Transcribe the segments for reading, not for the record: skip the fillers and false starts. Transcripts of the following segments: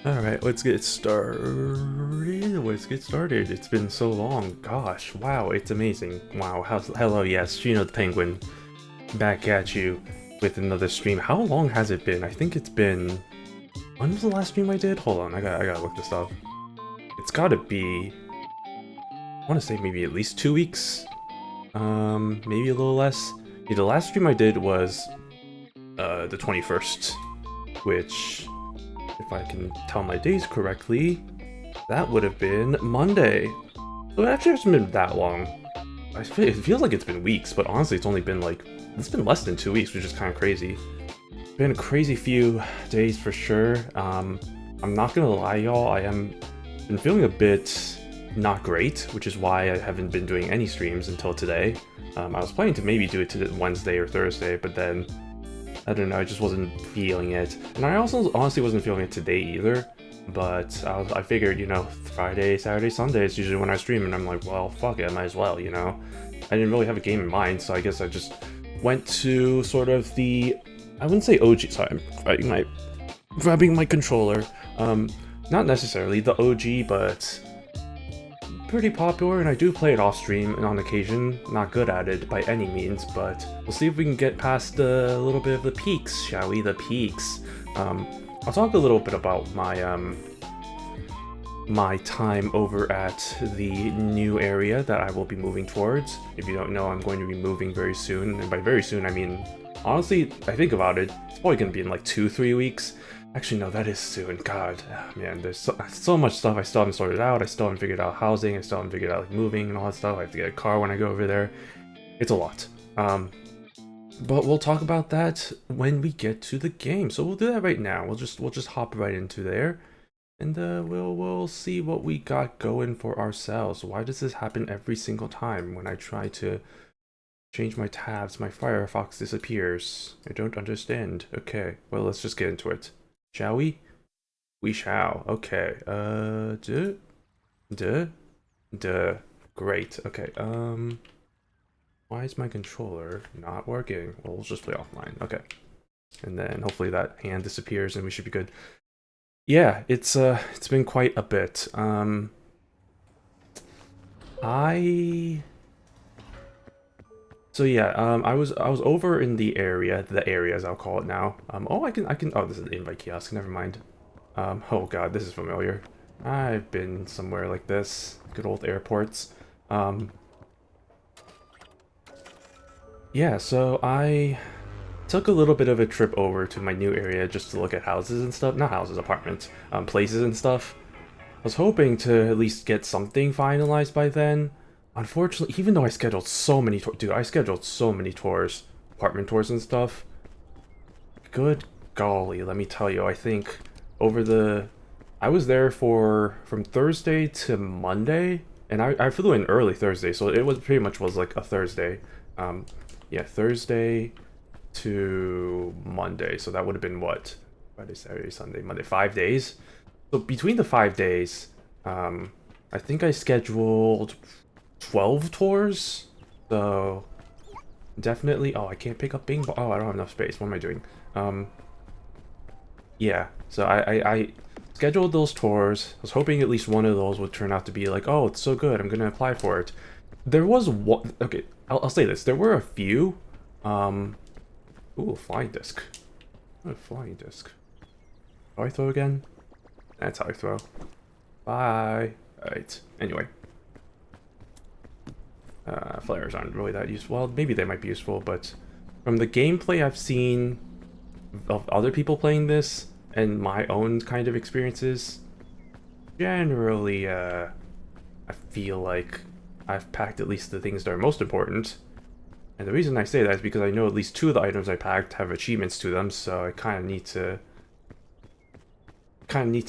Alright, let's get started. Let's get started. It's been so long. Gosh, wow, it's amazing. Wow, hello, yes, Gino the Penguin. Back at you with another stream. How long has it been? I think it's been... When was the last stream I did? Hold on, I gotta look this up. It's gotta be... I wanna say maybe at least 2 weeks. Maybe a little less. Yeah, the last stream I did was the 21st, which, if I can tell my days correctly, that would have been Monday. So it actually hasn't been that long. It feels like it's been weeks, but honestly it's only been like, it's been less than 2 weeks, which is kind of crazy. Been a crazy few days for sure. I'm not gonna lie, y'all, been feeling a bit not great, which is why I haven't been doing any streams until today. I was planning to maybe do it to Wednesday or Thursday, but then I don't know, I just wasn't feeling it. And I also honestly wasn't feeling it today either, but I figured, you know, Friday, Saturday, Sunday is usually when I stream, and I'm like, well, fuck it, I might as well, you know? I didn't really have a game in mind, so I guess I just went to sort of the, I wouldn't say OG, sorry, I'm grabbing my controller. Not necessarily the OG, but pretty popular, and I do play it off stream and on occasion. Not good at it by any means, but we'll see if we can get past a little bit of the peaks, shall we? The peaks. I'll talk a little bit about my time over at the new area that I will be moving towards. If you don't know, I'm going to be moving very soon, and by very soon I mean, honestly, I think about it, it's probably going to be in like 2-3 weeks. Actually, no, that is soon. God, man, there's so much stuff I still haven't sorted out. I still haven't figured out housing. I still haven't figured out like moving and all that stuff. I have to get a car when I go over there. It's a lot. But we'll talk about that when we get to the game. So we'll do that right now. We'll just hop right into there, and we'll see what we got going for ourselves. Why does this happen every single time when I try to change my tabs? My Firefox disappears. I don't understand. Okay, well, let's just get into it. Shall we? We shall. Okay. Great. Okay. Why is my controller not working? Well, we'll just play offline. Okay. And then hopefully that hand disappears and we should be good. Yeah, it's been quite a bit. So yeah, I was over in the areas I'll call it now. Oh, I can, oh, this is the invite kiosk, never mind. Oh god, this is familiar. I've been somewhere like this. Good old airports. Yeah, so I took a little bit of a trip over to my new area just to look at houses and stuff. Not houses, apartments. Places and stuff. I was hoping to at least get something finalized by then. Unfortunately, even though I scheduled so many tours, dude, I scheduled so many tours, apartment tours and stuff. Good golly, let me tell you, I think I was there from Thursday to Monday, and I flew in early Thursday, so it was pretty much was like a Thursday. Yeah, Thursday to Monday, so that would have been what? Friday, Saturday, Sunday, Monday, 5 days. So between the 5 days, I think I scheduled 12 tours, so definitely. Oh, I can't pick up Bing Bong. Oh, I don't have enough space. What am I doing? Yeah, so I scheduled those tours. I was hoping at least one of those would turn out to be like, oh, it's so good, I'm gonna apply for it. There was one. Okay, I'll say this. There were a few. Ooh, a flying disc. A flying disc. How do I throw again? That's how I throw. Bye. Alright. Anyway. Flares aren't really that useful. Well, maybe they might be useful, but from the gameplay I've seen of other people playing this and my own kind of experiences, generally, I feel like I've packed at least the things that are most important. And the reason I say that is because I know at least 2 of the items I packed have achievements to them, so I kind of need to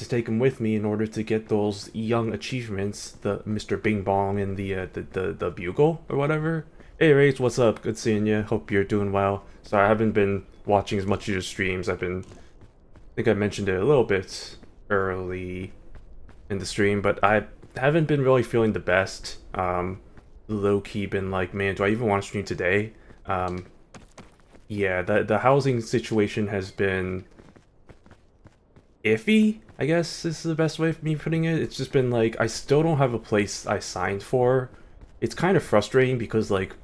take them with me in order to get those young achievements, the Mr. Bing Bong and the Bugle or whatever. Hey Race, what's up? Good seeing you. Hope you're doing well. So I haven't been watching as much of your streams. I think I mentioned it a little bit early in the stream, but I haven't been really feeling the best. Low-key been like, man, do I even want to stream today? Yeah, the housing situation has been iffy, I guess is the best way of me putting it. It's just been like I still don't have a place I signed for. It's kind of frustrating because like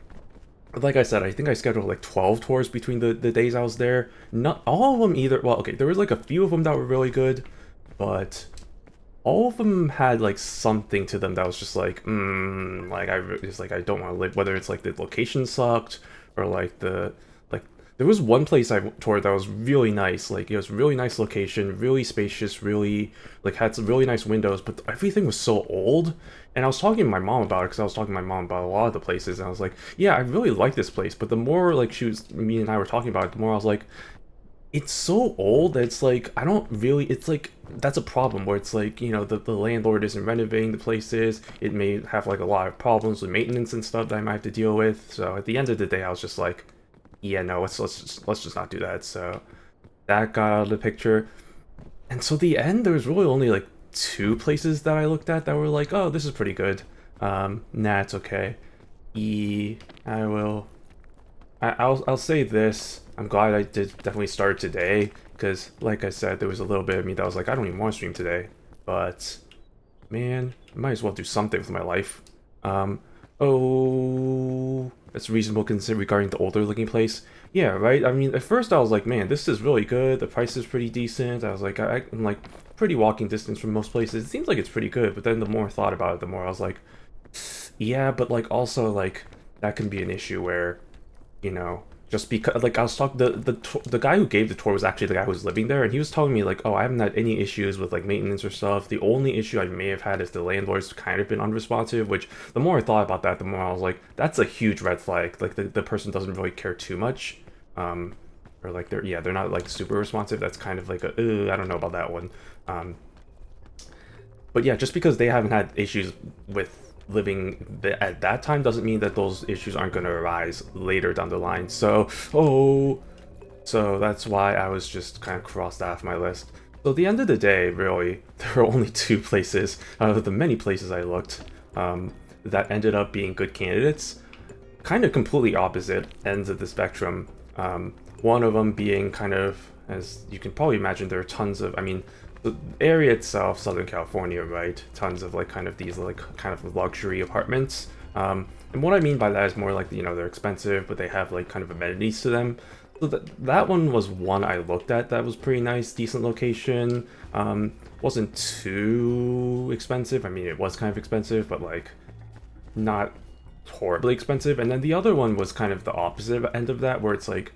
I said, I think I scheduled like 12 tours between the days I was there. Not all of them either. Well, okay, there was like a few of them that were really good, but all of them had like something to them that was just like, like just like I don't want to live. Whether it's like the location sucked or like like there was one place I toured that was really nice. Like it was really nice location, really spacious, really like had some really nice windows, but everything was so old. And I was talking to my mom about it because I was talking to my mom about a lot of the places, and I was like, yeah, I really like this place. But the more like me and I were talking about it, the more I was like, it's so old that it's like I don't really it's like that's a problem where it's like the landlord isn't renovating the places. It may have like a lot of problems with maintenance and stuff that I might have to deal with. So at the end of the day I was just like, yeah, no, let's just not do that. So that got out of the picture. And so the end there was really only like two places that I looked at that were like, oh, this is pretty good. Nah, it's okay. E I will I'll say this. I'm glad I did definitely start today, because like I said, there was a little bit of me that was like, I don't even want to stream today. But man, I might as well do something with my life. Oh, that's reasonable consider regarding the older looking place. Yeah, right. I mean, at first I was like, man, this is really good. The price is pretty decent. I was like, I'm like pretty walking distance from most places. It seems like it's pretty good. But then the more I thought about it, the more I was like, yeah, but like also like that can be an issue where just because like I was talking the guy who gave the tour was actually the guy who was living there, and he was telling me like, oh, I haven't had any issues with like maintenance or stuff. The only issue I may have had is the landlord's kind of been unresponsive, which the more I thought about that, the more I was like, that's a huge red flag. Like the person doesn't really care too much. Or like they're not like super responsive. That's kind of like I don't know about that one. But yeah, just because they haven't had issues with living at that time doesn't mean that those issues aren't going to arise later down the line. So that's why I was just kind of crossed off my list. So at the end of the day, really, there were only two places out of the many places I looked that ended up being good candidates. Kind of completely opposite ends of the spectrum. One of them being kind of, as you can probably imagine, there are tons of, I mean, the area itself, Southern California, right? Tons of like kind of these like kind of luxury apartments. And what I mean by that is more like, they're expensive, but they have like kind of amenities to them. So that one was one I looked at that was pretty nice, decent location. Wasn't too expensive. I mean, it was kind of expensive, but like not horribly expensive. And then the other one was kind of the opposite end of that, where it's like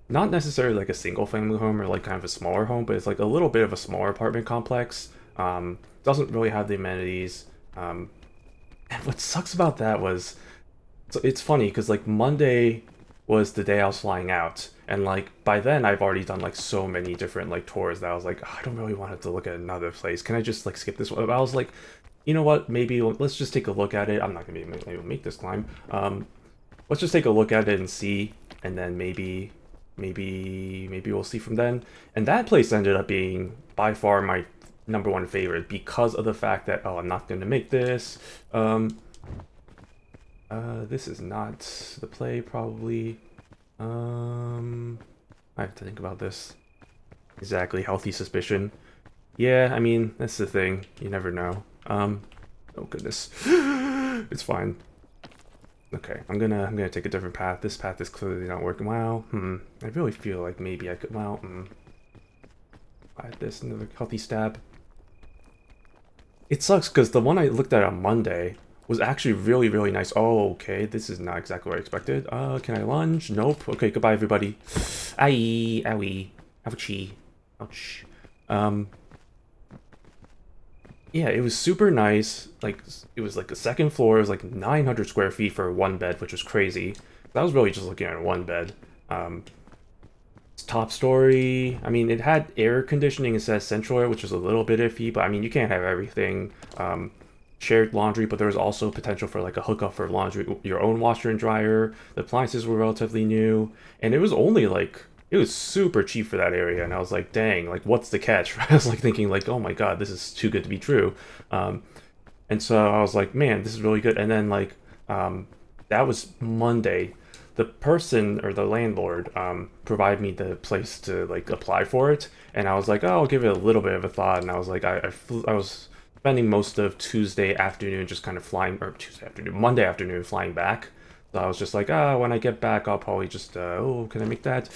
not necessarily like a single family home or like kind of a smaller home, but it's like a little bit of a smaller apartment complex. Doesn't really have the amenities. And what sucks about that was, so it's funny because like Monday was the day I was flying out, and like by then I've already done like so many different like tours that I was like, oh, I don't really want to look at another place. Can I just like skip this one? But I was like, you know what? Maybe let's just take a look at it. I'm not gonna be able to make this climb. Let's just take a look at it and see, and then maybe we'll see from then. And that place ended up being by far my number one favorite because of the fact that, oh, I'm not going to make this. This is not the play, probably. I have to think about this. Exactly, healthy suspicion. Yeah, I mean, that's the thing. You never know. Oh goodness. It's fine. Okay, I'm gonna take a different path. This path is clearly not working. Wow. I really feel like maybe I could. Well. Buy this another healthy stab. It sucks because the one I looked at on Monday was actually really, really nice. Oh, okay. This is not exactly what I expected. Can I lunge? Nope. Okay, goodbye, everybody. Aye, owie, ouchie, ouch. Yeah, it was super nice. Like, it was like the second floor. It was like 900 square feet for one bed, which was crazy. I was really just looking at one bed. Top story. I mean, it had air conditioning instead of central air, which was a little bit iffy, but I mean, you can't have everything. Shared laundry, but there was also potential for like a hookup for laundry, your own washer and dryer. The appliances were relatively new, and it was only like, it was super cheap for that area, and I was like, dang, like what's the catch? I was like thinking like, oh my god, this is too good to be true. And so I was like, man, this is really good. And then like that was Monday. the person or the landlord provided me the place to like apply for it, and I was like, oh, I'll give it a little bit of a thought, and I was like, I was spending most of Tuesday afternoon just kind of flying, or Tuesday afternoon, Monday afternoon flying back. So I was just like, when I get back, I'll probably just, oh, can I make that?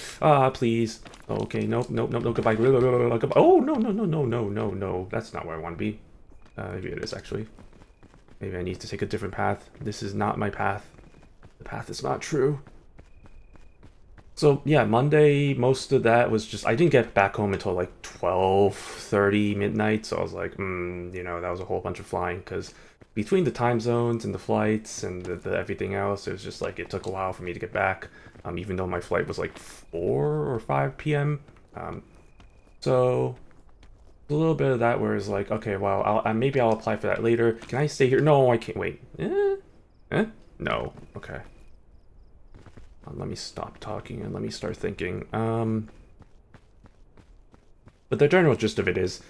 Please. Okay, nope, nope, nope, nope, goodbye. Goodbye. Oh, no, no, no, no, no, no, no. That's not where I want to be. Maybe it is, actually. Maybe I need to take a different path. This is not my path. The path is not true. So, yeah, Monday, most of that was just, I didn't get back home until like 12:30 midnight, so I was like, that was a whole bunch of flying, because between the time zones and the flights and the everything else, it was just like, it took a while for me to get back, even though my flight was like 4 or 5 p.m. So, a little bit of that where it's like, okay, well, maybe I'll apply for that later. Can I stay here? No, I can't. Wait. No. Okay. Let me stop talking and let me start thinking. But the general gist of it is,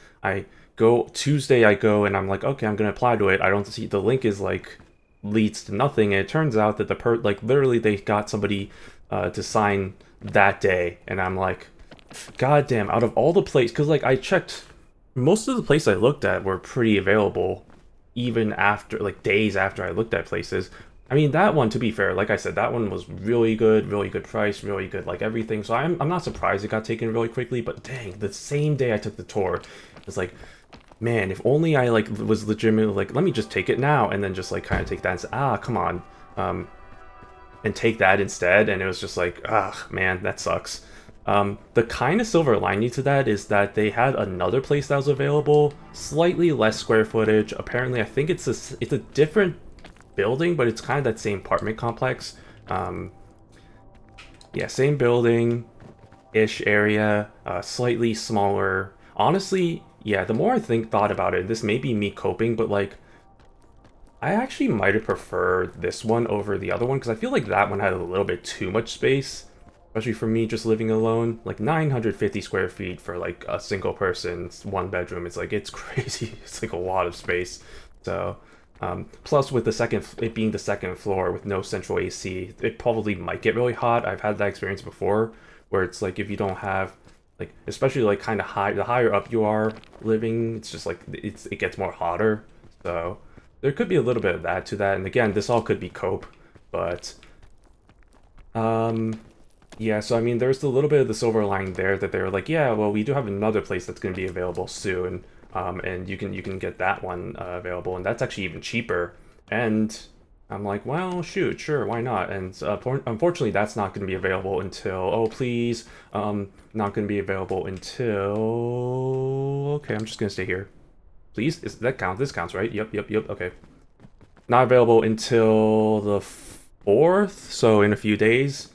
Tuesday I go and I'm like, okay, I'm gonna apply to it. I don't see, the link is like, leads to nothing, and it turns out that literally they got somebody to sign that day, and I'm like, god damn, out of all the places, because like I checked, most of the places I looked at were pretty available, even after, like, days after I looked at places. I mean, that one, to be fair, like I said, that one was really good price, really good, like, everything. So I'm not surprised it got taken really quickly, but dang, the same day I took the tour, it's like, man, if only I, like, was legitimately like, let me just take it now, and then just, like, kind of take that and say, come on, and take that instead, and it was just like, man, that sucks. The kind of silver lining to that is that they had another place that was available, slightly less square footage. Apparently, I think it's a different building, but it's kind of that same apartment complex. Yeah, same building-ish area, slightly smaller. Honestly, yeah, the more I thought about it, this may be me coping, but like, I actually might have preferred this one over the other one, because I feel like that one had a little bit too much space, especially for me just living alone. Like 950 square feet for like a single person, one bedroom. It's like, it's crazy. It's like a lot of space. So, plus with it being the second floor with no central AC, it probably might get really hot. I've had that experience before, where it's like, if you don't have, like, especially like kind of high, the higher up you are living, it's just like, it gets more hotter. So there could be a little bit of that to that. And again, this all could be cope, but yeah, so I mean, there's a little bit of the silver lining there, that they were like, yeah, well, we do have another place that's going to be available soon, and you can get that one available, and that's actually even cheaper. And I'm like, well, shoot, sure, why not? And unfortunately, that's not going to be available until, oh, please, not going to be available until, okay, I'm just going to stay here. Please, this counts, right? Yep, okay. Not available until the 4th, so in a few days.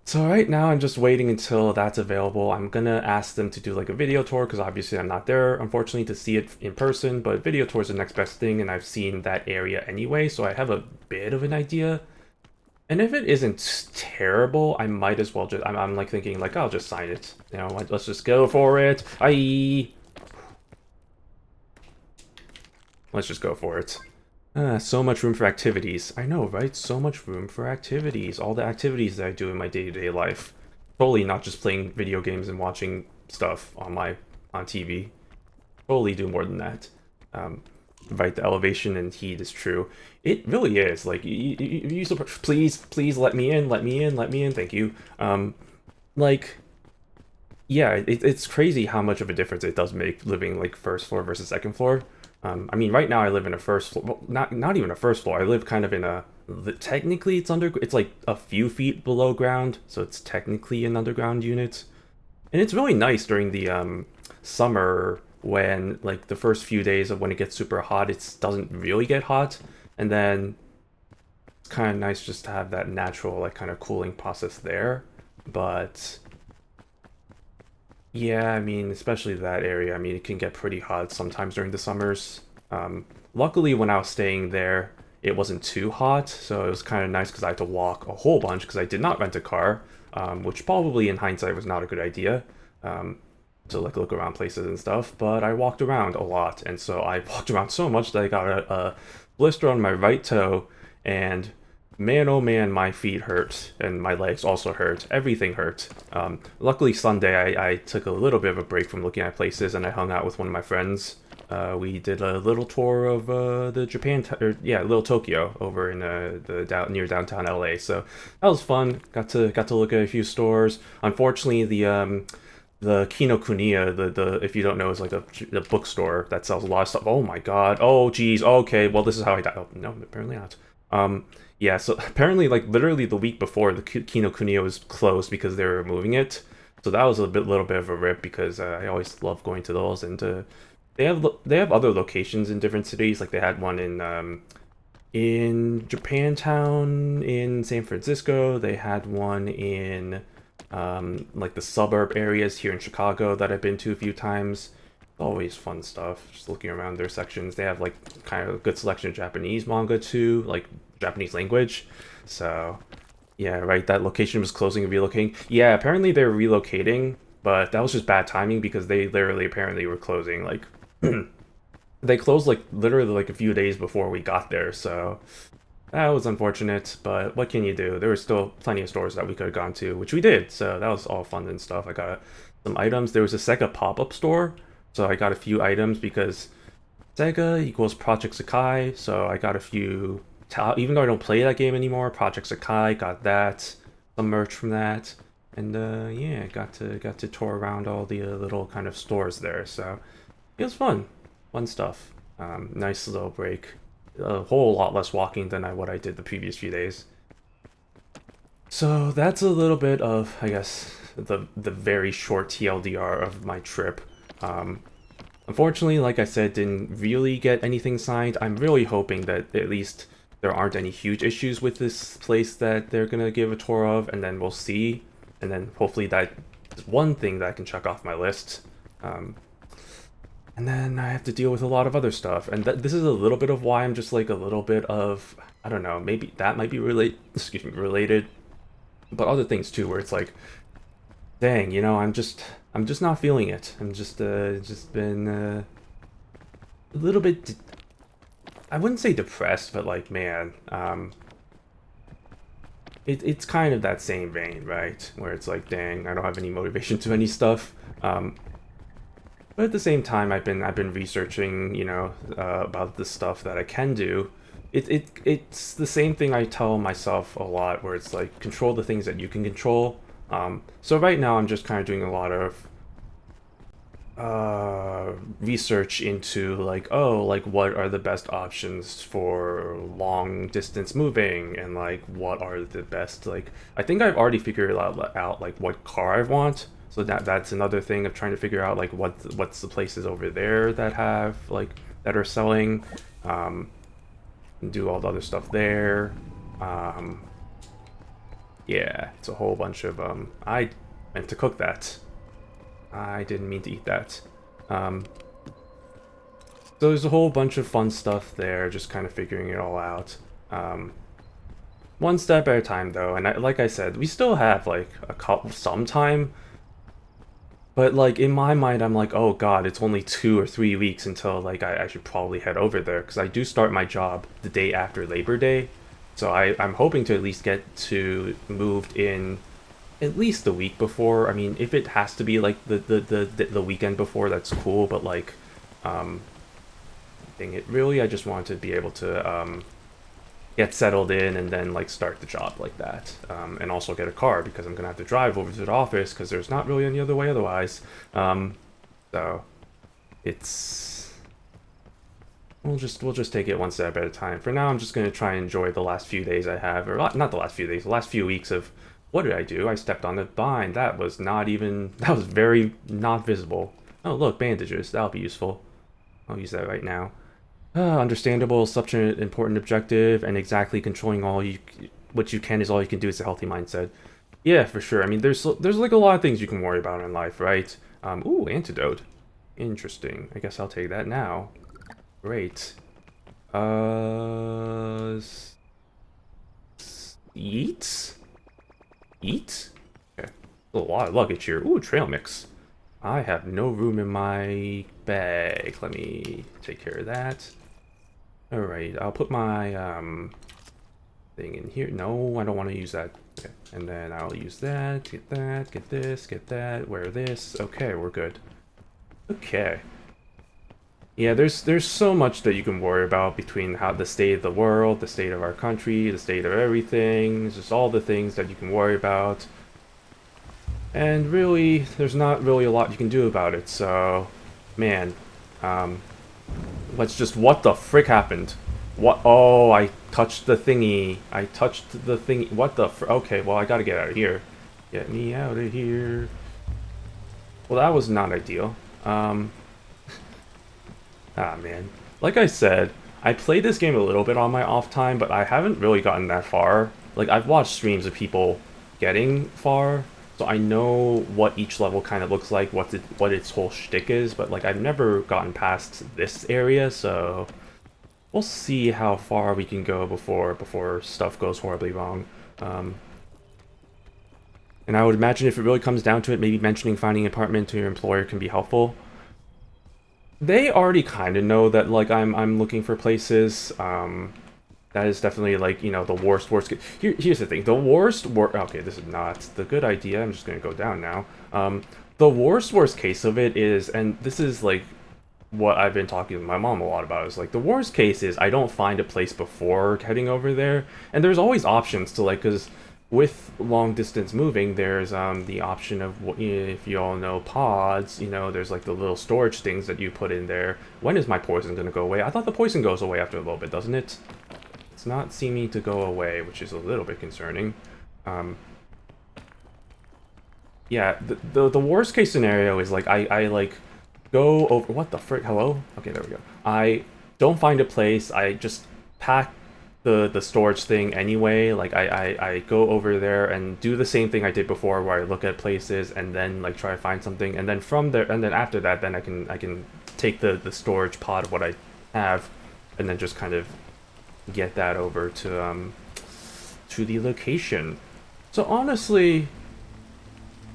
So right now I'm just waiting until that's available. I'm gonna ask them to do like a video tour, because obviously I'm not there, unfortunately, to see it in person, but video tour is the next best thing, and I've seen that area anyway, so I have a bit of an idea. And if it isn't terrible, I might as well just, I'm like thinking like, I'll just sign it. You know, let's just go for it. Let's just go for it. So much room for activities. I know, right? So much room for activities. All the activities that I do in my day-to-day life. Totally not just playing video games and watching stuff on TV. Totally do more than that. Right, the elevation and heat is true. It really is. Like, please let me in, thank you. Like, yeah, it's crazy how much of a difference it does make living like first floor versus second floor. I mean, right now I live in a first floor, well, not even a first floor. I live kind of in technically it's like a few feet below ground, so it's technically an underground unit. And it's really nice during the summer, when like the first few days of when it gets super hot, it doesn't really get hot, and then it's kind of nice just to have that natural like kind of cooling process there. But yeah, I mean, especially that area, I mean, it can get pretty hot sometimes during the summers. Luckily, when I was staying there, it wasn't too hot, so it was kind of nice because I had to walk a whole bunch because I did not rent a car, which probably in hindsight was not a good idea, to like look around places and stuff, but I walked around a lot, and so I walked around so much that I got a blister on my right toe, and man, oh man, my feet hurt, and my legs also hurt. Everything hurt. Luckily, Sunday, I took a little bit of a break from looking at places, and I hung out with one of my friends. We did a little tour of the Little Tokyo over in near downtown LA. So that was fun. Got to look at a few stores. Unfortunately, the Kinokuniya, the if you don't know, is like the bookstore that sells a lot of stuff. Oh my god. Oh geez. Okay. Well, this is how I died. Oh, no, apparently not. Yeah. So apparently, like literally the week before, the Kinokuniya was closed because they were moving it. So that was a little bit of a rip because I always love going to those, and they have other locations in different cities. Like they had one in Japantown in San Francisco. They had one in like the suburb areas here in Chicago that I've been to a few times. Always fun stuff. Just looking around their sections, they have like kind of a good selection of Japanese manga too, like Japanese language. So yeah, right. That location was closing and relocating. Yeah, apparently they're relocating, but that was just bad timing because they literally apparently were closing like they closed like literally like a few days before we got there. So that was unfortunate, but what can you do? There were still plenty of stores that we could have gone to, which we did. So that was all fun and stuff. I got some items. There was a Sega pop-up store, so I got a few items because Sega equals Project Sakai. So I got a few. Even though I don't play that game anymore, Project Sakai got that, some merch from that, and yeah, got to tour around all the little kind of stores there. So it was fun stuff. Nice little break. A whole lot less walking than what I did the previous few days. So that's a little bit of, I guess, the very short TLDR of my trip. Unfortunately, like I said, didn't really get anything signed. I'm really hoping that at least there aren't any huge issues with this place that they're gonna give a tour of, and then we'll see. And then hopefully that is one thing that I can check off my list. And then I have to deal with a lot of other stuff, and this is a little bit of why I'm just like a little bit of, I don't know, maybe that might be related, but other things too, where it's like, dang, I'm just not feeling it. I'm just been a little bit, I wouldn't say depressed, but like, man, it's kind of that same vein, right? Where it's like, dang, I don't have any motivation to any stuff. But at the same time, I've been researching, about the stuff that I can do. It's the same thing I tell myself a lot, where it's like control the things that you can control. So right now, I'm just kind of doing a lot of research into like, oh, like what are the best options for long distance moving, and like what are the best, like I think I've already figured out like what car I want. So that's another thing of trying to figure out like what's the places over there that have like that are selling, and do all the other stuff there. Yeah, it's a whole bunch of I meant to cook that. I didn't mean to eat that. So there's a whole bunch of fun stuff there, just kind of figuring it all out. One step at a time, though, and like I said, we still have like some time. But like in my mind, I'm like, oh god, it's only 2 or 3 weeks until like I should probably head over there because I do start my job the day after Labor Day, so I'm hoping to at least get to moved in at least the week before. I mean, if it has to be like the weekend before, that's cool. But like, dang it, really, I just want to be able to get settled in and then like start the job like that, and also get a car because I'm gonna have to drive over to the office because there's not really any other way otherwise. So it's we'll just take it one step at a time. For now, I'm just gonna try and enjoy the last few days I have, or not the last few days, the last few weeks of what did I do? I stepped on a vine. That was very not visible. Oh look, bandages. That'll be useful. I'll use that right now. Understandable, such an important objective, and exactly controlling what you can is all you can do. Is a healthy mindset. Yeah, for sure. I mean, there's like a lot of things you can worry about in life, right? Ooh, antidote. Interesting. I guess I'll take that now. Great. Eat? Eat? Okay. A lot of luggage here. Ooh, trail mix. I have no room in my bag. Let me take care of that. Alright, I'll put my, thing in here. No, I don't want to use that. Okay. And then I'll use that, get this, get that, wear this. Okay, we're good. Okay. Yeah, there's so much that you can worry about between how the state of the world, the state of our country, the state of everything. It's just all the things that you can worry about. And really, there's not really a lot you can do about it, so... Man. Let's just... What the frick happened? What? Oh, I touched the thingy. I touched the thingy. What the fr... Okay, well, I gotta get out of here. Get me out of here. Well, that was not ideal. Ah, man. Like I said, I played this game a little bit on my off time, but I haven't really gotten that far. Like, I've watched streams of people getting far, so I know what each level kind of looks like, what its whole shtick is, but, like, I've never gotten past this area, so... We'll see how far we can go before stuff goes horribly wrong. And I would imagine if it really comes down to it, maybe mentioning finding an apartment to your employer can be helpful. They already kind of know that, like, I'm looking for places. That is definitely, like, you know, the worst. Here's the thing. The worst... Okay, this is not the good idea. I'm just going to go down now. The worst case of it is, and this is, like, what I've been talking to my mom a lot about, is, like, the worst case is I don't find a place before heading over there. And there's always options to, like, because... With long distance moving, there's the option of, if you all know pods, you know, there's like the little storage things that you put in there. When is my poison going to go away? I thought the poison goes away after a little bit, doesn't it? It's not seeming to go away, which is a little bit concerning. Yeah, the worst case scenario is like I like go over, what the frick, hello? Okay, there we go. I don't find a place, I just pack the storage thing anyway. Like I go over there and do the same thing I did before, where I look at places and then like try to find something, and then from there, and then after that, then I can take the storage pod of what I have and then just kind of get that over to the location. So honestly,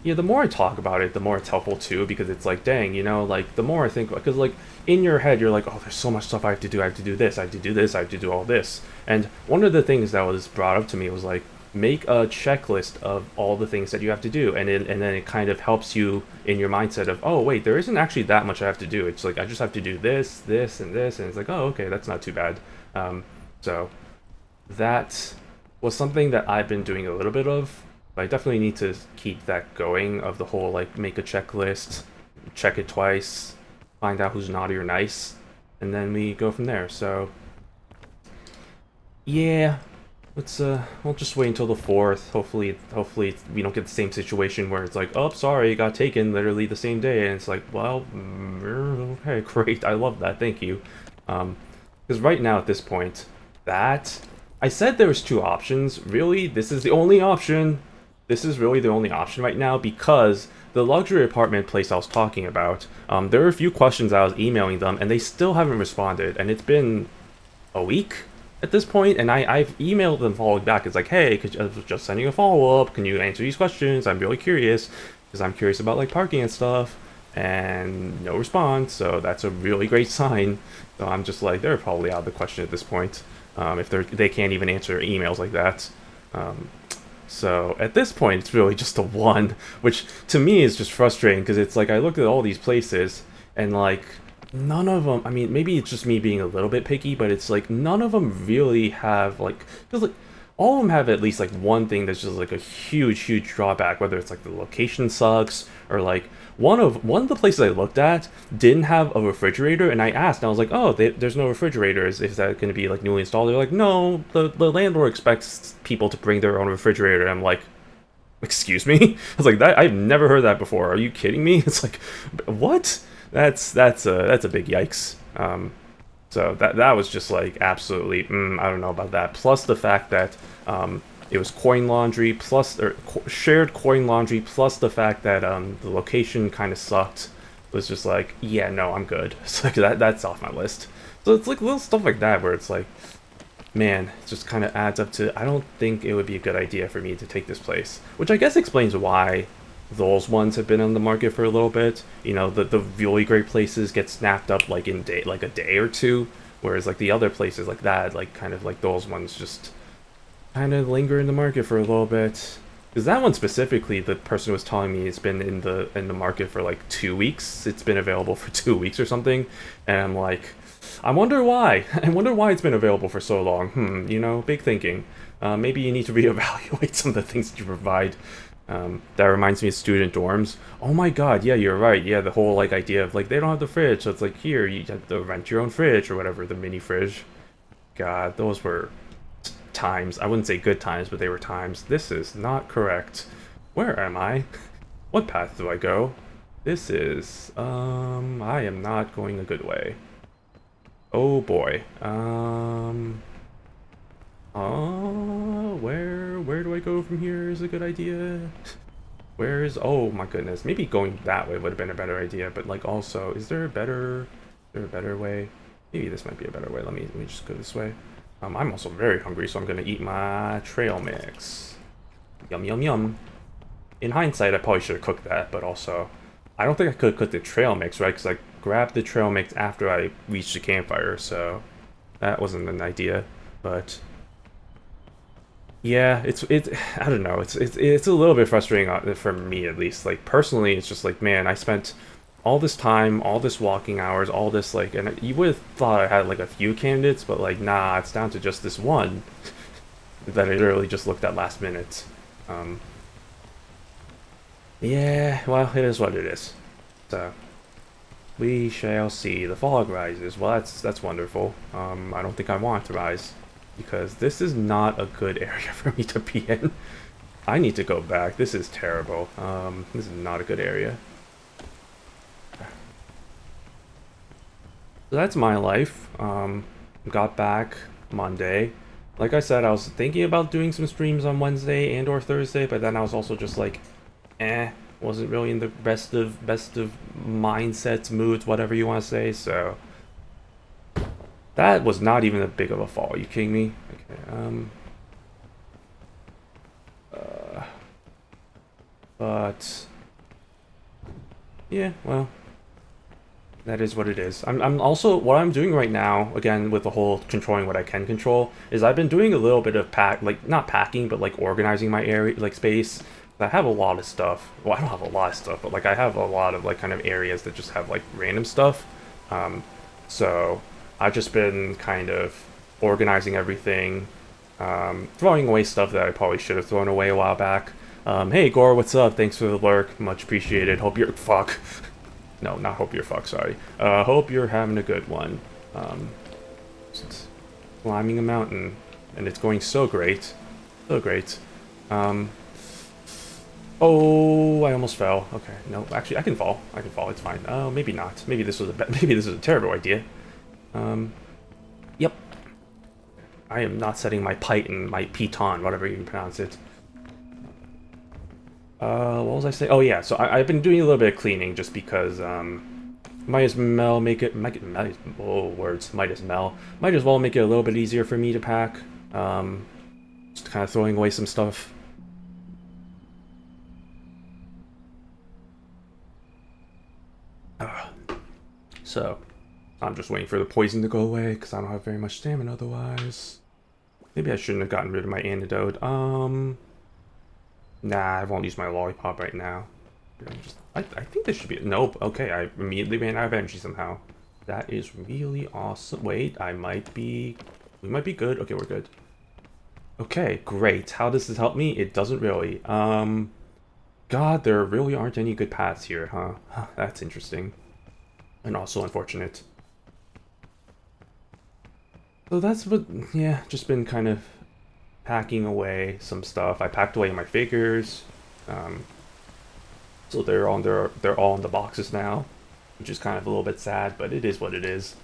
yeah, the more I talk about it, the more it's helpful too, because it's like, dang, you know, like the more I think, because like in your head you're like, oh, there's so much stuff I have to do. I have to do this, I have to do this, I have to do all this. And one of the things that was brought up to me was like, make a checklist of all the things that you have to do, and then it kind of helps you in your mindset of, oh wait, there isn't actually that much I have to do. It's like I just have to do this, this, and this, and it's like, oh, okay, that's not too bad. So that was something that I've been doing a little bit of. But I definitely need to keep that going, of the whole, like, make a checklist, check it twice, find out who's naughty or nice, and then we go from there. So, yeah, let's, we'll just wait until the 4th. Hopefully we don't get the same situation where it's like, oh, sorry, it got taken literally the same day, and it's like, well, okay, great, I love that, thank you. Because right now, at this point, I said there was 2 options. Really, this is the only option. This is really the only option right now, because the luxury apartment place I was talking about, there were a few questions I was emailing them, and they still haven't responded, and it's been a week at this point, and I've emailed them following back. It's like, hey, I was just sending a follow-up, can you answer these questions? I'm really curious, because I'm curious about, like, parking and stuff, and no response, so that's a really great sign. So I'm just like, they're probably out of the question at this point, if they can't even answer emails like that. So at this point, it's really just a 1, which to me is just frustrating, because it's like I looked at all these places, and like none of them, I mean, maybe it's just me being a little bit picky, but it's like none of them really have like, because like all of them have at least like one thing that's just like a huge drawback, whether it's like the location sucks, or like one of the places I looked at didn't have a refrigerator, and I asked, and I was like, oh, there's no refrigerator, is that going to be like newly installed? They're like, no, the landlord expects people to bring their own refrigerator. And I'm like, excuse me? I was like, that I've never heard that before, are you kidding me? It's like, what? That's a big yikes. So that was just like absolutely, I don't know about that. Plus the fact that it was coin laundry, plus shared coin laundry, plus the fact that the location kind of sucked. It was just like, yeah, no, I'm good. It's like that's off my list. So it's like little stuff like that where it's like, man, it just kind of adds up to, I don't think it would be a good idea for me to take this place. Which I guess explains why those ones have been on the market for a little bit. You know, the really great places get snapped up like in a day or two, whereas like the other places like that, like kind of like those ones just kind of linger in the market for a little bit. Because that one specifically, the person was telling me it's been in the market for like 2 weeks. It's been available for 2 weeks or something, and I'm like, I wonder why. I wonder why it's been available for so long. You know, big thinking. Maybe you need to reevaluate some of the things that you provide. That reminds me of student dorms. Oh my god, yeah, you're right. Yeah, the whole like idea of like they don't have the fridge, so it's like here you have to rent your own fridge or whatever, the mini fridge. God, those were times. I wouldn't say good times, but they were times. This is not correct. Where am I? What path do I go? This is, I am not going a good way. Oh boy. Where do I go from here is a good idea. Where is, oh my goodness, maybe going that way would have been a better idea, but like also, is there a better way? Maybe this might be a better way. Let me just go this way. I'm also very hungry, so I'm gonna eat my trail mix. Yum yum yum. In hindsight, I probably should have cooked that, but also, I don't think I could cook the trail mix, right? Because I grabbed the trail mix after I reached the campfire, so that wasn't an idea. But yeah, it's I don't know. It's a little bit frustrating for me at least. Like personally, it's just like man, I spent all this time, all this walking hours, all this like, and you would have thought I had like a few candidates, but like nah, it's down to just this one that I literally just looked at last minute. Um, yeah, well, it is what it is. So we shall see. The fog rises. Well, that's wonderful. I don't think I want it to rise because this is not a good area for me to be in. I need to go back. This is terrible. This is not a good area. So that's my life. Got back Monday. Like I said, I was thinking about doing some streams on Wednesday and or Thursday, but then I was also just like, wasn't really in the best of mindsets, moods, whatever you want to say. So that was not even a big of a fall. Are you kidding me? Okay. But yeah, well. That is what it is. I'm also, what I'm doing right now, again, with the whole controlling what I can control, is I've been doing a little bit of not packing, but like organizing my area, like space. I have a lot of stuff. Well, I don't have a lot of stuff, but like I have a lot of like kind of areas that just have like random stuff. So I've just been kind of organizing everything, throwing away stuff that I probably should have thrown away a while back. Hey Gore, what's up? Thanks for the lurk. Much appreciated. Hope you're, fuck. No, not hope you're fucked, sorry. Hope you're having a good one. Just climbing a mountain, and it's going so great. So great. Oh, I almost fell. Okay, no, actually, I can fall. I can fall, it's fine. Oh, maybe not. Maybe this was maybe this is a terrible idea. Yep. I am not setting my piton, my piton, whatever you pronounce it. What was I saying? Oh yeah, so I've been doing a little bit of cleaning just because, might as well make it, oh, words, might as well make it a little bit easier for me to pack. Just kind of throwing away some stuff. So, I'm just waiting for the poison to go away because I don't have very much stamina otherwise. Maybe I shouldn't have gotten rid of my antidote. Nah, I won't use my lollipop right now. I think this should be... Nope, okay, I immediately ran out of energy somehow. That is really awesome. Wait, we might be good. Okay, we're good. Okay, great. How does this help me? It doesn't really. God, there really aren't any good paths here, huh? That's interesting. And also unfortunate. So that's what... Yeah, just been kind of packing away some stuff. I packed away my figures, so they're all in the boxes now, which is kind of a little bit sad, but it is what it is.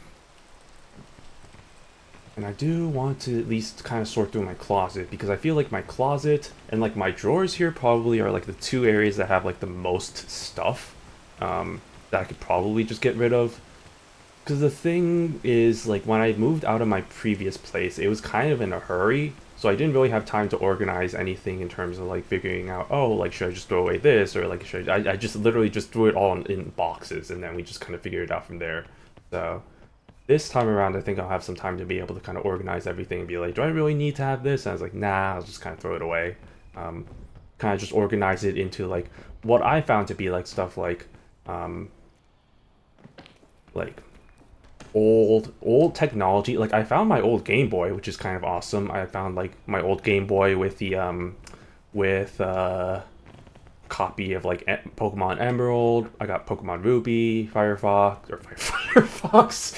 And I do want to at least kind of sort through my closet because I feel like my closet and like my drawers here probably are like the two areas that have like the most stuff that I could probably just get rid of. Because the thing is, like, when I moved out of my previous place, it was kind of in a hurry. So I didn't really have time to organize anything in terms of like figuring out, oh, like should I just throw away this, or like should I just literally just threw it all in boxes and then we just kind of figured it out from there. So this time around, I think I'll have some time to be able to kind of organize everything and be like, do I really need to have this? And I was like, nah, I'll just kind of throw it away. Um, Kind of just organize it into like what I found to be like stuff um, like old technology. Like I found my old Game Boy, which is kind of awesome. I found like my old Game Boy with the with copy of like Pokemon Emerald. I got Pokemon Ruby, Firefox, or Firefox,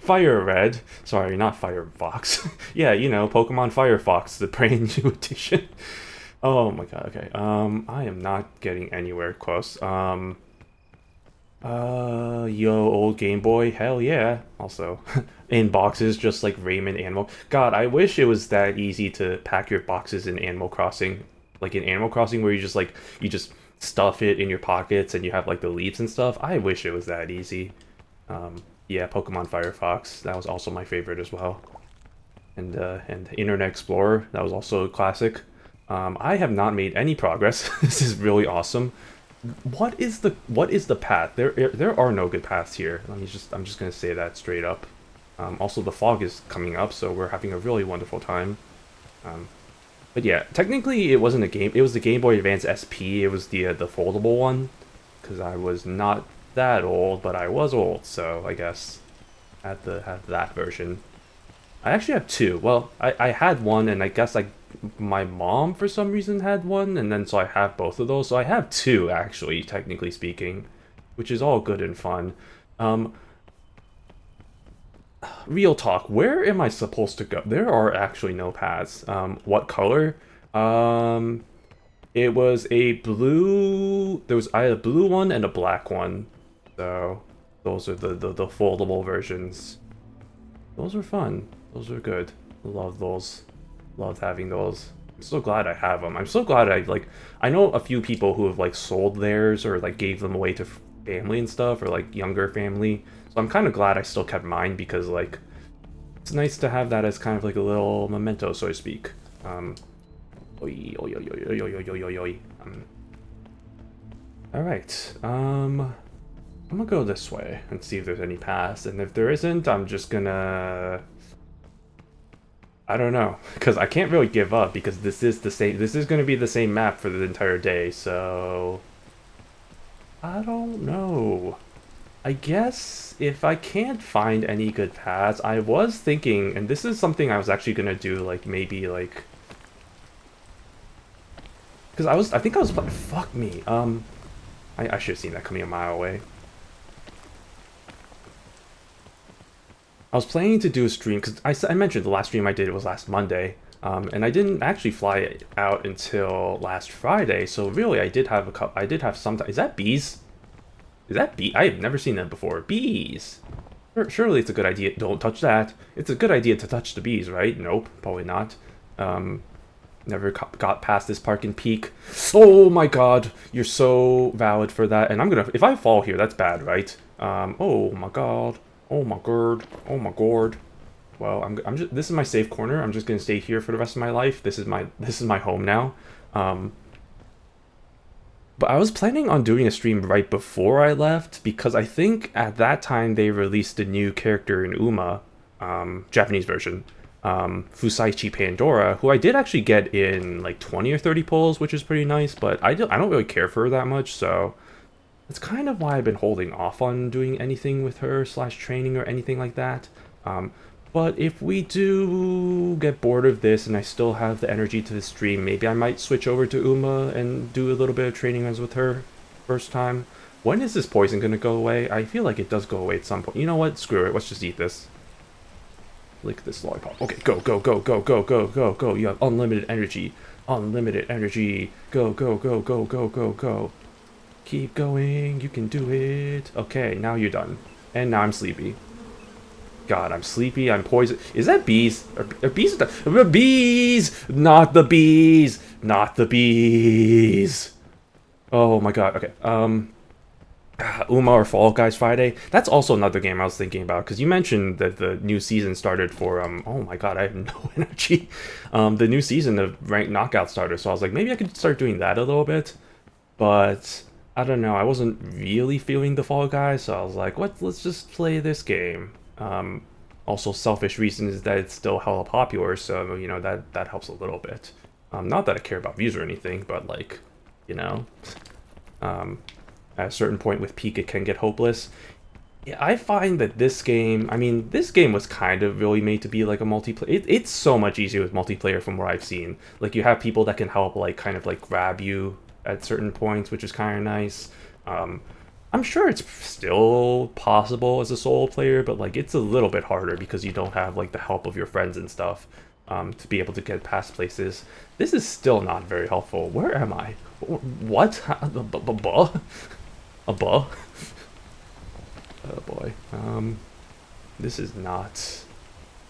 Fire Red. Sorry, not Firefox. Yeah, you know, Pokemon Firefox, the brand new edition. Oh my god. Okay. I am not getting anywhere close. Yo, old Game Boy, hell yeah. Also, in boxes, just like Rayman Animal. God, I wish it was that easy to pack your boxes in Animal Crossing. Like in Animal Crossing, where you just stuff it in your pockets and you have like the leaves and stuff. I wish it was that easy. Yeah, Pokemon Firefox, that was also my favorite as well. And Internet Explorer, that was also a classic. I have not made any progress. This is really awesome. What is the path? There are no good paths here. I'm just gonna say that straight up. Also, the fog is coming up, so we're having a really wonderful time. Um, but yeah, technically it wasn't a game. It was the Game Boy Advance SP. It was the foldable one, because I was not that old, but I was old, so I guess had that version. I actually have two. Well, I had one, and I guess my mom for some reason had one, and then so I have both of those. So I have two actually, technically speaking, which is all good and fun. Um, Real talk, where am I supposed to go? There are actually no paths. What color? Um, it was a blue. I had a blue one and a black one. So those are the foldable versions. Those are fun. Those are good. Love those. Loved having those. I'm so glad I have them. I'm so glad I know a few people who have like sold theirs or like gave them away to family and stuff, or like younger family. So I'm kind of glad I still kept mine, because like it's nice to have that as kind of like a little memento, so to speak. Oi, oi, oi, oi, oi, oi, oi, oi, oi. All right. I'm gonna go this way and see if there's any paths, and if there isn't, I'm just gonna, I don't know, because I can't really give up, because this is the same. This is going to be the same map for the entire day, so I don't know. I guess if I can't find any good paths, I was thinking, and this is something I was actually going to do, like maybe like, because I think I was, fuck me. I should have seen that coming a mile away. I was planning to do a stream, because I mentioned the last stream I did was last Monday, and I didn't actually fly out until last Friday. So really, I did have I did have some. Is that bees? Is that bee? I have never seen that before. Bees. Surely it's a good idea. Don't touch that. It's a good idea to touch the bees, right? Nope, probably not. Never got past this park and peak. Oh my god, you're so valid for that. And I'm gonna, if I fall here, that's bad, right? Oh my god. Oh my god. Oh my god. Well, I'm just, this is my safe corner. I'm just gonna stay here for the rest of my life. This is my home now. But I was planning on doing a stream right before I left, because I think at that time they released a new character in Uma, Japanese version, Fusaichi Pandora, who I did actually get in like 20 or 30 pulls, which is pretty nice, but I don't really care for her that much, so that's kind of why I've been holding off on doing anything with her / training or anything like that. But if we do get bored of this and I still have the energy to stream, maybe I might switch over to Uma and do a little bit of training as with her first time. When is this poison gonna go away? I feel like it does go away at some point. You know what? Screw it. Let's just eat this. Lick this lollipop. Okay, go, go, go, go, go, go, go, go. You have unlimited energy. Unlimited energy. Go, go, go, go, go, go, go. Keep going. You can do it. Okay, now you're done. And now I'm sleepy. God, I'm sleepy. I'm poisoned. Is that bees? Are bees? Bees! Not the bees! Not the bees! Oh my god. Okay. Uma or Fall Guys Friday. That's also another game I was thinking about, because you mentioned that the new season started for oh my god, I have no energy. The new season of Ranked Knockout started, so I was like, maybe I could start doing that a little bit. But I don't know, I wasn't really feeling the Fall Guys, so I was like, let's just play this game. Also, selfish reason is that it's still hella popular, so you know that helps a little bit. Not that I care about views or anything, but like, you know, at a certain point with peak, it can get hopeless. Yeah, I find that this game, I mean, this game was kind of really made to be like a multiplayer. It's so much easier with multiplayer from what I've seen. Like, you have people that can help, like, kind of like grab you at certain points, which is kind of nice. I'm sure it's still possible as a solo player, but like, it's a little bit harder because you don't have like the help of your friends and stuff to be able to get past places. This is still not very helpful. Where am I? What? A buh? Oh boy. This is not.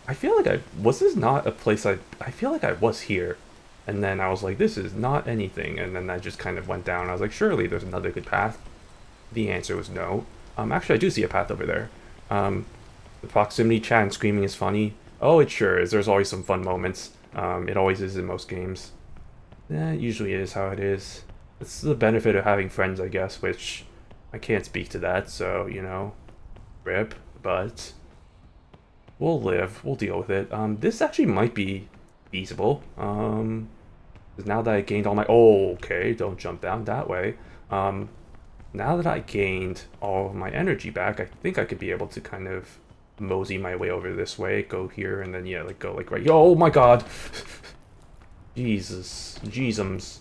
I feel like was this not a place I feel like I was here, and then I was like, this is not anything, and then I just kind of went down. I was like, surely there's another good path. The answer was no. Actually, I do see a path over there. The proximity chat and screaming is funny. Oh, it sure is. There's always some fun moments. It always is in most games. It usually is how it is. It's the benefit of having friends, I guess, which I can't speak to that, so, you know, rip, but we'll live. We'll deal with it. This actually might be feasible. 'Cause now that I gained all my... Oh, okay, don't jump down that way. Now that I gained all of my energy back, I think I could be able to kind of mosey my way over this way, go here, and then, yeah, like, go, like, right... Oh, my God! Jesus. Jeezums.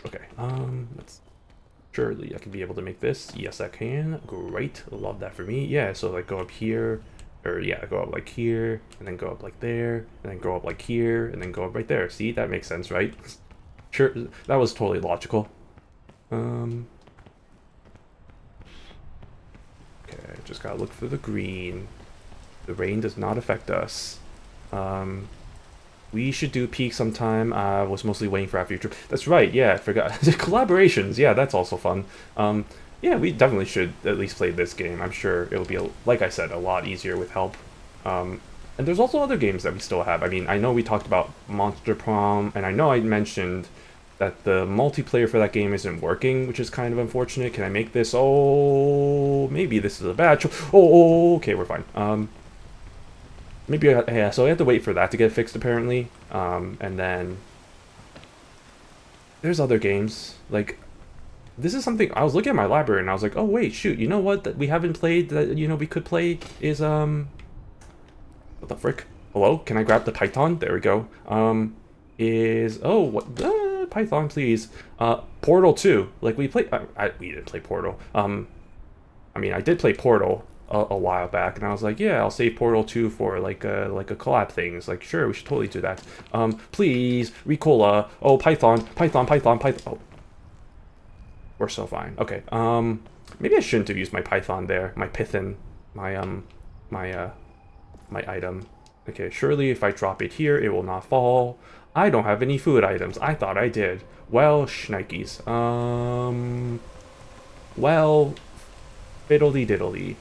Okay, let's... Surely I can be able to make this. Yes, I can. Great. Love that for me. Yeah, so, like, go up here. Or, yeah, go up, like, here. And then go up, like, there. And then go up, like, here. And then go up right there. See? That makes sense, right? Sure. That was totally logical. Okay, just gotta look for the green. The rain does not affect us. We should do peak sometime. I was mostly waiting for our future. That's right, yeah, I forgot. Collaborations, yeah, that's also fun. Yeah, we definitely should at least play this game. I'm sure it'll be, like I said, a lot easier with help. And there's also other games that we still have. I mean, I know we talked about Monster Prom, and I know I mentioned that the multiplayer for that game isn't working, which is kind of unfortunate. Can I make this? Oh, maybe this is a bad choice. Oh, okay, we're fine. Maybe, yeah, so I have to wait for that to get fixed, apparently. And then there's other games. Like, this is something, I was looking at my library and I was like, oh, wait, shoot, you know what that we haven't played that, you know, we could play is, what the frick? Hello? Can I grab the Python? There we go. Oh, what, Python, please. Portal 2. Like, we didn't play Portal. I mean, I did play Portal a while back, and I was like, yeah, I'll save Portal 2 for like a collab thing. It's like, sure, we should totally do that. Please, Ricola. Oh, Python. Oh, we're so fine. Okay. Maybe I shouldn't have used my Python there. My Python. My item. Okay, surely if I drop it here, it will not fall. I don't have any food items. I thought I did. Well, shnikes. Well, fiddly diddly.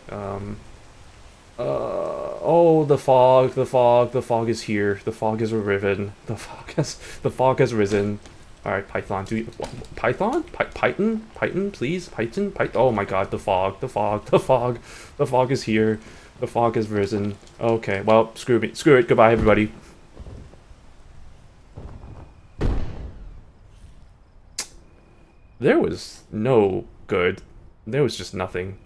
Oh, the fog is here. The fog is risen. The fog has risen. All right, Python. Python? Python, please. Python. Oh my God, the fog is here. The fog has risen. Okay, well, screw it. Goodbye, everybody. There was no good. There was just nothing.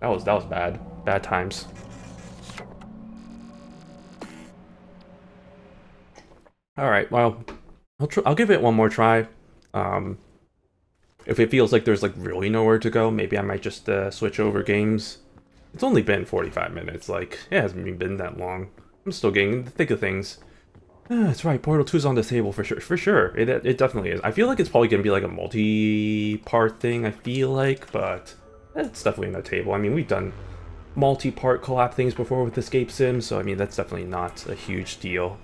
That was bad. Bad times. All right, well, I'll give it one more try. If it feels like there's like really nowhere to go, maybe I might just switch over games. It's only been 45 minutes. Like, it hasn't even been that long. I'm still getting in the thick of things. That's right, Portal 2's on the table for sure. For sure, it definitely is. I feel like it's probably gonna be like a multi-part thing. I feel like, but it's definitely on the table. I mean, we've done multi-part collab things before with Escape Sim, so I mean that's definitely not a huge deal.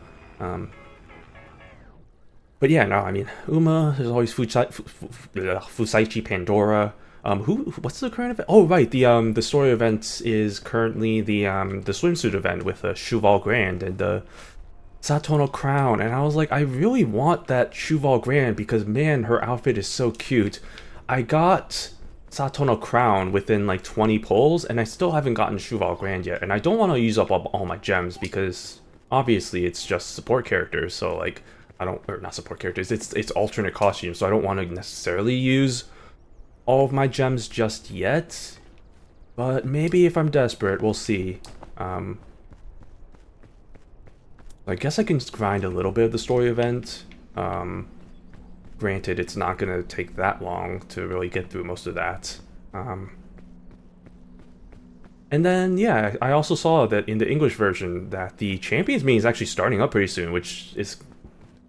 But yeah, no, I mean, Uma, there's always Fusaichi Pandora. What's the current event? Oh, right, the story event is currently the swimsuit event with Cheval Grand and the Satono Crown. And I was like, I really want that Cheval Grand because, man, her outfit is so cute. I got Satono Crown within like 20 pulls, and I still haven't gotten Shuval Grand yet. And I don't want to use up all my gems because obviously it's just support characters. So like I don't, or not support characters. It's alternate costumes, so I don't want to necessarily use all of my gems just yet. But maybe if I'm desperate, we'll see. I guess I can grind a little bit of the story event. Granted, it's not going to take that long to really get through most of that. And then, yeah, I also saw that in the English version that the Champions meeting is actually starting up pretty soon, which is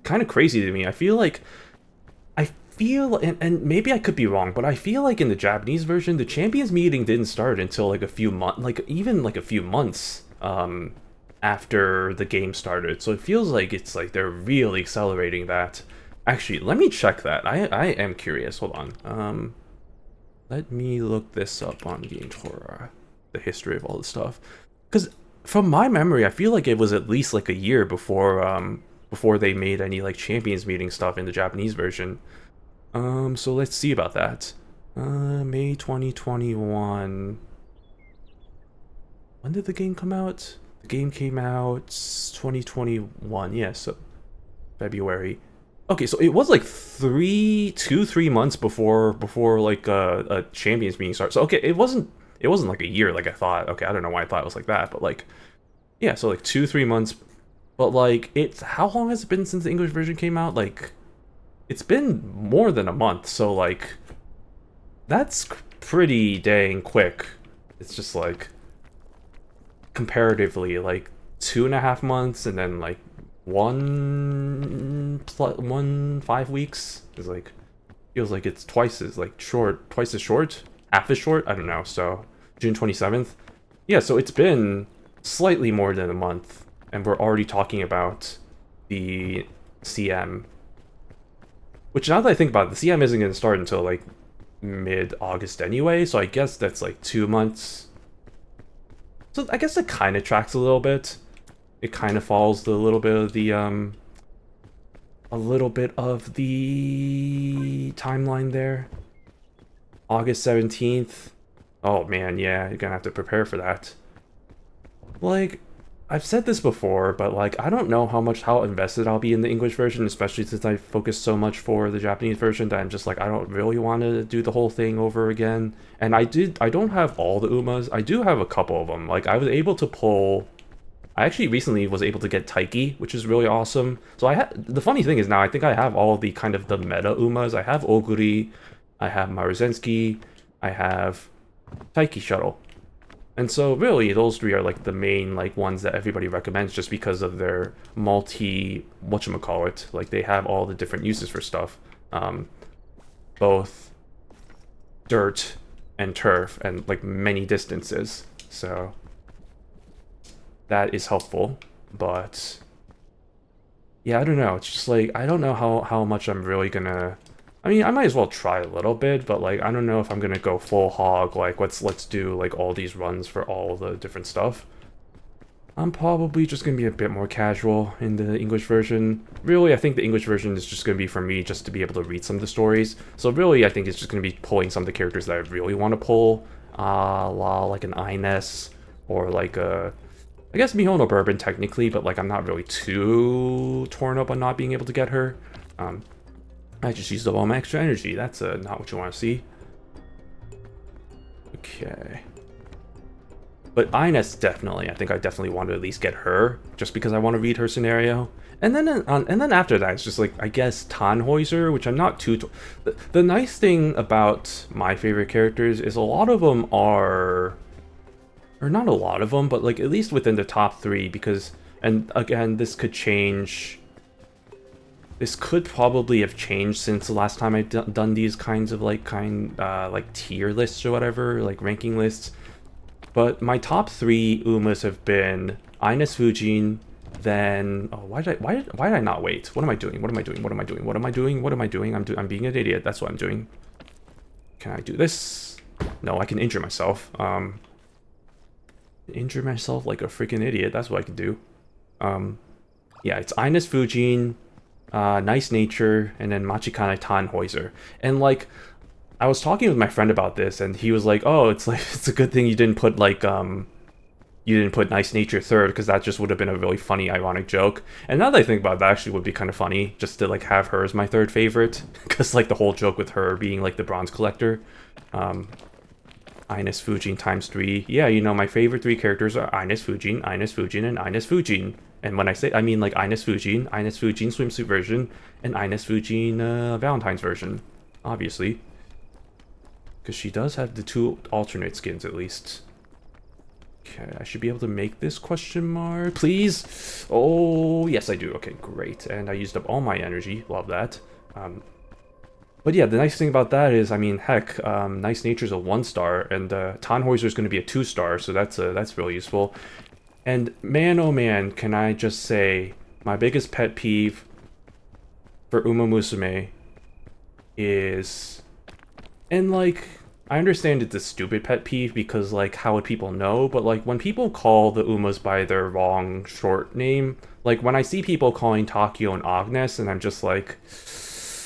kind of crazy to me. I feel, and maybe I could be wrong, but I feel like in the Japanese version, the Champions meeting didn't start until like a few months, even a few months after the game started. So it feels like it's like they're really accelerating that. Actually, let me check that. I am curious. Hold on. Let me look this up on Game Torah, the history of all this stuff. Because from my memory, I feel like it was at least like a year before they made any like Champions meeting stuff in the Japanese version. So let's see about that. May 2021. When did the game come out? The game came out 2021. Yeah, so February. Okay, so it was like 3 months before like a Champions meeting started. So okay, it wasn't like a year like I thought. Okay, I don't know why I thought it was like that, but like, yeah, so like 2-3 months. But like, it's how long has it been since the English version came out? Like, it's been more than a month. So like, that's pretty dang quick. It's just like comparatively like 2.5 months, and then like 5 weeks is like, feels like it's twice as short, half as short. I don't know. So June 27th. Yeah, so it's been slightly more than a month, and we're already talking about the CM. Which, now that I think about it, the CM isn't going to start until like mid-August anyway, so I guess that's like 2 months. So I guess it kind of tracks a little bit. It kind of follows a little bit of the timeline there. August 17th. Oh man, yeah, you're gonna have to prepare for that. Like, I've said this before, but like, I don't know how invested I'll be in the English version, especially since I focused so much for the Japanese version that I'm just like, I don't really want to do the whole thing over again. And I don't have all the Umas. I do have a couple of them. Like, I was able to pull, I actually recently was able to get Taiki, which is really awesome. So the funny thing is now I think I have all the kind of the meta Umas. I have Oguri, I have Maruzensky, I have Taiki Shuttle. And so really those three are like the main like ones that everybody recommends, just because of their whatchamacallit, like they have all the different uses for stuff. Both dirt and turf and like many distances. So that is helpful. But yeah, I don't know. It's just like, I don't know how much I'm really gonna, I mean, I might as well try a little bit, but like, I don't know if I'm gonna go full hog, like let's do like all these runs for all the different stuff. I'm probably just gonna be a bit more casual in the English version. Really, I think the English version is just gonna be for me just to be able to read some of the stories. So really, I think it's just gonna be pulling some of the characters that I really want to pull, like an Ines, or like a, I guess Mihono Bourbon technically, but like I'm not really too torn up on not being able to get her. I just used up all my extra energy. That's not what you want to see. Okay. But Ines definitely, I think I definitely want to at least get her, just because I want to read her scenario. And then after that, it's just like, I guess Tannhäuser, which I'm not too. The nice thing about my favorite characters is a lot of them are, or not a lot of them, but like at least within the top 3, because, and again, this could change. This could probably have changed since the last time I've done these kinds of like tier lists or whatever, like ranking lists. But my top 3 Umas have been Ines Fujin, then why did I not wait? What am I doing? What am I doing? What am I doing? What am I doing? What am I doing? I'm being an idiot. That's what I'm doing. Can I do this? No, I can injure myself. Injure myself like a freaking idiot. That's what I can do. Yeah, it's Ines Fujin, Nice Nature, and then Machikane Tannhäuser. And like, I was talking with my friend about this, and he was like, "Oh, it's like it's a good thing you didn't put like you didn't put Nice Nature third, because that just would have been a really funny, ironic joke." And now that I think about it, that actually would be kind of funny, just to like have her as my third favorite, because like the whole joke with her being like the bronze collector. Ines Fujin times 3. Yeah, you know, my favorite 3 characters are Ines Fujin, and Ines Fujin. And when I say, I mean like Ines Fujin swimsuit version, and Ines Fujin Valentine's version, obviously. Because she does have the 2 alternate skins, at least. Okay, I should be able to make this question mark, please. Oh, yes, I do. Okay, great. And I used up all my energy. Love that. But yeah, the nice thing about that is, I mean, heck, Nice Nature's a 1-star, and Tannhäuser's going to be a 2-star, so that's really useful. And man, oh man, can I just say, my biggest pet peeve for Uma Musume is, and like, I understand it's a stupid pet peeve because, like, how would people know? But, like, when people call the Umas by their wrong short name, like, when I see people calling Takio and Agnes, and I'm just like,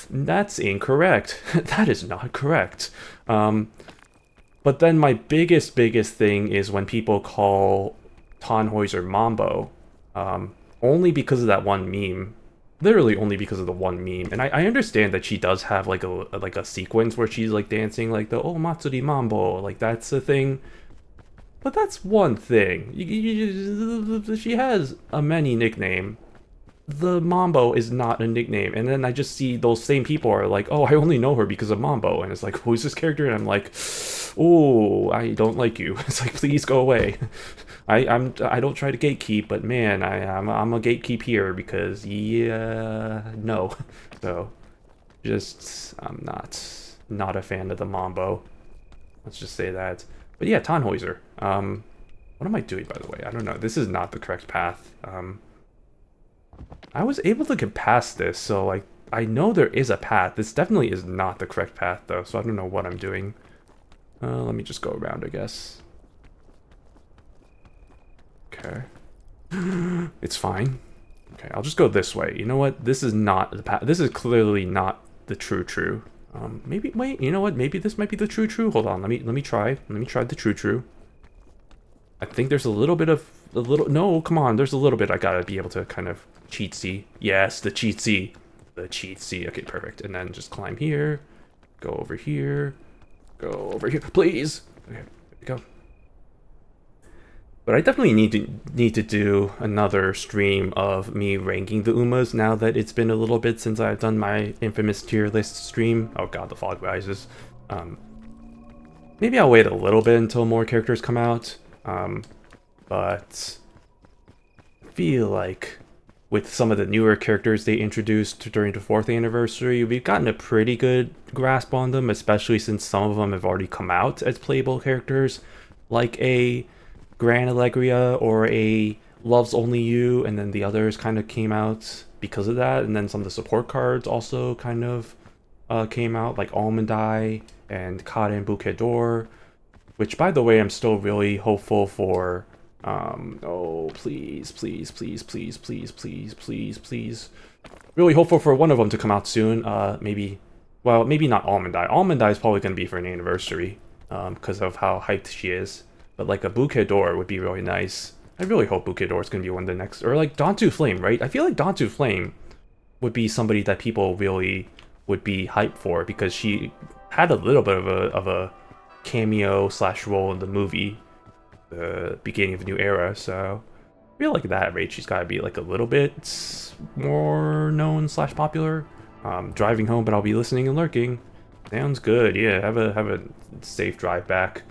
that's incorrect. That is not correct. But then my biggest thing is when people call Tannhäuser Mambo, only because of that one meme. Literally only because of the one meme. And I understand that she does have like a sequence where she's like dancing like the "Oh Matsuri Mambo," like that's a thing. But that's one thing. She has a many nickname. The Mambo is not a nickname. And then I just see those same people are like, "Oh, I only know her because of Mambo." And it's like, who's this character? And I'm like, "Oh, I don't like you." It's like, please go away. I don't try to gatekeep, but man, I'm a gatekeep here because yeah, no. So just I'm not a fan of the Mambo. Let's just say that. But yeah, Tannhäuser. What am I doing, by the way? I don't know. This is not the correct path. I was able to get past this, so like I know there is a path. This definitely is not the correct path though, so I don't know what I'm doing. Let me just go around, I guess. Okay. It's fine. Okay, I'll just go this way. You know what? This is not the path. This is clearly not the true. Maybe wait. You know what? Maybe this might be the true. Hold on. Let me try. Let me try the true. I think there's a little bit of No, come on. There's a little bit. I gotta be able to kind of cheat see. Yes, the cheat see. The cheat see. Okay, perfect. And then just climb here. Go over here. Go over here, please. Okay, there we go. But I definitely need to do another stream of me ranking the Umas now that it's been a little bit since I've done my infamous tier list stream. Oh god, the fog rises. Maybe I'll wait a little bit until more characters come out. But I feel like with some of the newer characters they introduced during the 4th anniversary, we've gotten a pretty good grasp on them, especially since some of them have already come out as playable characters, like a Gran Allegria or a Loves Only You, and then the others kind of came out because of that, and then some of the support cards also kind of came out, like Almond Eye and Karen Bouquet d'Or, which, by the way, I'm still really hopeful for. Oh, please. Really hopeful for one of them to come out soon. Maybe not Almond Eye. Almond Eye is probably going to be for an anniversary, because of how hyped she is. But like a Bouquet d'Or would be really nice. I really hope Bouquet d'Or is going to be one of the next, or like Dantu Flame, right? I feel like Dantu Flame would be somebody that people really would be hyped for, because she had a little bit of a cameo / role in the movie, the beginning of a new era. So I feel like at that rate she's got to be like a little bit more known / popular. Driving home, but I'll be listening and lurking. Sounds good. Yeah, have a safe drive back.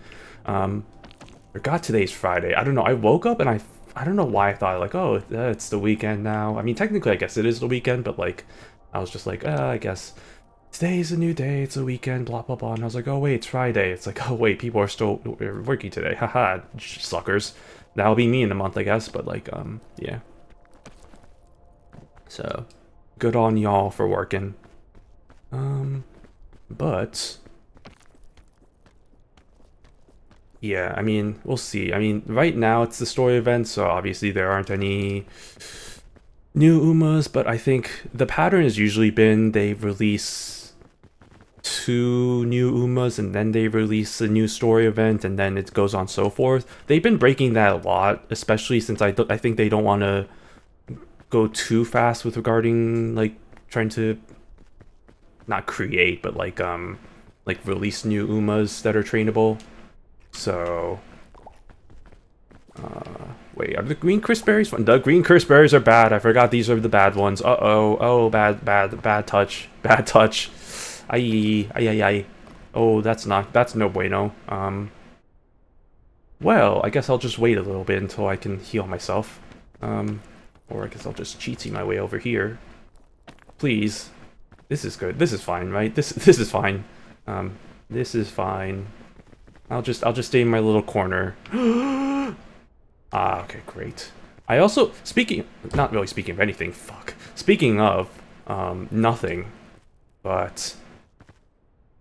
Forgot today's Friday. I don't know. I woke up and I don't know why I thought like, oh, it's the weekend now. I mean, technically, I guess it is the weekend, but like, I was just like, I guess today's a new day. It's a weekend. Blah blah blah. And I was like, oh wait, it's Friday. It's like, oh wait, people are still working today. Haha, suckers. That'll be me in a month, I guess. But like, yeah. So, good on y'all for working. But. Yeah, I mean, we'll see. I mean, right now it's the story event, so obviously there aren't any new Umas, but I think the pattern has usually been they release 2 new Umas and then they release a new story event and then it goes on so forth. They've been breaking that a lot, especially since I think they don't want to go too fast with regarding like trying to not create but like release new Umas that are trainable. So wait, are the green crisp berries fun? The green crisp berries are bad. I forgot these are the bad ones. Uh-oh. Oh, bad touch. Bad touch. Ay. Oh, that's no bueno. Well, I guess I'll just wait a little bit until I can heal myself. Or I guess I'll just cheatsy my way over here. Please. This is good. This is fine, right? This is fine. This is fine. I'll just stay in my little corner. Ah, okay, great. I also, not really speaking of anything, fuck. Speaking of, nothing, but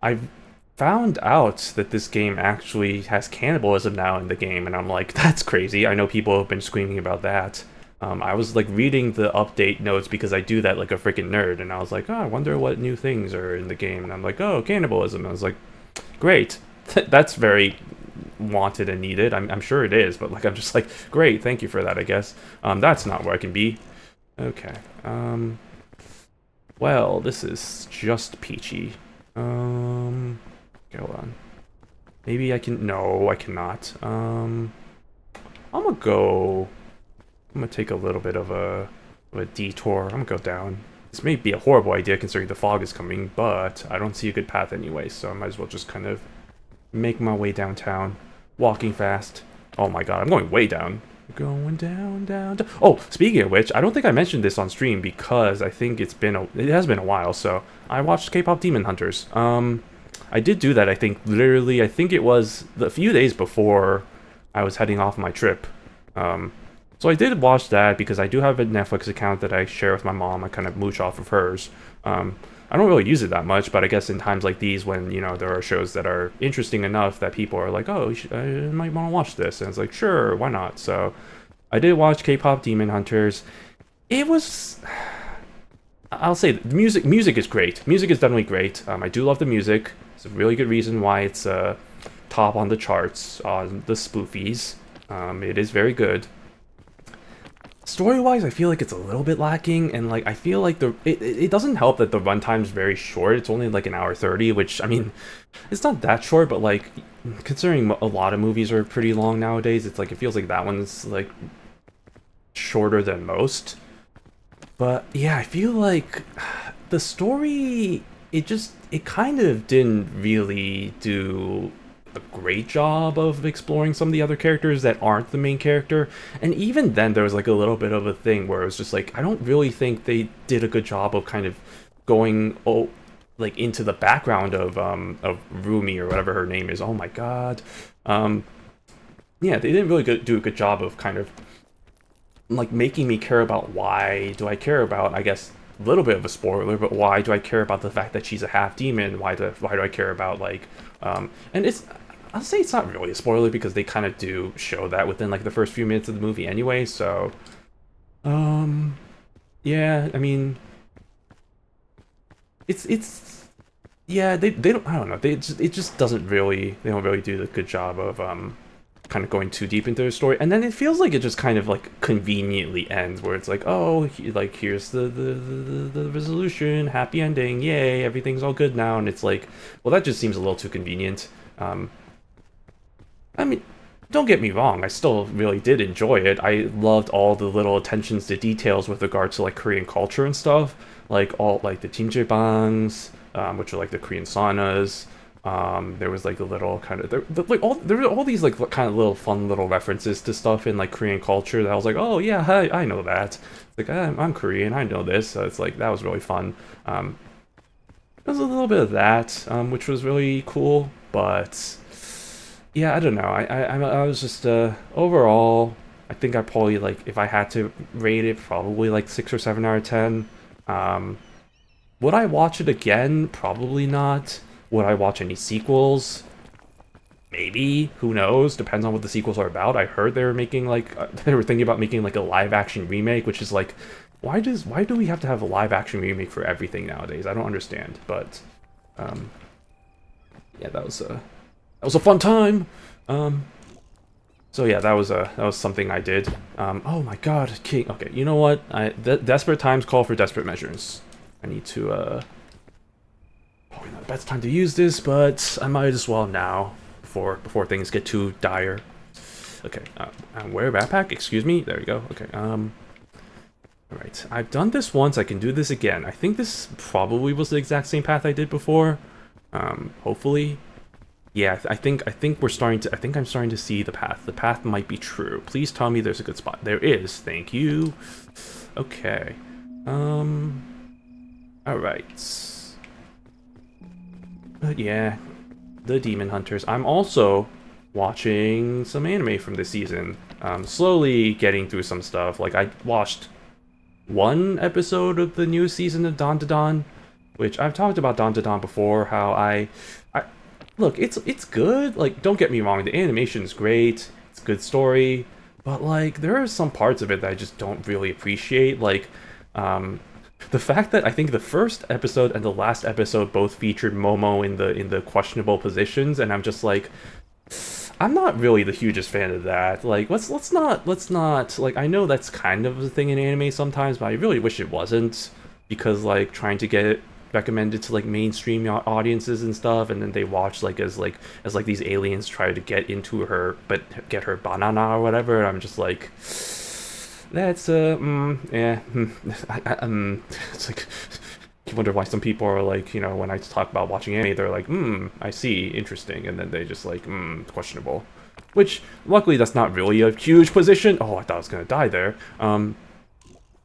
I've found out that this game actually has cannibalism now in the game, and I'm like, that's crazy. I know people have been screaming about that. I was like reading the update notes because I do that like a freaking nerd, and I was like, oh, I wonder what new things are in the game, and I'm like, oh, cannibalism. And I was like, great. That's very wanted and needed. I'm sure it is, but like I'm just like, great, thank you for that, I guess. That's not where I can be. Okay. Well, this is just peachy. Okay, hold on. Maybe I can. No, I cannot. I'm gonna take a little bit of a detour. I'm gonna go down. This may be a horrible idea considering the fog is coming, but I don't see a good path anyway, so I might as well just kind of make my way downtown, walking fast. Oh my god, I'm going way down. Going down. Oh, speaking of which, I don't think I mentioned this on stream because I think it has been a while. So I watched K-pop Demon Hunters. I did do that. I think it was a few days before I was heading off my trip. So I did watch that because I do have a Netflix account that I share with my mom. I kind of mooch off of hers. I don't really use it that much, but I guess in times like these when, you know, there are shows that are interesting enough that people are like, oh, I might want to watch this. And it's like, sure, why not? So I did watch K-pop Demon Hunters. It was... I'll say music is great. Music is definitely great. I do love the music. It's a really good reason why it's top on the charts on the spoofies. It is very good. Story-wise, I feel like it's a little bit lacking, and like I feel like it doesn't help that the runtime's very short. It's only like an hour 30, which I mean, it's not that short, but like considering a lot of movies are pretty long nowadays, it's like it feels like that one's like shorter than most. But yeah, I feel like the story it kind of didn't really do a great job of exploring some of the other characters that aren't the main character. And even then there was like a little bit of a thing where it was just like I don't really think they did a good job of kind of going like into the background of Rumi or whatever her name is. Oh my god. Yeah, they didn't really do a good job of kind of like making me care about why do I care about, I guess, a little bit of a spoiler, but why do I care about the fact that she's a half demon? Why do I care about like and I'll say it's not really a spoiler because they kind of do show that within like the first few minutes of the movie anyway, so yeah, I mean it's yeah, they don't, I don't know, they don't really do a good job of kind of going too deep into the story, and then it feels like it just kind of like conveniently ends where it's like, oh, like here's the resolution, happy ending, yay, everything's all good now, and it's like, well, that just seems a little too convenient. I mean, don't get me wrong, I still really did enjoy it. I loved all the little attentions to details with regards to like Korean culture and stuff, like all like the jjimjeongs, which are like the Korean saunas. There was like a little kind of there were all these like kind of little fun little references to stuff in like Korean culture that I was like, oh yeah, I know that. It's like I'm Korean, I know this. So it's like that was really fun. There was a little bit of that, which was really cool, but yeah, I don't know. I was just overall, I think I probably like if I had to rate it, probably like 6 or 7 out of 10. Would I watch it again? Probably not. Would I watch any sequels? Maybe. Who knows? Depends on what the sequels are about. I heard they were making like they were thinking about making like a live action remake, which is like, why do we have to have a live action remake for everything nowadays? I don't understand. But yeah, that was a fun time. So yeah, that was something I did. Oh my God, King. Okay, you know what? Desperate times call for desperate measures. I need to probably not the best time to use this, but I might as well now before things get too dire. Okay, wear a backpack. Excuse me. There we go. Okay. All right. I've done this once. I can do this again. I think this probably was the exact same path I did before. Hopefully. Yeah, I think we're starting to. I think I'm starting to see the path. The path might be true. Please tell me there's a good spot. There is. Thank you. Okay. All right. But yeah, the Demon Hunters. I'm also watching some anime from this season. Slowly getting through some stuff. Like I watched one episode of the new season of Don, which I've talked about Don before. How I look, it's good. Like, don't get me wrong, the animation's great. It's a good story, but like there are some parts of it that I just don't really appreciate. Like, the fact that I think the first episode and the last episode both featured Momo in the questionable positions, and I'm just like, I'm not really the hugest fan of that. Like, let's not like, I know that's kind of a thing in anime sometimes, but I really wish it wasn't, because like trying to get it recommended to like mainstream audiences and stuff, and then they watch like as these aliens try to get into her but get her banana or whatever, and I'm just like, that's yeah. It's like, you wonder why some people are like, you know, when I talk about watching anime, they're like, I see, interesting, and then they just like, questionable. Which, luckily, that's not really a huge position. Oh, I thought I was gonna die there.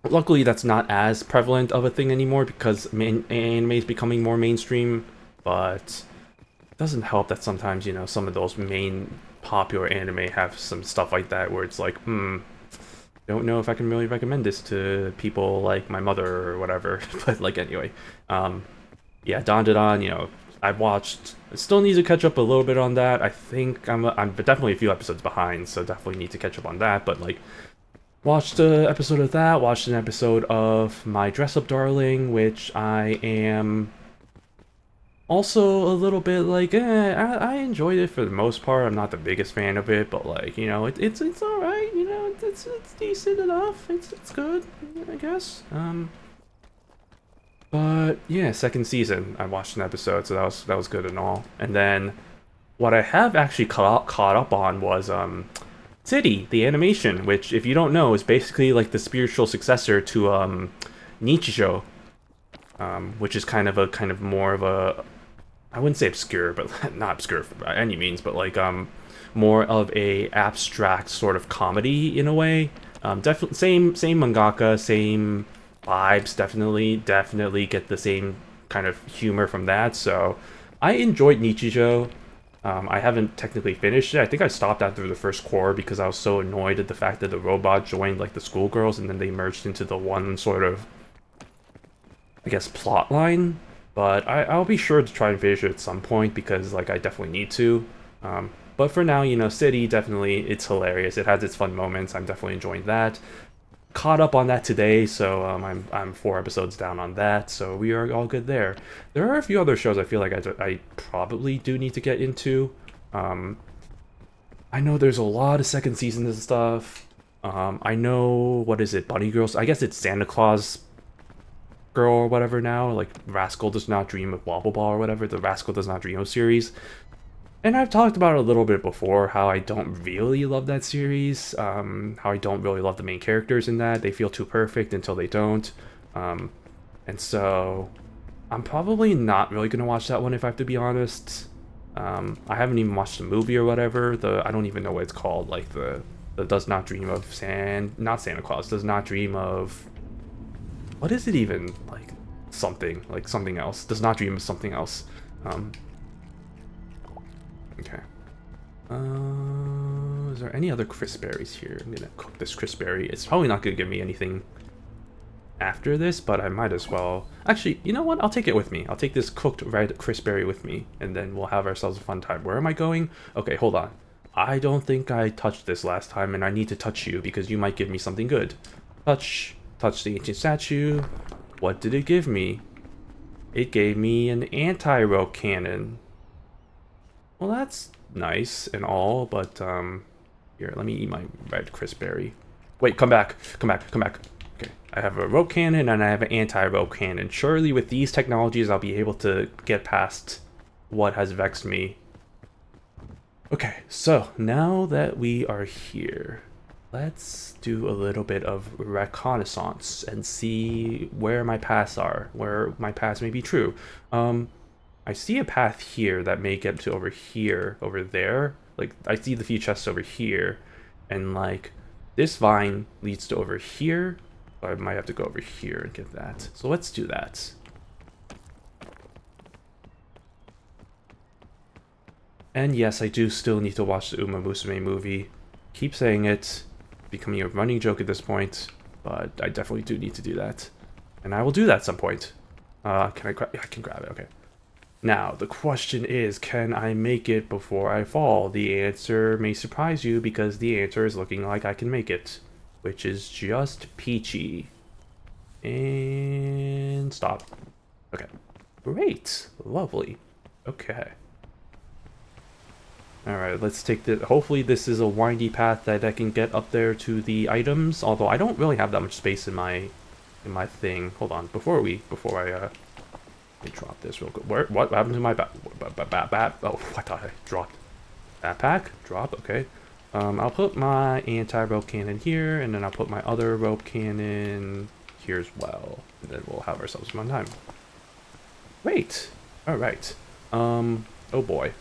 Luckily, that's not as prevalent of a thing anymore because anime is becoming more mainstream, but it doesn't help that sometimes, you know, some of those main popular anime have some stuff like that where it's like, don't know if I can really recommend this to people like my mother or whatever. But like, anyway, yeah, Don, you know, I still need to catch up a little bit on that. I think I'm definitely a few episodes behind, so definitely need to catch up on that. But like, watched an episode of that, watched an episode of My Dress Up Darling, which I am also a little bit like, I enjoyed it for the most part. I'm not the biggest fan of it, but like, you know, it's alright, you know, it's decent enough. It's good, I guess. But yeah, second season, I watched an episode, so that was good and all. And then what I have actually caught up on was City, the animation, which, if you don't know, is basically like the spiritual successor to Nichijou, which is kind of more of a, I wouldn't say obscure, but not obscure by any means, but like more of a abstract sort of comedy in a way. Definitely same mangaka, same vibes. Definitely get the same kind of humor from that. So I enjoyed Nichijou. I haven't technically finished it. I think I stopped after the first core because I was so annoyed at the fact that the robot joined like the schoolgirls and then they merged into the one sort of, I guess, plot line. But I'll be sure to try and finish it at some point because like I definitely need to. But for now, you know, City, definitely, it's hilarious. It has its fun moments. I'm definitely enjoying that. Caught up on that today, so I'm 4 episodes down on that, so we are all good there. There are a few other shows I feel like I probably do need to get into. I know there's a lot of second seasons and stuff. I know, what is it, Bunny Girls? I guess it's Santa Claus Girl or whatever now, like Rascal Does Not Dream of Wobble Ball or whatever, the Rascal Does Not Dream of series. And I've talked about it a little bit before, how I don't really love that series, how I don't really love the main characters in that. They feel too perfect until they don't. And so I'm probably not really going to watch that one if I have to be honest. I haven't even watched the movie or whatever. I don't even know what it's called, like the Does Not Dream of not Santa Claus, Does Not Dream of, what is it even? Like something else. Does Not Dream of something else. Okay. Is there any other crisp-berries here? I'm gonna cook this crisp-berry. It's probably not gonna give me anything after this, but I might as well. Actually, you know what? I'll take it with me. I'll take this cooked red crisp-berry with me, and then we'll have ourselves a fun time. Where am I going? Okay, hold on. I don't think I touched this last time, and I need to touch you because you might give me something good. Touch the ancient statue. What did it give me? It gave me an anti-rogue cannon. Well, that's nice and all, but, here, let me eat my red crisp berry. Wait, come back, come back, come back. Okay, I have a rope cannon and I have an anti-rope cannon. Surely with these technologies, I'll be able to get past what has vexed me. Okay, so now that we are here, let's do a little bit of reconnaissance and see where my paths are, where my paths may be true. I see a path here that may get to over here, over there. Like, I see the few chests over here, and like, this vine leads to over here. So I might have to go over here and get that. So let's do that. And yes, I do still need to watch the Uma Musume movie. Keep saying it, becoming a running joke at this point, but I definitely do need to do that. And I will do that at some point. Can I grab? Yeah, I can grab it, okay. Now, the question is, can I make it before I fall? The answer may surprise you because the answer is looking like I can make it, which is just peachy. And stop. Okay. Great. Lovely. Okay. Alright, let's take the... Hopefully this is a windy path that I can get up there to the items, although I don't really have that much space in my thing. Hold on, before I let me drop this real quick. What happened to my oh, I thought I dropped. Backpack? Drop, okay. I'll put my anti-rope cannon here, and then I'll put my other rope cannon here as well. And then we'll have ourselves some time. Great. Alright. Oh boy.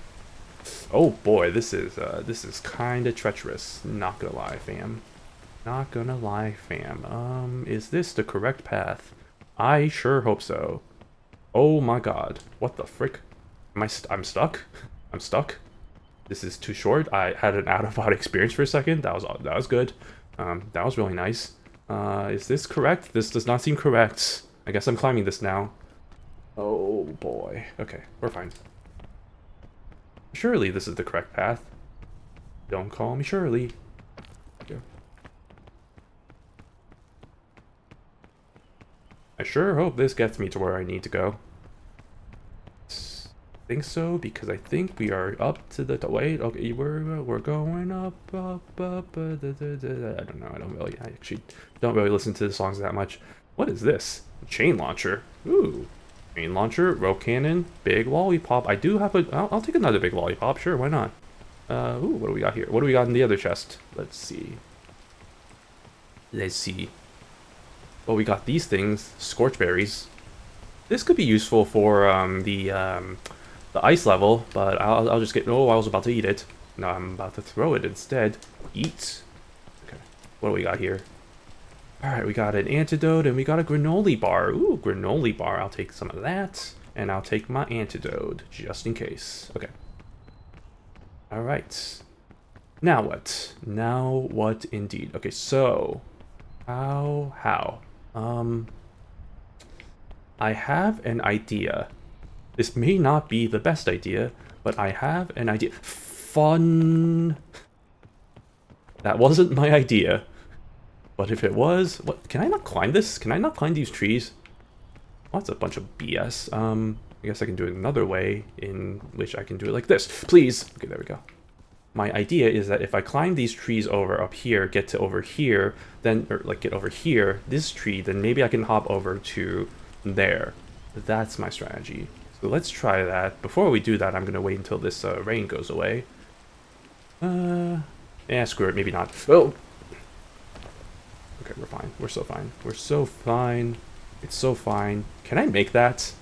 Oh boy, this is kinda treacherous. Not gonna lie, fam. Not gonna lie, fam. Is this the correct path? I sure hope so. Oh my god. What the frick? I'm stuck? I'm stuck? This is too short. I had an out-of-body experience for a second. That was good. That was really nice. Is this correct? This does not seem correct. I guess I'm climbing this now. Oh boy. Okay, we're fine. Surely this is the correct path. Don't call me Shirley. Okay. I sure hope this gets me to where I need to go. I think so, because I think we are up to the... Wait, okay, we're going up. I don't know, I actually don't really listen to the songs that much. What is this? Chain launcher. Ooh. Chain launcher, rope cannon, big lollipop. I do have a... I'll take another big lollipop, sure, why not? Ooh, what do we got here? What do we got in the other chest? Let's see. Let's see. Well, we got these things, scorch berries. This could be useful for the ice level, but I'll just get... Oh, I was about to eat it. No, I'm about to throw it instead. Eat. Okay, what do we got here? Alright, we got an antidote and we got a granola bar. Ooh, granola bar. I'll take some of that. And I'll take my antidote, just in case. Okay. Alright. Now what? Now what indeed? Okay, so... How? I have an idea. This may not be the best idea, but I have an idea. Fun! That wasn't my idea. But if it was... What? Can I not climb this? Can I not climb these trees? Oh, that's a bunch of BS. I guess I can do it another way, in which I can do it like this. Please! Okay, there we go. My idea is that if I climb these trees over up here, get to over here, then... Or, like, get over here, this tree, then maybe I can hop over to there. That's my strategy. So let's try that. Before we do that, I'm gonna wait until this rain goes away. Yeah, screw it, maybe not. Oh! Okay, we're fine. We're so fine. We're so fine. It's so fine. Can I make that?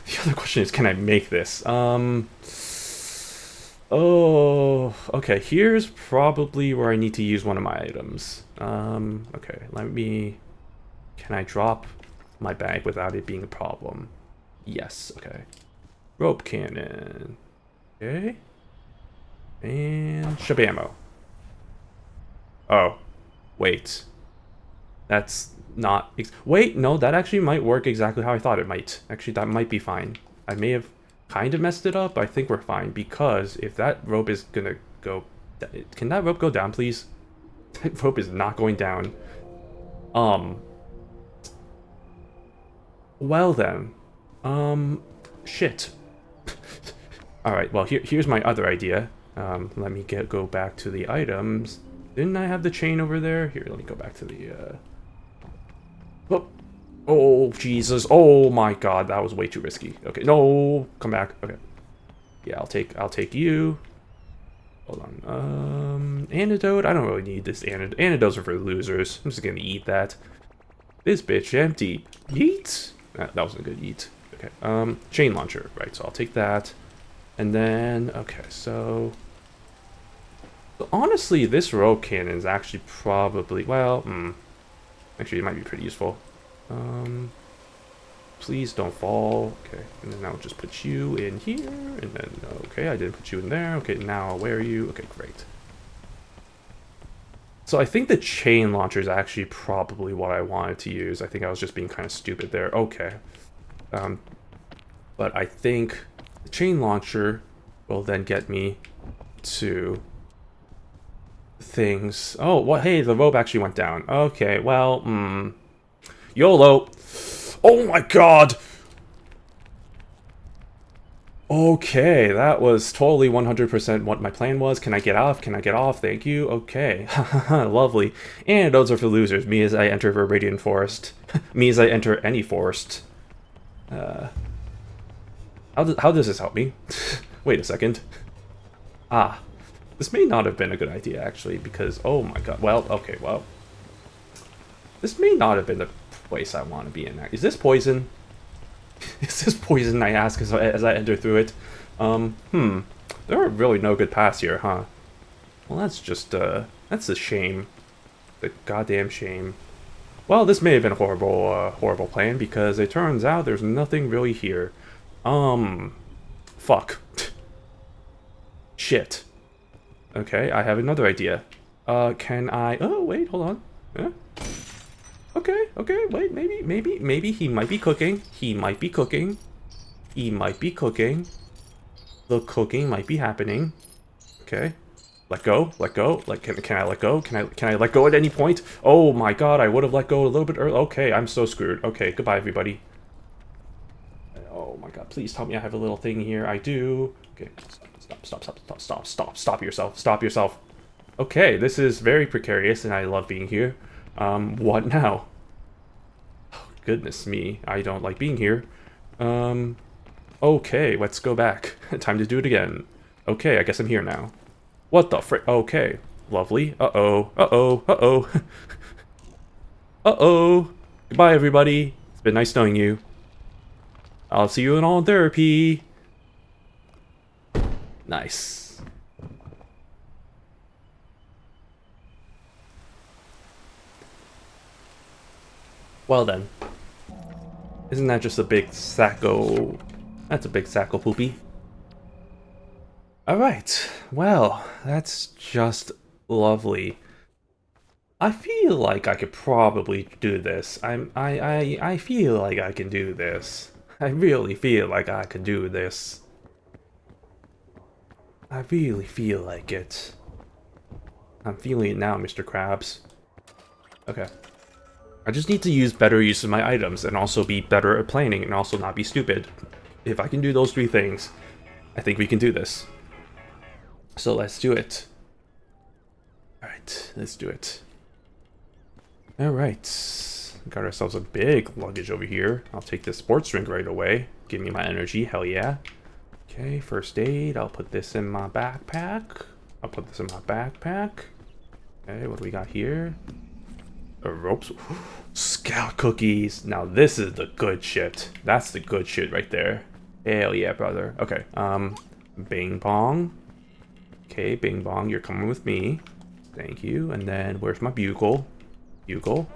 The other question is, can I make this? Oh, okay. Here's probably where I need to use one of my items. Okay, let me... Can I drop my bag without it being a problem? Yes, okay. Rope cannon. Okay. And shabammo. Oh, wait. That's not... Wait, no, that actually might work exactly how I thought it might. Actually, that might be fine. I may have kind of messed it up, but I think we're fine, because if that rope is gonna go... Can that rope go down, please? That rope is not going down. Well then. Shit. Alright, well, here's my other idea. Let me go back to the items. Didn't I have the chain over there? Here, let me go back to the, Oh, oh, Jesus. Oh, my God. That was way too risky. Okay, no. Come back. Okay. Yeah, I'll take you. Hold on. Antidote? I don't really need this antidote. Antidotes are for losers. I'm just gonna eat that. This bitch empty. Yeet? That wasn't a good yeet. Okay. Chain launcher. Right, so I'll take that. And then, okay, so honestly, this rogue cannon is actually probably, well, actually, it might be pretty useful. Please don't fall. Okay, and then I'll just put you in here, and then, okay, I didn't put you in there. Okay, now I'll wear you. Okay, great. So I think the chain launcher is actually probably what I wanted to use. I think I was just being kind of stupid there. Okay. But I think the chain launcher will then get me to things. Oh, well, hey, the rope actually went down. Okay, well, YOLO. Oh my God. Okay, that was totally 100% what my plan was. Can I get off? Can I get off? Thank you. Okay. Lovely. And those are for losers. Me as I enter Viridian Forest. Me as I enter any forest. How does this help me? Wait a second. Ah. This may not have been a good idea, actually, because... Oh my God. Well, okay, well. This may not have been the place I want to be in. Is this poison? Is this poison, I ask as I enter through it? There are really no good paths here, huh? Well, that's just, that's a shame. The goddamn shame. Well, this may have been a horrible, horrible plan, because it turns out there's nothing really here. Fuck. Shit. Okay, I have another idea. Can I... Oh, wait, hold on. Yeah. Okay, wait, maybe he might be cooking. He might be cooking. He might be cooking. The cooking might be happening. Okay. Let go, let go. Like, can I let go? Can I let go at any point? Oh my God, I would have let go a little bit early. Okay, I'm so screwed. Okay, goodbye, everybody. Oh my God, please tell me I have a little thing here. I do. Okay, stop yourself. Stop yourself. Okay, this is very precarious, and I love being here. What now? Oh, goodness me, I don't like being here. Okay, let's go back. Time to do it again. Okay, I guess I'm here now. What the frick? Okay, lovely. Uh-oh, uh-oh, uh-oh. Uh-oh. Goodbye, everybody. It's been nice knowing you. I'll see you in all therapy. Nice. Well then. Isn't that just a big sacco... That's a big sacco poopy. Alright, well, that's just lovely. I feel like I could probably do this. I feel like I can do this. I really feel like I can do this. I really feel like it. I'm feeling it now, Mr. Krabs. Okay. I just need to use better use of my items and also be better at planning and also not be stupid. If I can do those three things, I think we can do this. So let's do it. Alright, let's do it. Alright. Got ourselves a big luggage over here. I'll take this sports drink right away. Give me my energy, hell yeah. Okay, first aid. I'll put this in my backpack. Okay, what do we got here? Ropes. Scout cookies. Now this is the good shit. That's the good shit right there. Hell yeah, brother. Okay, Bing Bong. Okay, Bing Bong, you're coming with me. Thank you. And then where's my bugle? Bugle.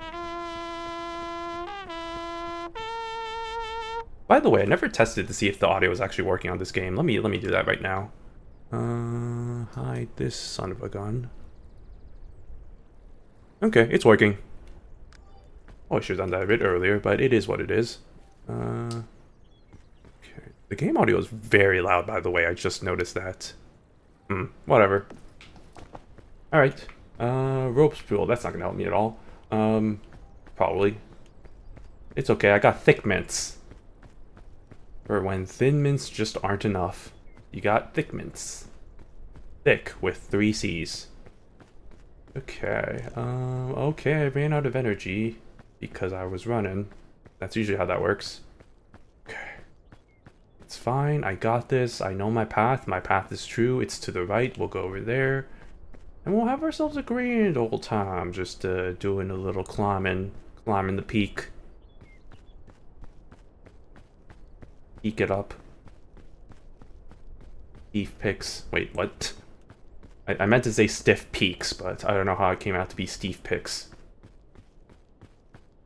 By the way, I never tested to see if the audio was actually working on this game. Let me do that right now. Hide this son of a gun. Okay, it's working. Oh, I should have done that a bit earlier, but it is what it is. Okay. The game audio is very loud, by the way. I just noticed that. Whatever. Alright. Rope spool. That's not gonna help me at all. Probably. It's okay, I got thick mints. For when thin mints just aren't enough. You got thick mints. Thick with 3 C's. Okay, okay, I ran out of energy because I was running. That's usually how that works. Okay. It's fine, I got this, I know my path is true, it's to the right, we'll go over there. And we'll have ourselves a grand old time, just doing a little climbing the peak. Peek it up. Beef picks. Wait, what? I meant to say stiff peaks, but I don't know how it came out to be Steve picks.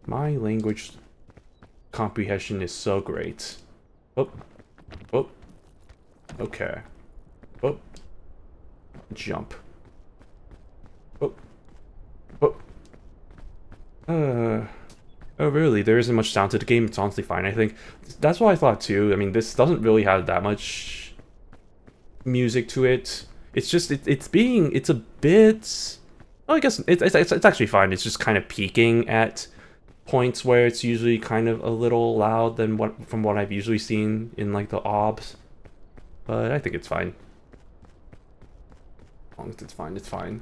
My language comprehension is so great. Oh. Oh. Okay. Oh. Jump. Oh. Oh. Oh, really? There isn't much sound to the game. It's honestly fine, I think. That's what I thought, too. I mean, this doesn't really have that much music to it. It's just, it's a bit... Well, I guess it's actually fine. It's just kind of peaking at points where it's usually kind of a little loud than from what I've usually seen in, like, the OBS. But I think it's fine. As long as it's fine, it's fine.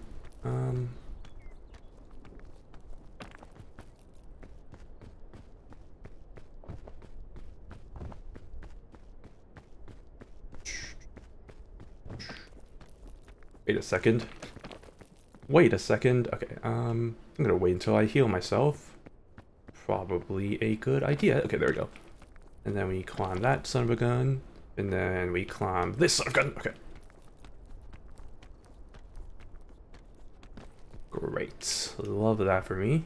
Wait a second. Wait a second. Okay, I'm gonna wait until I heal myself. Probably a good idea. Okay, there we go. And then we climb that son of a gun. And then we climb this son of a gun. Okay. Great. Love that for me.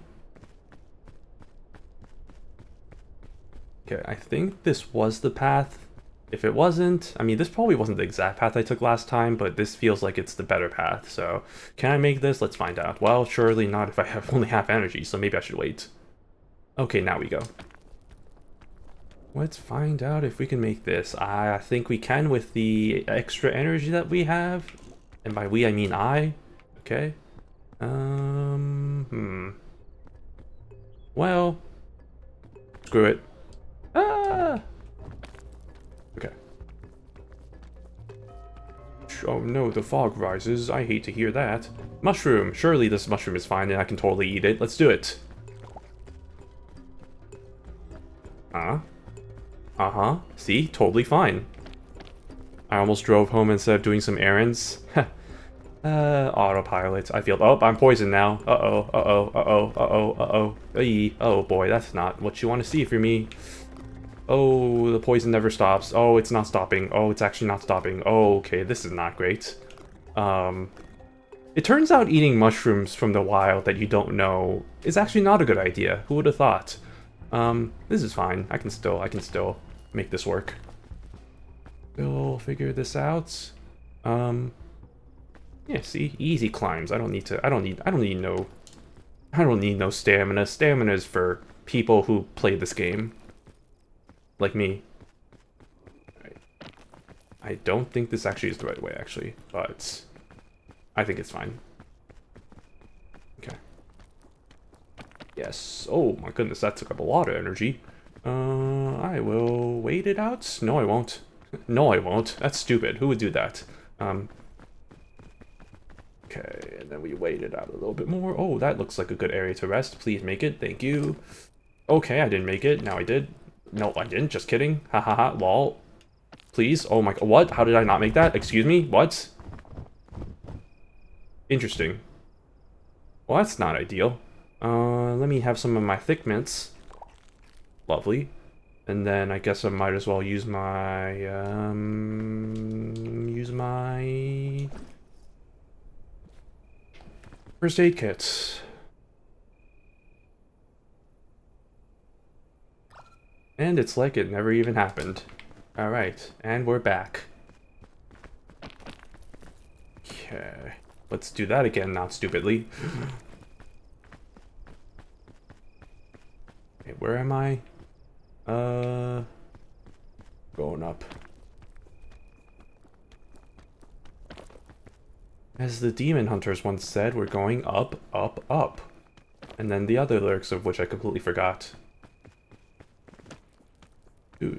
Okay, I think this was the path. If it wasn't, I mean, this probably wasn't the exact path I took last time, but this feels like it's the better path, so... Can I make this? Let's find out. Well, surely not if I have only half energy, so maybe I should wait. Okay, now we go. Let's find out if we can make this. I think we can with the extra energy that we have. And by we, I mean I. Okay. Well... Screw it. Ah! Okay. Oh no, the fog rises. I hate to hear that. Mushroom. Surely this mushroom is fine and I can totally eat it. Let's do it. Uh-huh. See? Totally fine. I almost drove home instead of doing some errands. Autopilot. I feel... Oh, I'm poisoned now. Uh-oh, uh-oh, uh-oh, uh-oh, uh-oh. Eey. Oh boy, that's not what you want to see for me. Oh, the poison never stops. Oh, it's not stopping. Oh, it's actually not stopping. Oh, okay, this is not great. It turns out eating mushrooms from the wild that you don't know is actually not a good idea. Who would have thought? This is fine. I can still make this work. We'll figure this out. Yeah, see? Easy climbs. I don't need no stamina. Stamina is for people who play this game. Like me. I don't think this actually is the right way, actually, but I think it's fine. Okay. Yes. Oh my goodness, that took up a lot of energy. I will wait it out. No, I won't. No, I won't. That's stupid. Who would do that? Okay, and then we wait it out a little bit more. Oh, that looks like a good area to rest. Please make it. Thank you. Okay, I didn't make it. Now I did. No, I didn't. Just kidding. Ha ha ha. Lol. Please. Oh my god. What? How did I not make that? Excuse me? What? Interesting. Well, that's not ideal. Let me have some of my thick mints. Lovely. And then I guess I might as well use my, first aid kit. And it's like it never even happened. Alright, and we're back. Okay, let's do that again, not stupidly. Okay, where am I? Going up. As the demon hunters once said, we're going up, up, up. And then the other lyrics of which I completely forgot. Okay.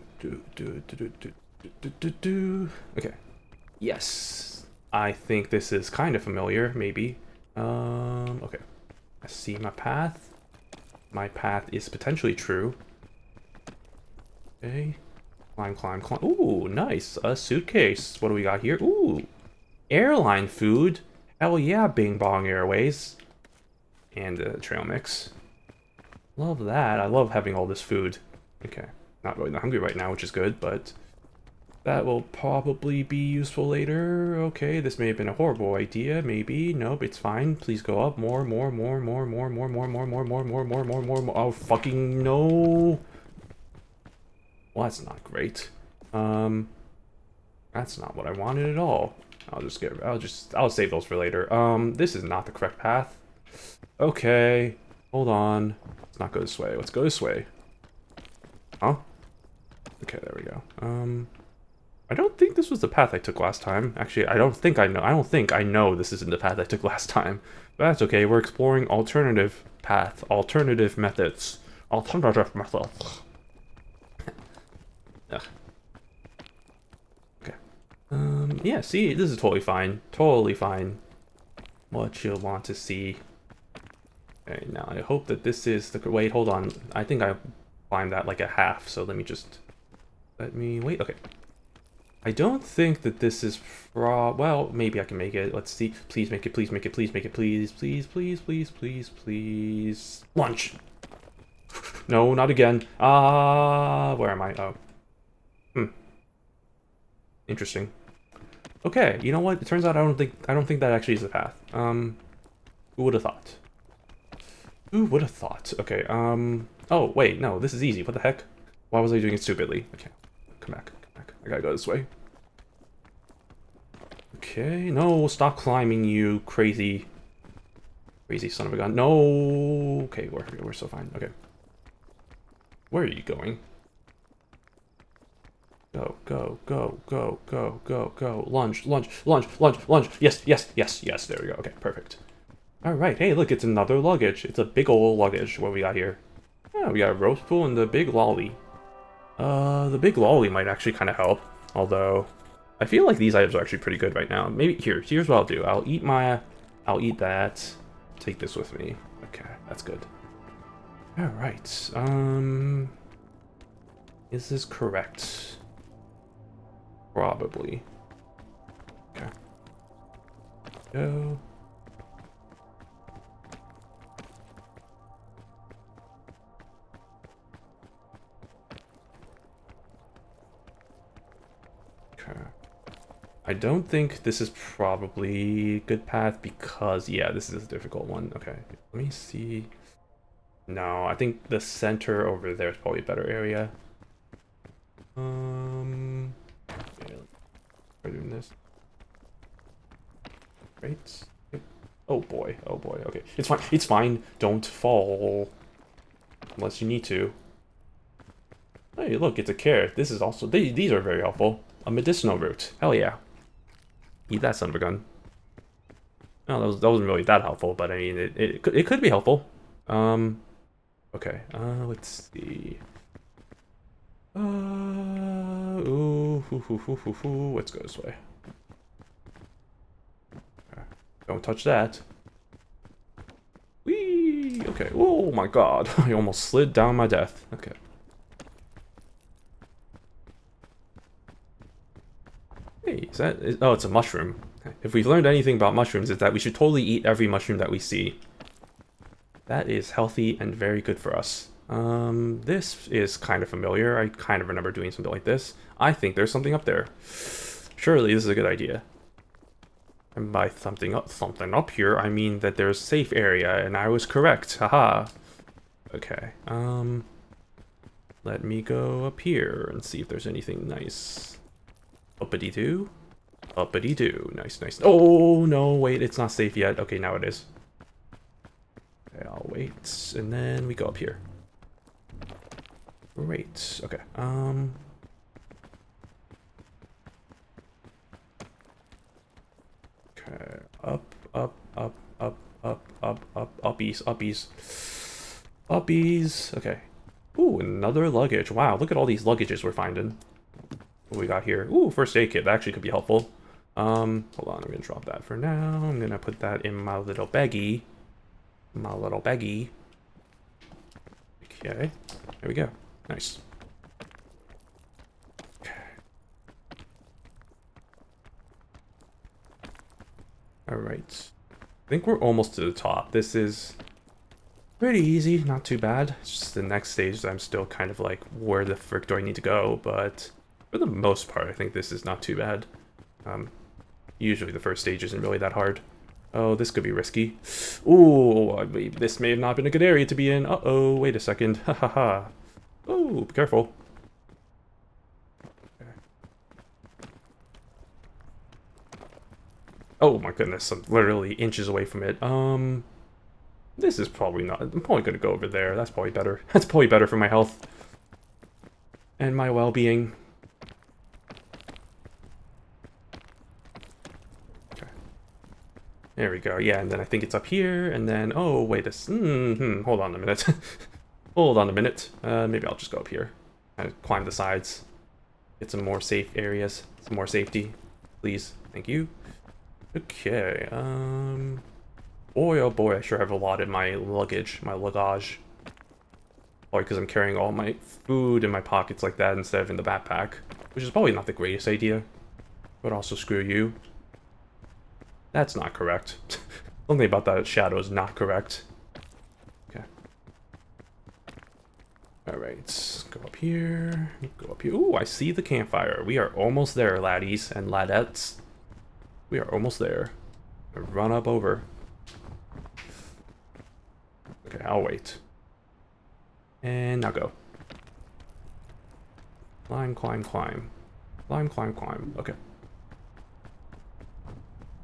Yes. I think this is kind of familiar, maybe. Okay. I see my path. My path is potentially true. Okay. Climb, climb, climb. Ooh, nice. A suitcase. What do we got here? Ooh. Airline food. Hell yeah, Bing Bong Airways. And trail mix. Love that. I love having all this food. Okay. Not really hungry right now, which is good, but that will probably be useful later. Okay, this may have been a horrible idea. Maybe. Nope, it's fine. Please go up. More, more, more, more, more, more, more, more, more, more, more, more, more, more, more. Oh, fucking no. Well, that's not great. That's not what I wanted at all. I'll save those for later. This is not the correct path. Okay, hold on. Let's not go this way. Let's go this way. Huh? Okay, there we go. I don't think this was the path I took last time. Actually, I don't think I know this isn't the path I took last time. But that's okay. We're exploring alternative methods. Alternative methods. Ugh. Okay. Yeah, see, this is totally fine. Totally fine. What you'll want to see. Okay, now I hope that this is the... Wait, hold on. I think I climbed that like a half, so let me wait. Okay. I don't think that this is well, maybe I can make it. Let's see. Please make it, please make it, please make it, please, please, please, please, please, please. Lunch! No, not again. Where am I? Oh. Interesting. Okay, you know what? It turns out I don't think that actually is the path. Who would have thought? Who would have thought? Okay, oh, wait, no, this is easy. What the heck? Why was I doing it stupidly? Okay, come back. I gotta go this way. Okay, no, stop climbing, you crazy son of a gun. No! Okay, we're so fine. Okay. Where are you going? Go, go, go, go, go, go, go. Lunge, lunge, lunge, lunge, lunge. Yes, yes, yes, yes. There we go. Okay, perfect. Alright, hey, look, it's another luggage. It's a big old luggage. What we got here? Yeah, we got a roast pool and the big lolly. The big lolly might actually kind of help. Although, I feel like these items are actually pretty good right now. Maybe, here's what I'll do. I'll eat that. Take this with me. Okay, that's good. Alright, is this correct? Probably. Okay. Go. Okay. I don't think this is probably a good path because, yeah, this is a difficult one. Okay, let me see. No, I think the center over there is probably a better area. Yeah, we're doing this. Right. Oh boy, okay. It's fine. Don't fall. Unless you need to. Hey, look, it's a carrot. This is also, these are very helpful. A medicinal root. Hell yeah. Eat that son of a gun. No, that wasn't really that helpful, but I mean, it could be helpful. Okay, let's see. Let's go this way. Okay. Don't touch that. Whee! Okay, oh my god, I almost slid down my death. Okay. Hey, oh, it's a mushroom. If we've learned anything about mushrooms, it's that we should totally eat every mushroom that we see. That is healthy and very good for us. This is kind of familiar. I kind of remember doing something like this. I think there's something up there. Surely this is a good idea. And by something up here, I mean that there's a safe area, and I was correct. Haha. Okay. Let me go up here and see if there's anything nice. Uppity-doo. Uppity-doo. Nice, nice. Oh, no, wait, it's not safe yet. Okay, now it is. Okay, I'll wait, and then we go up here. Great. Okay. Okay. Uppies. Okay. Ooh, another luggage. Wow, look at all these luggages we're finding. What we got here? Ooh, first aid kit. That actually could be helpful. Hold on, I'm gonna drop that for now. I'm gonna put that in my little baggie. My little baggie. Okay, there we go. Nice. Okay. Alright. I think we're almost to the top. This is pretty easy, not too bad. It's just the next stage that I'm still kind of like, where the frick do I need to go? But for the most part, I think this is not too bad. Usually the first stage isn't really that hard. Oh, this could be risky. Ooh, this may have not been a good area to be in. Uh-oh, wait a second. Ha ha ha. Ooh, be careful. Okay. Oh my goodness, I'm literally inches away from it. This is probably not... I'm probably gonna go over there. That's probably better. That's probably better for my health. And my well-being. There we go. Yeah, and then I think it's up here, and then... Oh, wait, this... hold on a minute. Hold on a minute. Maybe I'll just go up here. And climb the sides. Get some more safe areas. Some more safety. Please. Thank you. Okay, Boy, oh boy, I sure have a lot in my luggage. My luggage. Probably because I'm carrying all my food in my pockets like that instead of in the backpack. Which is probably not the greatest idea. But also screw you. That's not correct. Something about that shadow is not correct. Okay. Alright, go up here. Go up here. Ooh, I see the campfire. We are almost there, laddies and ladettes. We are almost there. Run up over. Okay, I'll wait. And now go. Climb, climb, climb. Climb, climb, climb. Okay.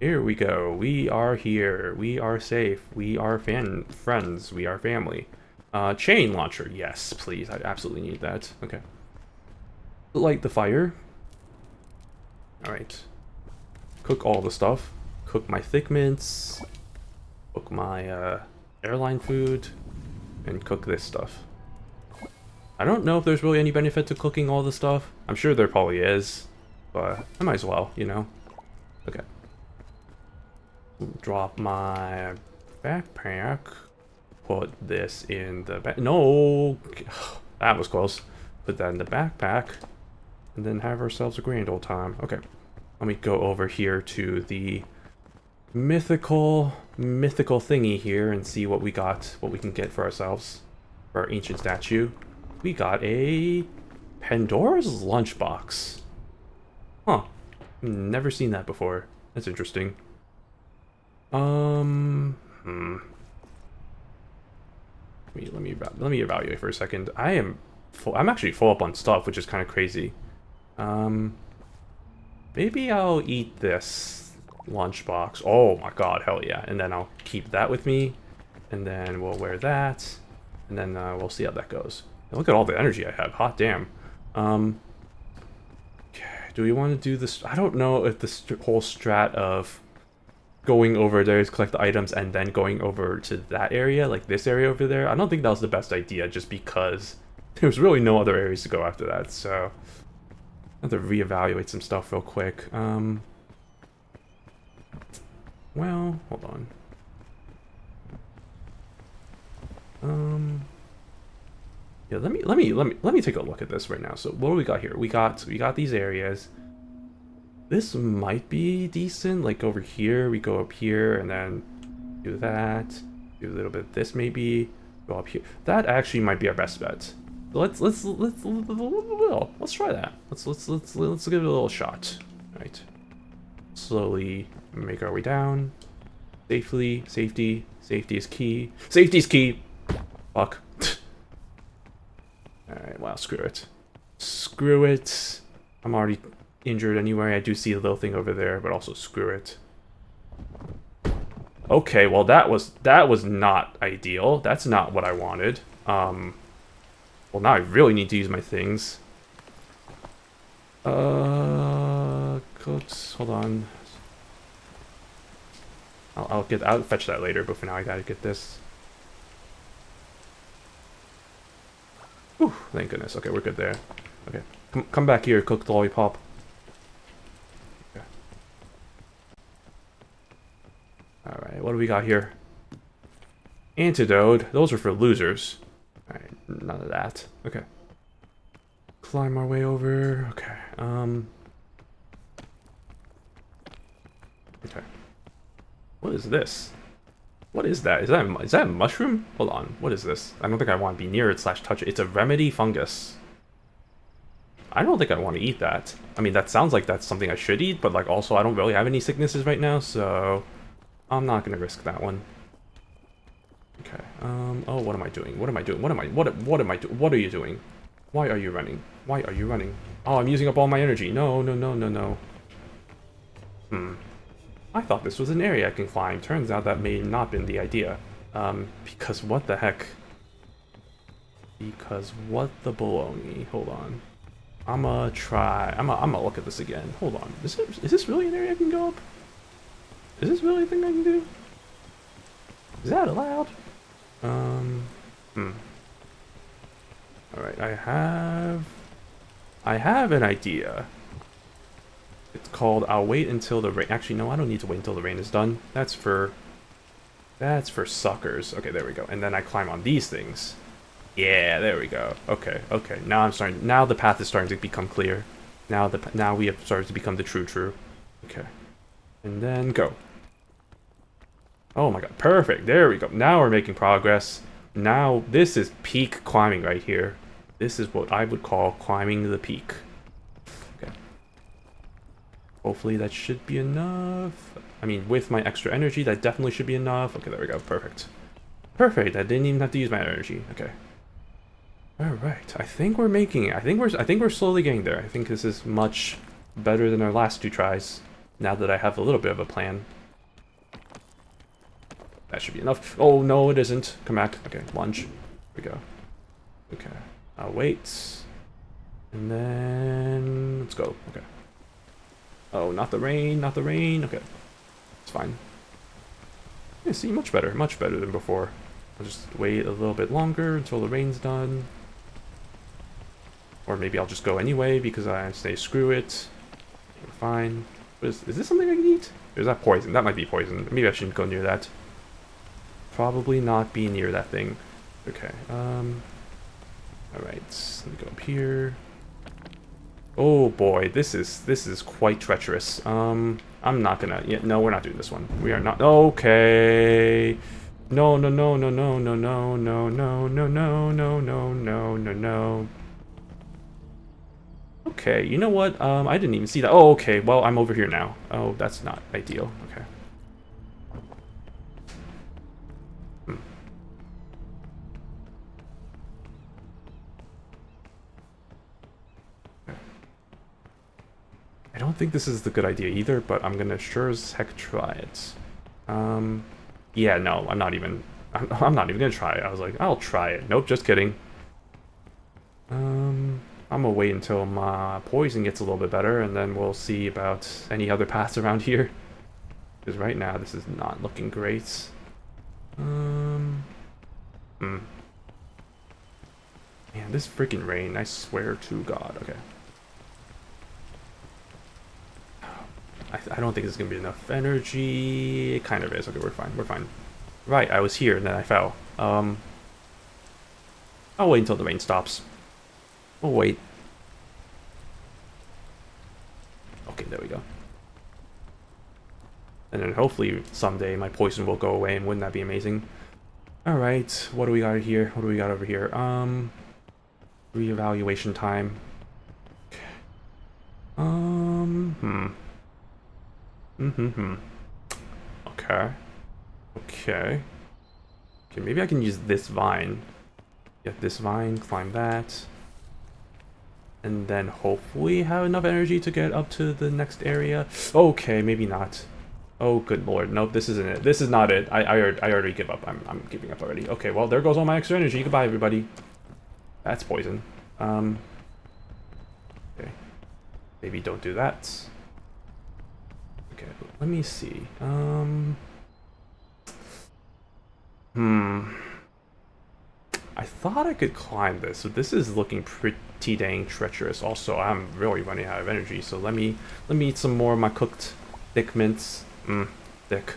Here we go. We are here. We are safe. We are friends. We are family. Chain launcher. Yes, please. I absolutely need that. Okay. Light the fire. Alright. Cook all the stuff. Cook my thick mints. Cook my airline food. And cook this stuff. I don't know if there's really any benefit to cooking all the stuff. I'm sure there probably is. But I might as well, you know. Okay. Drop my backpack. Put this in the back. No! That was close. Put that in the backpack. And then have ourselves a grand old time. Okay. Let me go over here to the mythical thingy here and see what we got. What we can get for ourselves. For our ancient statue. We got a Pandora's lunchbox. Huh. Never seen that before. That's interesting. Let me evaluate for a second. I'm actually full up on stuff, which is kind of crazy. Maybe I'll eat this lunchbox. Oh my god, hell yeah. And then I'll keep that with me. And then we'll wear that. And then we'll see how that goes. And look at all the energy I have. Hot damn. Okay, do we want to do this? I don't know if this whole strat of going over there to collect the items and then going over to that area, like this area over there, I don't think that was the best idea just because there's really no other areas to go after that, so I have to reevaluate some stuff real quick. Well, hold on. Yeah, let me take a look at this right now. So what do we got here? We got these areas. This might be decent, like over here, we go up here and then do that, do a little bit of this maybe, go up here. That actually might be our best bet. So let's try that. Let's give it a little shot. All right. Slowly make our way down. Safety is key. Safety is key. Fuck. All right, wow, screw it. Screw it. I'm already injured anyway. I do see a little thing over there, but also screw it. Okay, well that was not ideal. That's not what I wanted. Well now I really need to use my things. Cooks, hold on. I'll fetch that later, but for now I gotta get this. Whew, thank goodness. Okay, we're good there. Okay, come back here, cook the lollipop. do we got here? Antidote. Those are for losers. Alright, none of that. Okay. Climb our way over. Okay. Okay. What is this? What is that? Is that a mushroom? Hold on. What is this? I don't think I want to be near it / touch it. It's a remedy fungus. I don't think I want to eat that. I mean, that sounds like that's something I should eat, but like also I don't really have any sicknesses right now, so I'm not gonna risk that one. Okay. Oh, what am I doing? What am I doing? What am I doing? What are you doing? Why are you running? Why are you running? Oh, I'm using up all my energy. No, no, no, no, no. I thought this was an area I can climb. Turns out that may not been the idea. Because what the heck? Because what the baloney? Hold on. I'm gonna look at this again. Hold on. Is this really an area I can go up? Is this really a thing I can do? Is that allowed? Alright, I have an idea. It's called I'll wait until the rain. Actually, no, I don't need to wait until the rain is done. That's for suckers. Okay, there we go. And then I climb on these things. Yeah, there we go. Okay, okay. Now the path is starting to become clear. Now we have started to become the true. Okay. And then go. Oh my god, perfect. There we go. Now we're making progress. Now this is peak climbing right here. This is what I would call climbing the peak. Okay. Hopefully that should be enough. I mean, with my extra energy, that definitely should be enough. Okay, there we go. Perfect. Perfect. I didn't even have to use my energy. Okay. All right. I think we're making it. I think we're slowly getting there. I think this is much better than our last 2 tries. Now that I have a little bit of a plan. That should be enough. Oh no, it isn't. Come back. Okay, lunge. Here we go. Okay. I'll wait. And then let's go. Okay. Oh, not the rain, not the rain. Okay. It's fine. Yeah, see, much better than before. I'll just wait a little bit longer until the rain's done. Or maybe I'll just go anyway because I say screw it. We're fine. Is this something I can eat? Or is that poison? That might be poison. Maybe I shouldn't go near that. Probably not be near that thing. Okay. Alright, let me go up here. Oh boy, this is quite treacherous. I'm not gonna. Yeah, no, we're not doing this one. We are not. Okay. No, no, no, no, no, no, no, no, no, no, no, no, no, no, no, no. Okay, you know what? I didn't even see that. Oh, okay. Well, I'm over here now. Oh, that's not ideal. Okay. I don't think this is the good idea either, but I'm gonna sure as heck try it. Yeah, no, I'm not even gonna try it. I was like, I'll try it. Nope, just kidding. I'm gonna wait until my poison gets a little bit better, and then we'll see about any other paths around here. Because right now, this is not looking great. Man, this freaking rain, I swear to God. Okay. I don't think this is going to be enough energy. It kind of is. Okay, we're fine. We're fine. Right, I was here and then I fell. I'll wait until the rain stops. We'll wait. Okay, there we go. And then hopefully someday my poison will go away, and wouldn't that be amazing? Alright, what do we got here? What do we got over here? Reevaluation time. Okay. Okay. Okay, maybe I can use this vine. Get this vine, climb that. And then hopefully have enough energy to get up to the next area. Okay, maybe not. Oh, good lord. Nope, this isn't it. This is not it. I already give up. I'm giving up already. Okay, well, there goes all my extra energy. Goodbye, everybody. That's poison. Okay. Maybe don't do that. Okay, let me see. I thought I could climb this, so this is looking pretty dang treacherous. Also, I'm really running out of energy, so let me eat some more of my cooked thick mints. Thick.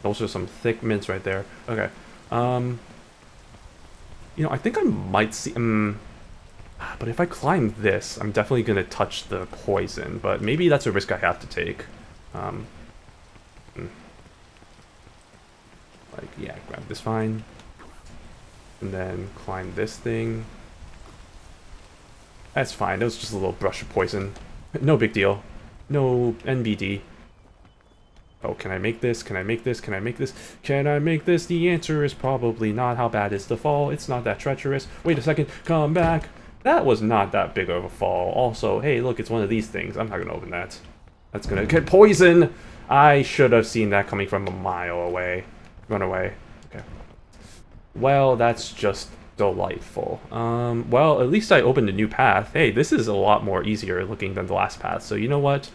Those are some thick mints right there. Okay. You know, I think I might see... but if I climb this, I'm definitely going to touch the poison. But maybe that's a risk I have to take. Like, yeah, grab this vine. And then climb this thing. That's fine. That was just a little brush of poison. No big deal. No NBD. Oh, can I make this? Can I make this? Can I make this? Can I make this? The answer is probably not. How bad is the fall? It's not that treacherous. Wait a second. Come back. That was not that big of a fall. Also, hey, look, it's one of these things. I'm not going to open that. That's going to get poison. I should have seen that coming from a mile away. Run away. Okay. Well, that's just delightful. Well, at least I opened a new path. Hey, this is a lot more easier looking than the last path. So you know what?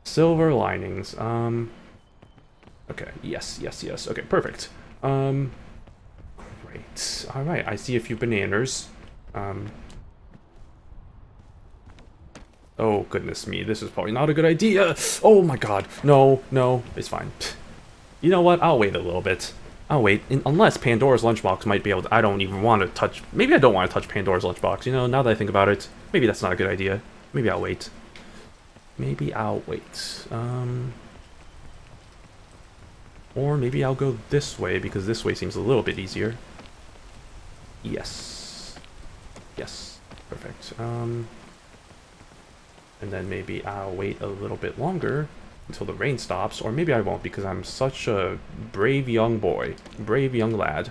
Silver linings. Okay. Yes, yes, yes. Okay, perfect. Great. All right. I see a few bananas. Oh, goodness me. This is probably not a good idea. Oh, my God. No, no. It's fine. You know what? I'll wait a little bit. I'll wait. Unless Pandora's lunchbox might be able to... I don't even want to touch... Maybe I don't want to touch Pandora's lunchbox. You know, now that I think about it, maybe that's not a good idea. Maybe I'll wait. Maybe I'll wait. Or maybe I'll go this way, because this way seems a little bit easier. Yes. Yes. Perfect. And then maybe I'll wait a little bit longer until the rain stops, or maybe I won't because I'm such a brave young boy. Brave young lad.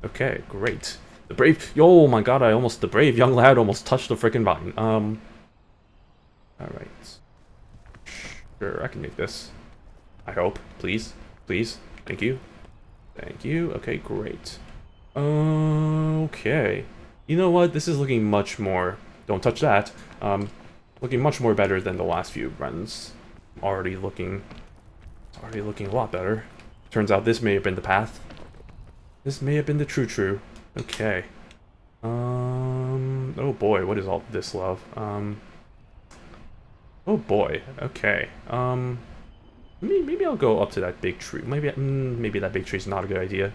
Okay, great. The brave... Oh my god, the brave young lad almost touched the freaking vine. Alright. Sure, I can make this. I hope. Please. Please. Thank you. Thank you. Okay, great. Okay. You know what? This is looking much more... Don't touch that. Looking much more better than the last few runs. It's already looking a lot better. Turns out this may have been the path. This may have been the true. Okay. Oh boy, what is all this love? Oh boy. Okay. Maybe I'll go up to that big tree. Maybe that big tree is not a good idea.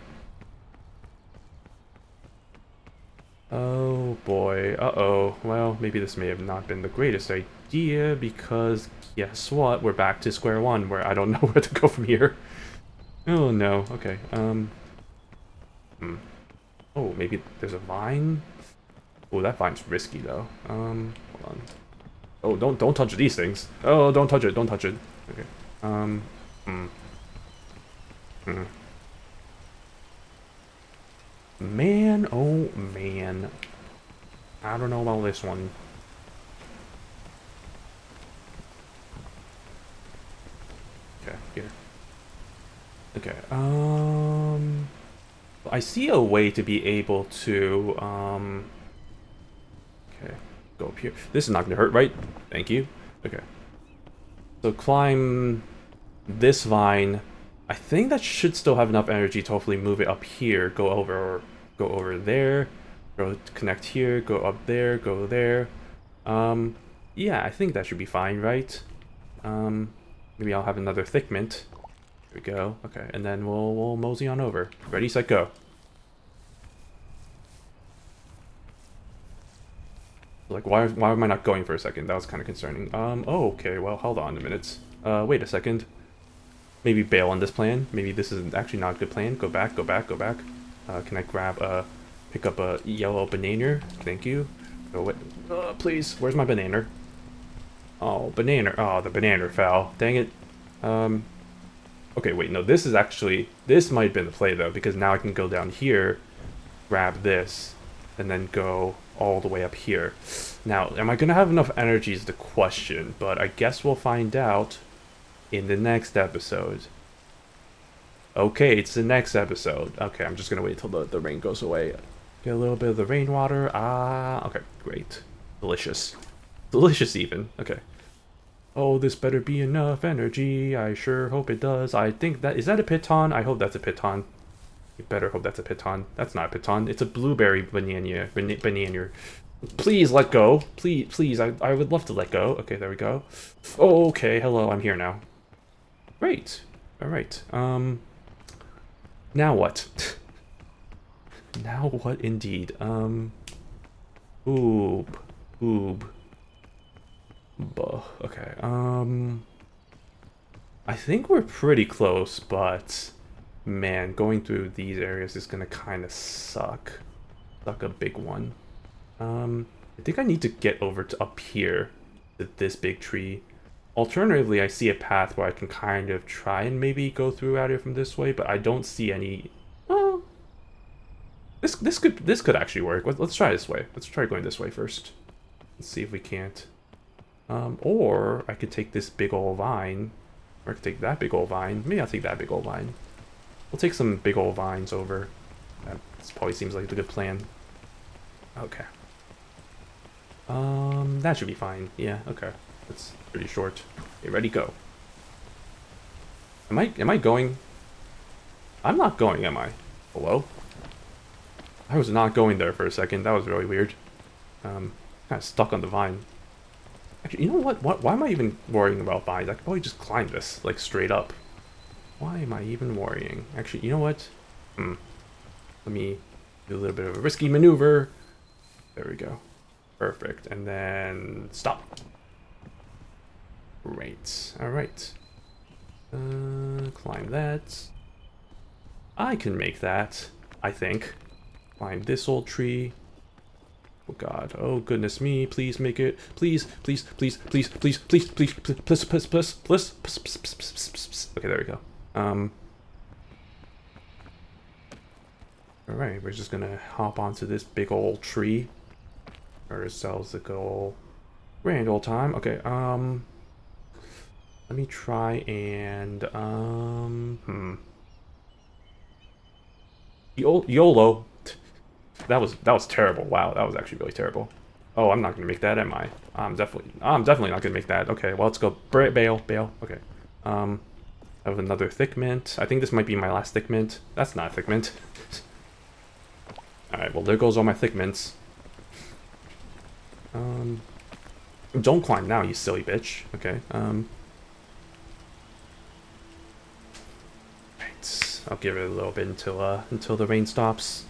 Oh boy, uh-oh. Well, maybe this may have not been the greatest idea, because guess what? We're back to square one, where I don't know where to go from here. Oh no, okay, Oh, maybe there's a vine? Oh, that vine's risky, though. Hold on. Oh, don't touch these things. Oh, don't touch it, don't touch it. Okay, Man, oh man. I don't know about this one. Okay, here. Okay, I see a way to be able to, okay, go up here. This is not gonna hurt, right? Thank you. Okay. So climb this vine. I think that should still have enough energy to hopefully move it up here, go over there, go connect here, go up there, go there. Yeah, I think that should be fine, right? Maybe I'll have another thick mint. Here we go. Okay, and then we'll mosey on over. Ready, set, go. Like, why am I not going for a second? That was kind of concerning. Oh, okay, well, hold on a minute. Wait a second. Maybe bail on this plan. Maybe this is actually not a good plan. Go back, go back, go back. Can I grab pick up a yellow banana? Thank you. Go away. Please, where's my banana? Oh, banana. Oh, the banana fell. Dang it. Okay, wait, no, this might have been the play, though, because now I can go down here, grab this, and then go all the way up here. Now, am I going to have enough energy is the question, but I guess we'll find out in the next episode. Okay, it's the next episode. Okay, I'm just going to wait till the rain goes away. Get a little bit of the rainwater. Okay, great. Delicious. Delicious, even. Okay. Oh, this better be enough energy. I sure hope it does. I think that... Is that a piton? I hope that's a piton. You better hope that's a piton. That's not a piton. It's a blueberry banana. Banana. Please let go. Please. I would love to let go. Okay, there we go. Oh, okay. Hello, I'm here now. Great. All right. Now what? Now what indeed? Oob. Oob. Buh. Okay, I think we're pretty close, but man, going through these areas is gonna kind of suck. Suck a big one. I think I need to get over to up here to this big tree. Alternatively, I see a path where I can kind of try and maybe go through out here from this way, but I don't see any. Oh, this could actually work. Let's try this way. Let's try going this way first. Let's see if we can't. Or I could take this big old vine, or I could take that big old vine. Maybe I'll take that big old vine. We'll take some big old vines over. That probably seems like a good plan. Okay. That should be fine. Yeah, okay. That's pretty short. Okay, ready, go. Am I going? I'm not going, am I? Hello? I was not going there for a second. That was really weird. Kind of stuck on the vine. Actually, you know what? Why am I even worrying about vines? I could probably just climb this, like, straight up. Why am I even worrying? Actually, you know what? Let me do a little bit of a risky maneuver. There we go. Perfect. And then stop. Great. Alright. Climb that. I can make that, I think. Climb this old tree. Oh god. Oh goodness me. Please make it. Please, please, please, please, please, please, please, please, please, please, please. Okay, there we go. Alright, we're just gonna hop onto this big old tree. Ourselves a good old grand old time. Okay, let me try and YOLO. That was terrible. Wow, that was actually really terrible. Oh, I'm not gonna make that, am I? I'm definitely not gonna make that. Okay, well, let's go. Bail. Okay. I have another thick mint. I think this might be my last thick mint. That's not a thick mint. Alright, well, there goes all my thick mints. Don't climb now, you silly bitch. Okay, right. I'll give it a little bit until the rain stops.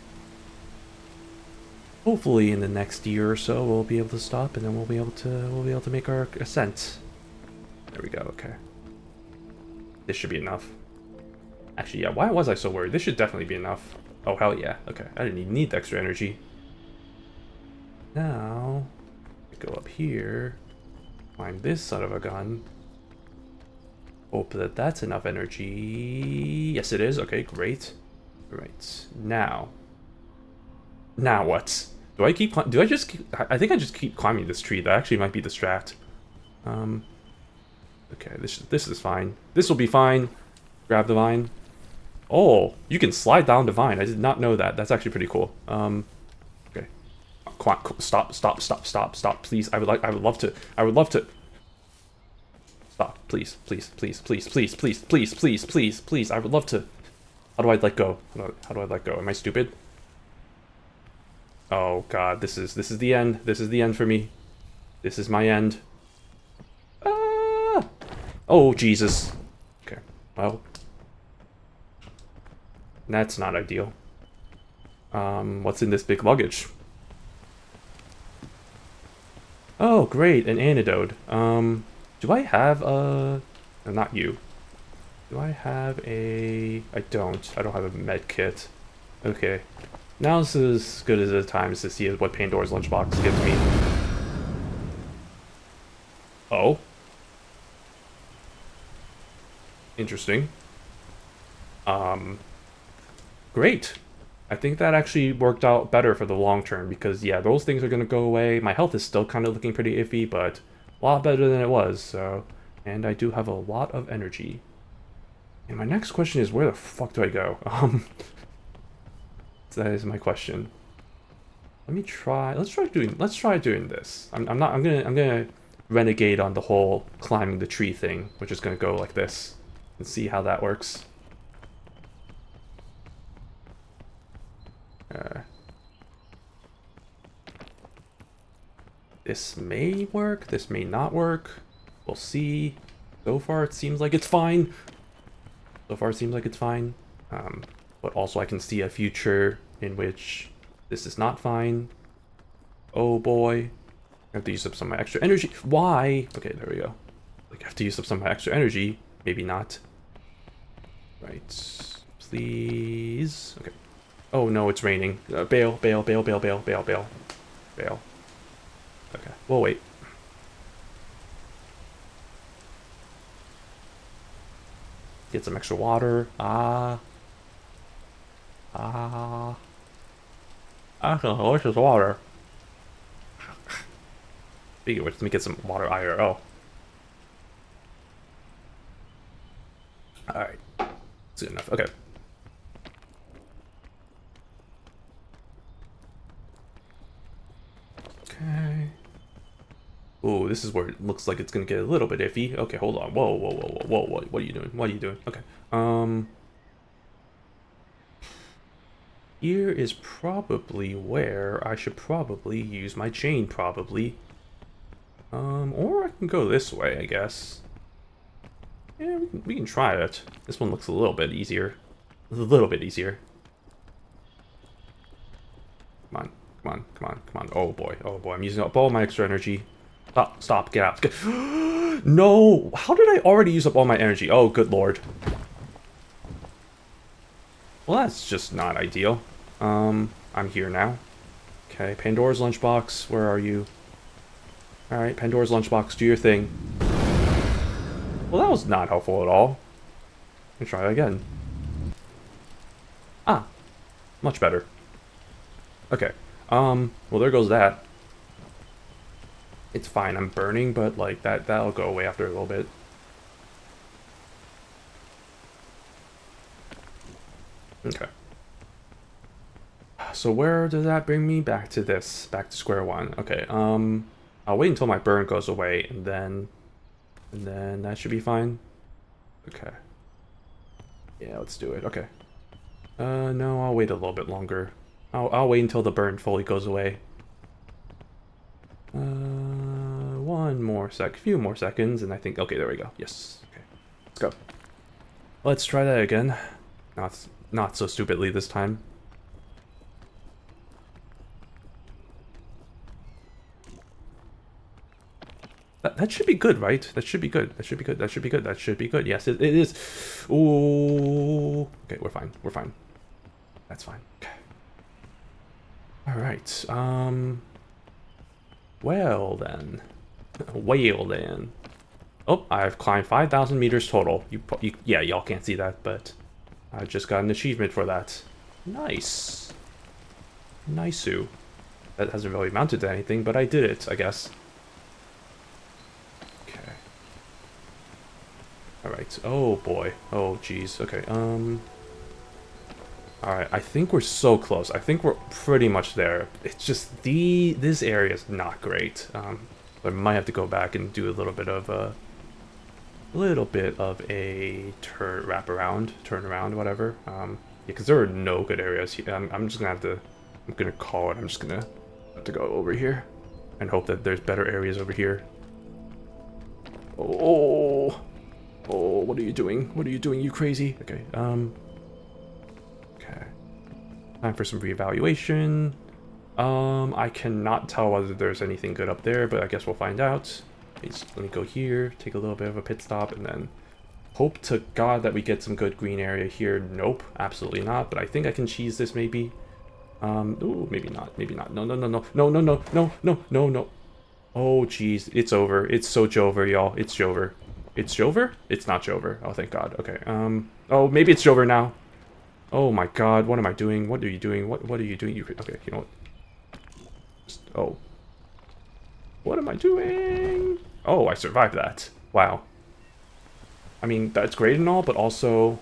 Hopefully in the next year or so we'll be able to stop, and then we'll be able to make our ascent. There we go, okay. This should be enough. Actually, yeah, why was I so worried? This should definitely be enough. Oh, hell yeah. Okay, I didn't even need the extra energy. Now, go up here, find this son of a gun. Hope that that's enough energy. Yes, it is. Okay, great. Right, now what? Do I keep? Do I just? I think I just keep climbing this tree. That actually might be the strat. Okay, this is fine. This will be fine. Grab the vine. Oh, you can slide down the vine. I did not know that. That's actually pretty cool. Okay. Stop, please. I would love to. Stop, please. I would love to. How do I let go? How do I let go? Am I stupid? Oh god, this is the end. This is the end for me. This is my end. Ah! Oh Jesus. Okay. Well, that's not ideal. What's in this big luggage? Oh, great, an antidote. Do I have a... No, not you. Do I have a... I don't have a med kit. Okay. Now this is as good as a time to see what Pandora's lunchbox gives me. Oh. Interesting. Great. I think that actually worked out better for the long term because, yeah, those things are going to go away. My health is still kind of looking pretty iffy, but a lot better than it was, so... And I do have a lot of energy. And my next question is, where the fuck do I go? That is my question. Let's try doing this. I'm gonna renegade on the whole climbing the tree thing, which is gonna go like this. And see how that works. This may work, this may not work. We'll see. So far it seems like it's fine. but also I can see a future in which this is not fine. Oh boy. I have to use up some of my extra energy. Why? Okay, there we go. Like, I have to use up some of my extra energy. Maybe not. Right. Please. Okay. Oh no, it's raining. Bail, bail, bail, bail, bail, bail, bail. Bail. Okay, we'll wait. Get some extra water. Ah. That's delicious water. Speaking of which, let me get some water IRL. Alright. That's good enough. Okay. Okay. Ooh, this is where it looks like it's gonna get a little bit iffy. Okay, hold on. Whoa, whoa, whoa, whoa, whoa, what are you doing? What are you doing? Okay. Here is probably where I should probably use my chain, probably. Or I can go this way, I guess. Yeah, we can try it. This one looks a little bit easier. A little bit easier. Come on, come on, come on, come on. Oh boy, I'm using up all my extra energy. Stop, stop, get out. No! How did I already use up all my energy? Oh, good lord. Well, that's just not ideal. I'm here now. Okay, Pandora's lunchbox, where are you? Alright, Pandora's lunchbox, do your thing. Well, that was not helpful at all. Let me try it again. Ah, much better. Okay, well, there goes that. It's fine, I'm burning, but, like, that'll go away after a little bit. Okay. So where does that bring me? Back to this. Back to square one. Okay, I'll wait until my burn goes away, and then that should be fine. Okay. Yeah, let's do it. Okay. No, I'll wait a little bit longer. I'll wait until the burn fully goes away. One more few more seconds, and I think, okay, there we go. Yes. Okay. Let's go. Let's try that again. Not so stupidly this time. That should be good, right? That should be good. That should be good. That should be good. That should be good. Yes, it is. Ooh. Okay, we're fine. We're fine. That's fine. Okay. All right. Well then. Well then. Oh, I've climbed 5,000 meters total. Yeah, y'all can't see that, but I just got an achievement for that. Nice. Nice-oo. That hasn't really amounted to anything, but I did it, I guess. Okay. Alright. Oh, boy. Oh, jeez. Okay, Alright, I think we're so close. I think we're pretty much there. It's just this area is not great. But I might have to go back and do a little bit of a turn around, whatever. Yeah, because there are no good areas here. I'm just gonna have to. I'm gonna call it. I'm just gonna have to go over here and hope that there's better areas over here. Oh, oh, what are you doing? What are you doing? You crazy? Okay. Okay. Time for some reevaluation. I cannot tell whether there's anything good up there, but I guess we'll find out. Let me go here, take a little bit of a pit stop, and then hope to God that we get some good green area here. Nope, absolutely not, but I think I can cheese this maybe. Ooh, maybe not, maybe not. No, no, no, no, no, no, no, no, no, no, no. Oh, jeez, it's over. It's so Jover, y'all. It's Jover. It's Jover? It's not Jover. Oh, thank God. Okay, oh, maybe it's Jover now. Oh my God, what am I doing? What are you doing? What are you doing? Okay, you know what? Oh. What am I doing? Oh, I survived that. Wow. I mean, that's great and all, but also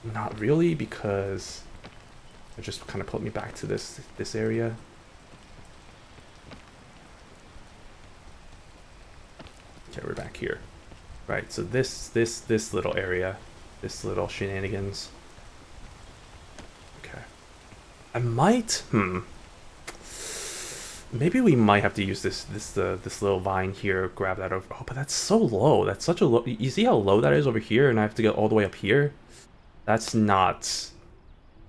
not really, because it just kind of put me back to this area. Okay, we're back here. Right, so this little area, this little shenanigans. Okay. I might, maybe we might have to use this little vine here, grab that over. Oh, but that's so low. That's such a low. You see how low that is over here, and I have to get all the way up here? That's not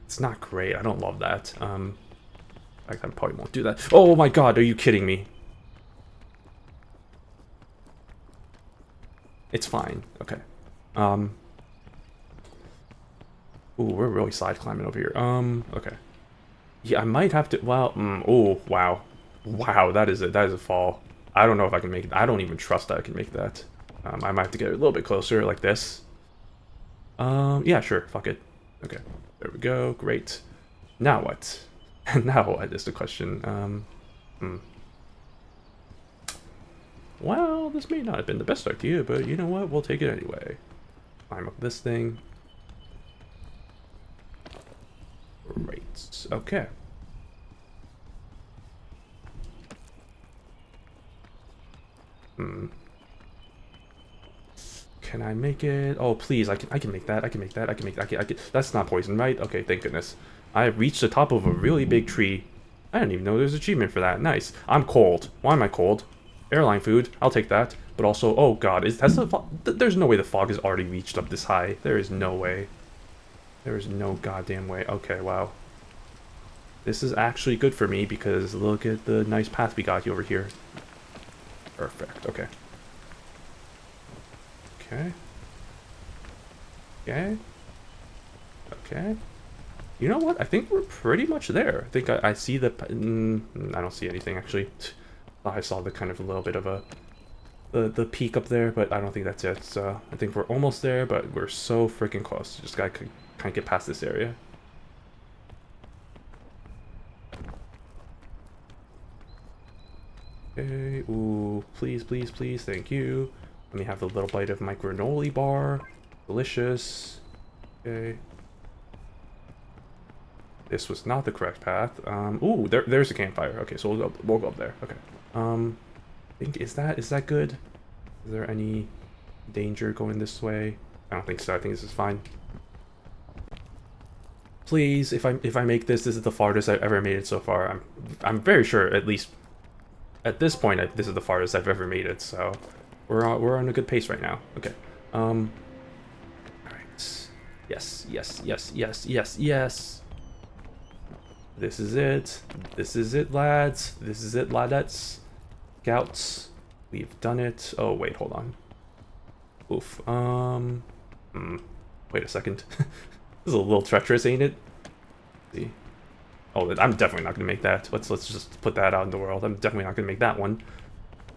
It's not great. I don't love that. I probably won't do that. Oh my god, are you kidding me? It's fine. Okay. Ooh, we're really side climbing over here. Okay. Yeah, I might have to. Well, oh, wow. Wow, that is a fall. I don't know if I can make it. I don't even trust that I can make that. I might have to get a little bit closer, like this. Yeah, sure. Fuck it. Okay. There we go. Great. Now what? Now what is the question? Well, this may not have been the best idea, but you know what? We'll take it anyway. Climb up this thing. Great. Okay. Can I make it? Oh, please, I can make that. I can make that. I can make that. I can. That's not poison, right? Okay, thank goodness. I have reached the top of a really big tree. I didn't even know there's an achievement for that. Nice. I'm cold. Why am I cold? Airline food. I'll take that. But also, oh god, has the fog? There's no way the fog has already reached up this high. There is no way. There is no goddamn way. Okay, wow. This is actually good for me because look at the nice path we got over here. Perfect. Okay. Okay. Okay. Okay. You know what? I think we're pretty much there. I think I see the... I don't see anything, actually. I saw the kind of a little bit of a... The peak up there, but I don't think that's it. So I think we're almost there, but we're so freaking close. Just gotta kind of get past this area. Okay. Ooh, please, please, please. Thank you. Let me have a little bite of my granola bar. Delicious. Okay. This was not the correct path. Ooh, there's a campfire. Okay, so we'll go up there. Okay. I think is that good? Is there any danger going this way? I don't think so. I think this is fine. Please, if I make this is the farthest I've ever made it so far. I'm very sure, at least at this point, this is the farthest I've ever made it. So we're on a good pace right now. Okay. All right. Yes, yes, yes, yes, yes, yes. This is it. This is it, lads. This is it, ladettes. Scouts. We've done it. Oh, wait, hold on. Oof. Wait a second. This is a little treacherous, ain't it? Let's see. Oh, I'm definitely not gonna make that. Let's just put that out in the world. I'm definitely not gonna make that one.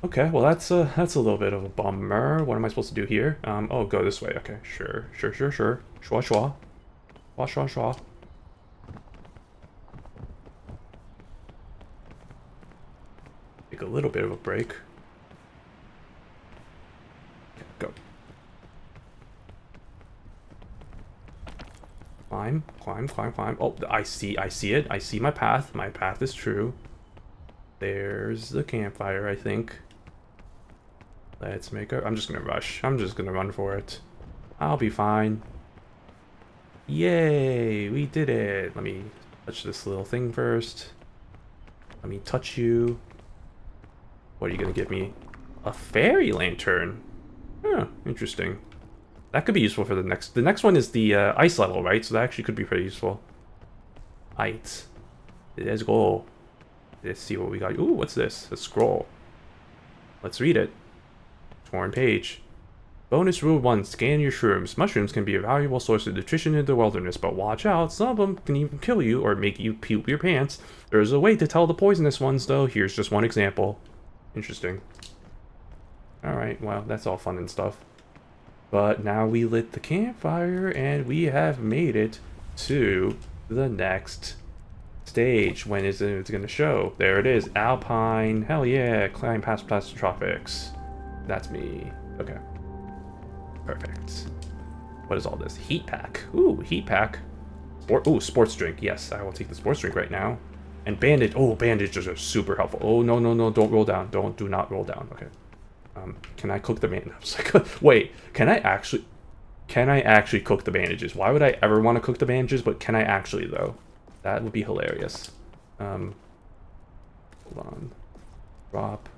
Okay, well that's a little bit of a bummer. What am I supposed to do here? Oh, go this way. Okay, sure. Shua shua. Shua shua shua. Take a little bit of a break. Okay, go. Climb, climb, climb, climb. Oh, I see it. I see my path. My path is true. There's the campfire, I think. Let's make a... I'm just gonna rush. I'm just gonna run for it. I'll be fine. Yay! We did it! Let me touch this little thing first. Let me touch you. What are you gonna give me? A fairy lantern? Huh, interesting. That could be useful for the next... The next one is the ice level, right? So that actually could be pretty useful. Ice. Let's go. Let's see what we got. Ooh, what's this? A scroll. Let's read it. Torn page. Bonus rule 1. Scan your shrooms. Mushrooms can be a valuable source of nutrition in the wilderness, but watch out. Some of them can even kill you or make you poop your pants. There's a way to tell the poisonous ones, though. Here's just one example. Interesting. Alright, well, that's all fun and stuff. But now we lit the campfire, and we have made it to the next stage. When is it going to show? There it is. Alpine. Hell yeah. Climb past Tropics. That's me. Okay. Perfect. What is all this? Heat pack. Ooh, heat pack. Ooh, sports drink. Yes, I will take the sports drink right now. And bandage. Oh, bandages are super helpful. Oh, no, no, no. Don't roll down. Do not roll down. Okay. Can I cook the bandages? Wait, can I actually cook the bandages? Why would I ever want to cook the bandages, but can I actually, though? That would be hilarious. Hold on. Drop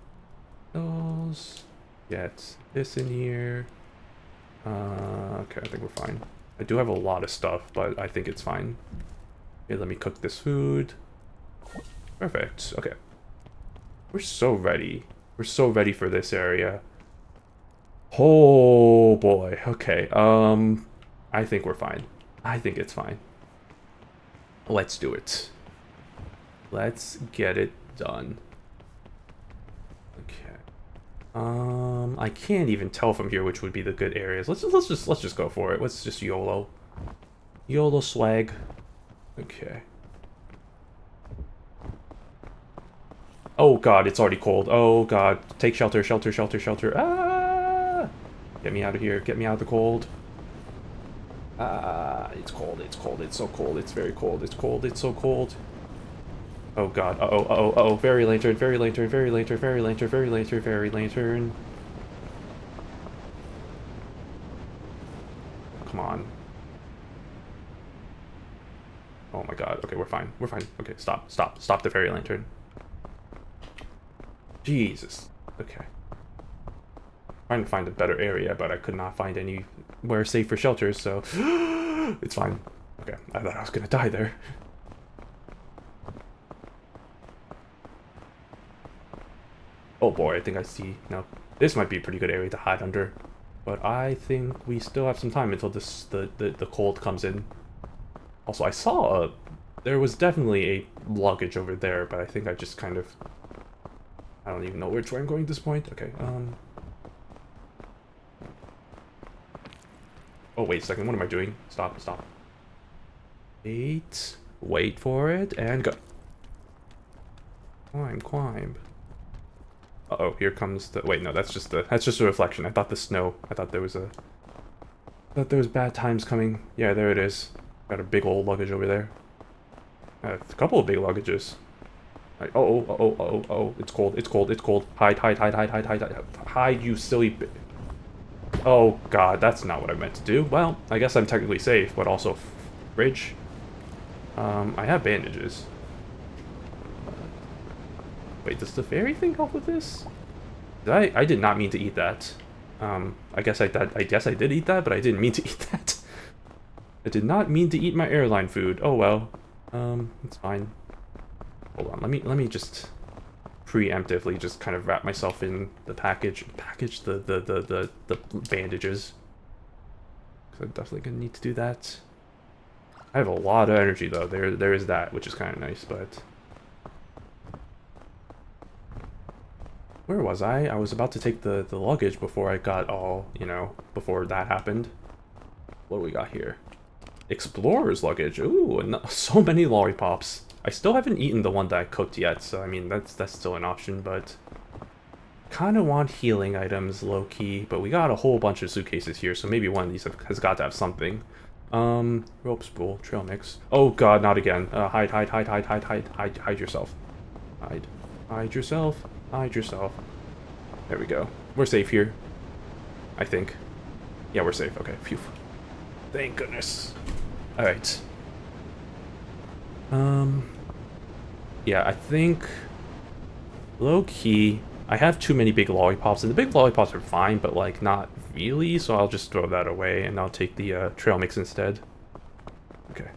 those. Get this in here. Okay, I think we're fine. I do have a lot of stuff, but I think it's fine. Okay, let me cook this food. Perfect. Okay. We're so ready. We're so ready for this area. Oh boy. Okay. I think we're fine. I think it's fine. Let's do it. Let's get it done. Okay. I can't even tell from here which would be the good areas. Let's just go for it. Let's just YOLO. YOLO swag. Okay. Oh god, it's already cold. Oh god. Take shelter, shelter, shelter, shelter. Ah! Get me out of here. Get me out of the cold. Ah, it's cold, it's cold, it's so cold, it's very cold, it's cold, it's so cold. Oh god, uh-oh, uh-oh, uh-oh, fairy lantern, fairy lantern, fairy lantern, fairy lantern, fairy lantern, fairy lantern. Come on. Oh my god, okay, we're fine, we're fine. Okay, stop, stop, stop the fairy lantern. Jesus. Okay. Trying to find a better area, but I could not find anywhere safe for shelters, so it's fine. Okay, I thought I was gonna die there. Oh boy, I think I see. No, this might be a pretty good area to hide under, but I think we still have some time until the cold comes in. Also, I saw there was definitely a luggage over there, but I think I just kind of, I don't even know which way I'm going at this point. Okay, oh, wait a second. What am I doing? Stop, stop. Wait for it, and go. Climb, climb. Uh-oh, here comes the... Wait, no, that's just a reflection. I thought the snow... I thought there was bad times coming. Yeah, there it is. Got a big old luggage over there. A couple of big luggages. Right, oh, it's cold, it's cold, it's cold. Hide, hide, hide, hide, hide, hide, hide, hide, you silly Oh god, that's not what I meant to do. Well, I guess I'm technically safe, but also fridge. I have bandages. Wait, does the fairy thing help with this? I did not mean to eat that. I guess I did eat that, but I didn't mean to eat that. I did not mean to eat my airline food. Oh well. It's fine. Hold on, let me just preemptively just kind of wrap myself in the package the bandages. Cause I'm definitely gonna need to do that. I have a lot of energy though. There is that, which is kind of nice, but where was I? I was about to take the luggage before I got all, you know, before that happened. What do we got here? Explorer's luggage. Ooh, and so many lollipops. I still haven't eaten the one that I cooked yet, so I mean, that's still an option, but kind of want healing items, low-key, but we got a whole bunch of suitcases here, so maybe one of these has got to have something. Rope spool, trail mix. Oh god, not again. Hide, hide, hide, hide, hide, hide, hide, hide yourself. Hide. Hide yourself. Hide yourself. There we go. We're safe here. I think. Yeah, we're safe. Okay, phew. Thank goodness. Alright. Yeah, I think low-key, I have too many big lollipops, and the big lollipops are fine, but like not really, so I'll just throw that away, and I'll take the trail mix instead. Okay.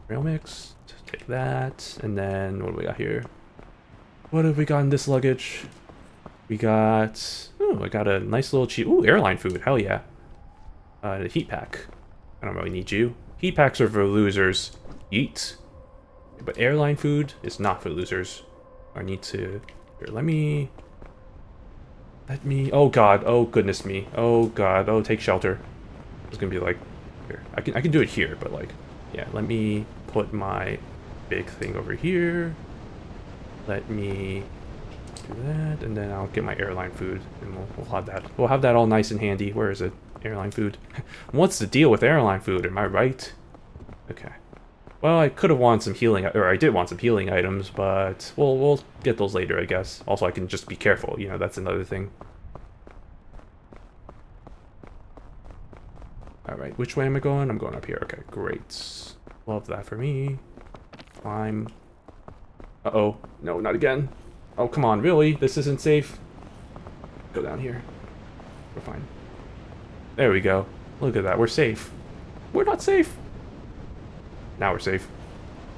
Trail mix, just take that, and then what do we got here? What have we got in this luggage? We got, oh, I got a nice little cheap, ooh, airline food, hell yeah. The heat pack. I don't really need you. Heat packs are for losers. Eat. But airline food is not for losers. I need to... Here, let me... Oh god, oh goodness me. Oh god, oh take shelter. It's gonna be like... Here, I can do it here, but like... Yeah, let me put my big thing over here. Let me do that, and then I'll get my airline food, and we'll have that. We'll have that all nice and handy. Where is it? Airline food. What's the deal with airline food? Am I right? Okay. Well, I could have wanted some healing, or I did want some healing items, but we'll get those later, I guess. Also, I can just be careful, you know, that's another thing. Alright, which way am I going? I'm going up here. Okay, great. Love that for me. Climb. Uh-oh. No, not again. Oh, come on, really? This isn't safe? Go down here. We're fine. There we go. Look at that, we're safe. We're not safe. Now we're safe.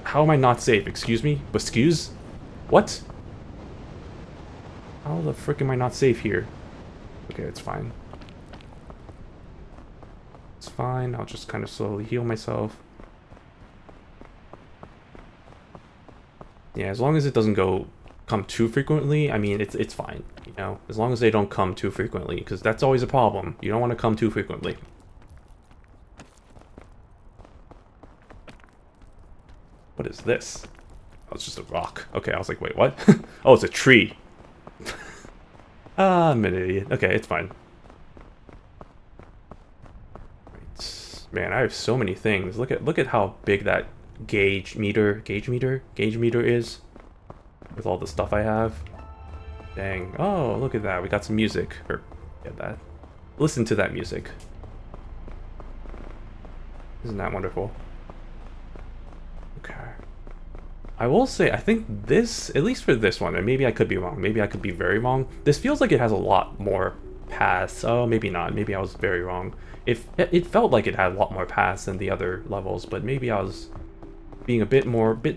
How am I not safe? Excuse me? Excuse? What? How the frick am I not safe here? Okay, it's fine. It's fine. I'll just kind of slowly heal myself. Yeah, as long as it doesn't come too frequently, I mean, it's fine, you know? As long as they don't come too frequently, because that's always a problem. You don't want to come too frequently. What is this? Oh, it's just a rock. Okay, I was like, wait, what? Oh, it's a tree. Ah, I'm an idiot. Okay, it's fine. Right. Man, I have so many things. Look at how big that gauge meter is with all the stuff I have. Dang. Oh, look at that. We got some music. Or get that. Listen to that music. Isn't that wonderful? Okay. I will say, I think this, at least for this one, and maybe I could be wrong, maybe I could be very wrong, this feels like it has a lot more paths. Oh, maybe not, maybe I was very wrong. It felt like it had a lot more paths than the other levels, but maybe I was being a bit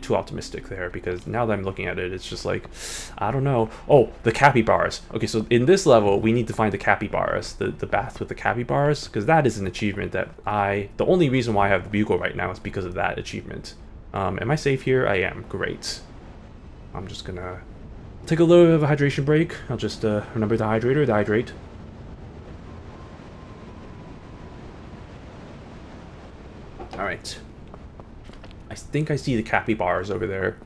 too optimistic there, because now that I'm looking at it, it's just like, I don't know. Oh, the capybaras. Okay, so in this level, we need to find the capybaras, the bath with the capybaras, because that is an achievement that the only reason why I have the bugle right now is because of that achievement. Am I safe here? I am. Great. I'm just gonna take a little bit of a hydration break. I'll just remember the hydrator, to hydrate. Alright. I think I see the capybaras over there.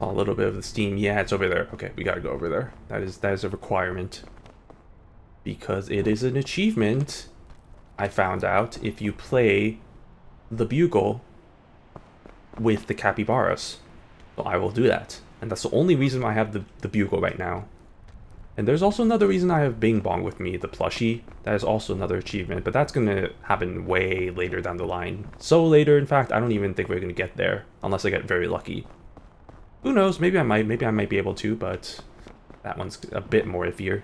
A little bit of the steam. Yeah, it's over there. Okay, we gotta go over there. That is a requirement. Because it is an achievement, I found out, if you play the bugle with the capybaras. So I will do that. And that's the only reason I have the bugle right now. And there's also another reason I have Bing Bong with me, the plushie. That is also another achievement, but that's gonna happen way later down the line. So later, in fact, I don't even think we're gonna get there, unless I get very lucky. Who knows, maybe I might be able to, but that one's a bit more iffier.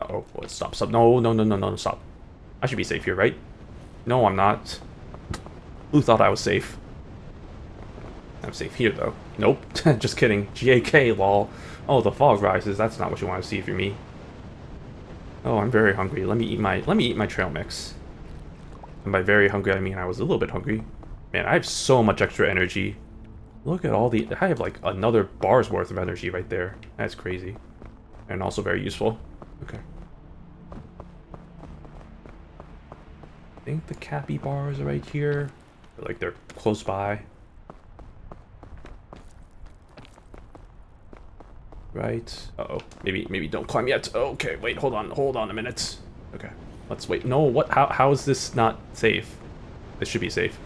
Uh-oh, well, stop, no, stop. I should be safe here, right? No, I'm not. Who thought I was safe? I'm safe here, though. Nope. Just kidding. GAK, lol. Oh, the fog rises. That's not what you want to see if you're me. Oh, I'm very hungry. Let me eat my trail mix. And by very hungry, I mean I was a little bit hungry. Man, I have so much extra energy. Look at all the... I have, like, another bar's worth of energy right there. That's crazy. And also very useful. Okay. I think the capybaras are right here. Like, they're close by. Right. Uh-oh. Maybe don't climb yet. Okay, wait, hold on a minute. Okay. Let's wait. No, what? How is this not safe? This should be safe.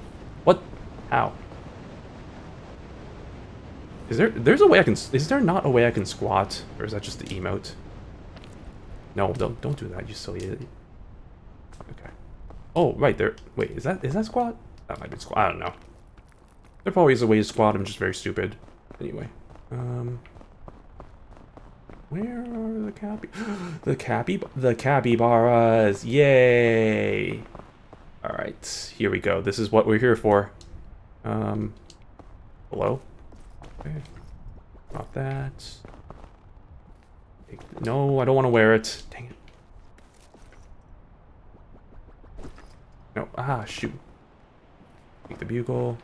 What? How? There's a way I can... Is there not a way I can squat? Or is that just the emote? No, don't do that, you silly idiot. Okay. Oh, right there. Wait, is that squat? That might be squat. I don't know. There probably is a way to squat. I'm just very stupid. Anyway. Where are the capybaras? Yay! Alright, here we go. This is what we're here for. Hello? Okay. Not that. No, I don't want to wear it. Dang it. No, shoot. Take the bugle.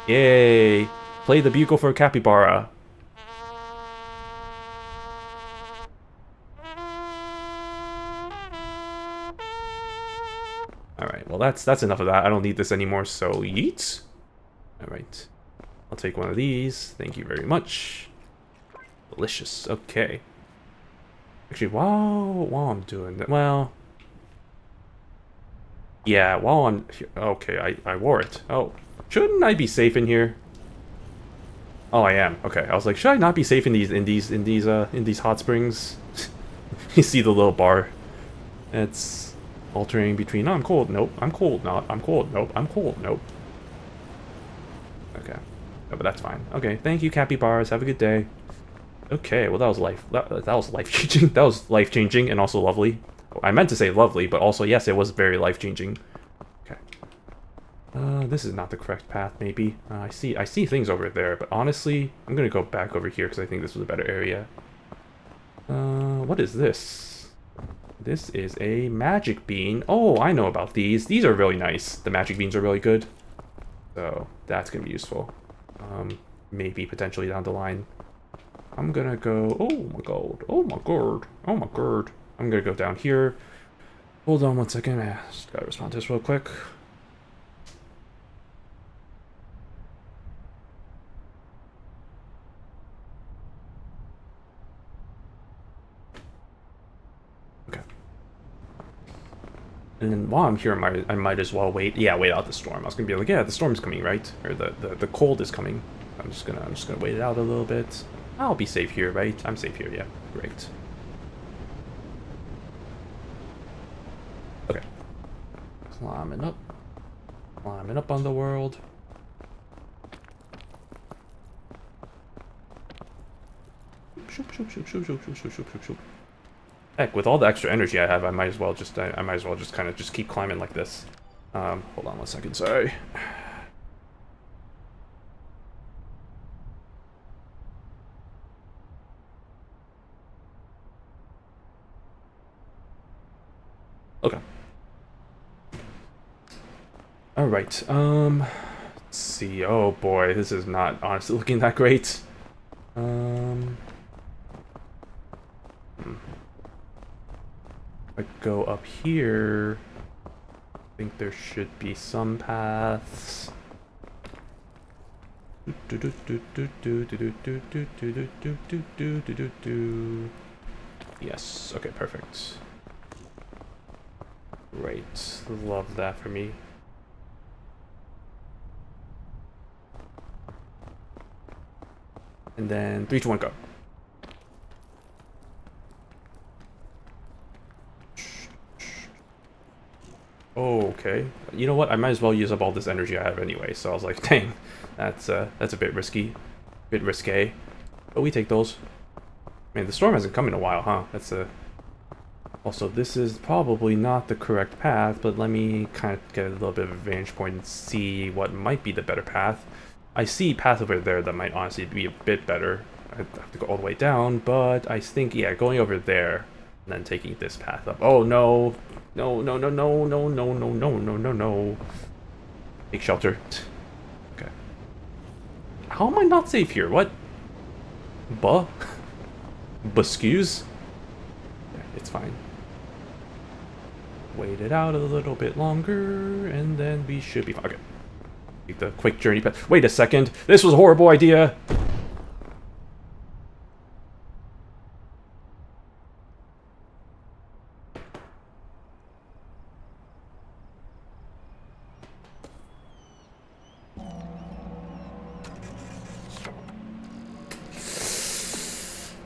Yay! Play the bugle for a capybara. Alright, well that's enough of that. I don't need this anymore, so yeet. Alright. I'll take one of these. Thank you very much. Delicious. Okay. Actually, while I'm doing that, well... Yeah, while I'm... Okay, I wore it. Oh, shouldn't I be safe in here? Oh, I am. Okay, I was like, should I not be safe in these hot springs? You see the little bar. It's alternating between, oh, I'm cold, nope, I'm cold, not, I'm cold, nope, I'm cold, nope. Okay. No, but that's fine. Okay, thank you, capybaras. Have a good day. Okay, well that was that was life changing. That was life changing and also lovely. I meant to say lovely, but also yes, it was very life changing. Okay. This is not the correct path. Maybe I see things over there, but honestly, I'm gonna go back over here because I think this was a better area. What is this? This is a magic bean. Oh, I know about these. These are really nice. The magic beans are really good. So that's gonna be useful. Maybe potentially down the line. I'm gonna go. Oh my god. Oh my god. Oh my god. I'm gonna go down here. Hold on one second. I just gotta respond to this real quick. Okay. And then while I'm here, I might as well wait. Yeah, wait out the storm. I was gonna be like, yeah, the storm's coming, right? Or the cold is coming. I'm just gonna wait it out a little bit. I'll be safe here, right? I'm safe here. Yeah, great. Okay. Climbing up on the world. Shoop, shoop, shoop, shoop, shoop, shoop, shoop, shoop, shoop. Heck, with all the extra energy I have, I might as well just kind of just keep climbing like this. Hold on one second, sorry. Okay. All right. Let's see. Oh boy, this is not honestly looking that great. If I go up here, I think there should be some paths. Yes. Okay. Perfect. Great. Love that for me. And then 3, 2, 1, go. Oh, okay. You know what? I might as well use up all this energy I have anyway. So I was like, dang, that's a bit risky, bit risque. But we take those. Man, the storm hasn't come in a while, huh? That's a. Also, this is probably not the correct path, but let me kind of get a little bit of a vantage point and see what might be the better path. I see a path over there that might honestly be a bit better. I have to go all the way down, but I think, yeah, going over there and then taking this path up. Oh, no. No, no, no, no, no, no, no, no, no, no, no. Take shelter. Okay. How am I not safe here? What? Buscuse? Yeah, it's fine. Wait it out a little bit longer, and then we should be fine. Okay. Take the quick journey path. Wait a second. This was a horrible idea.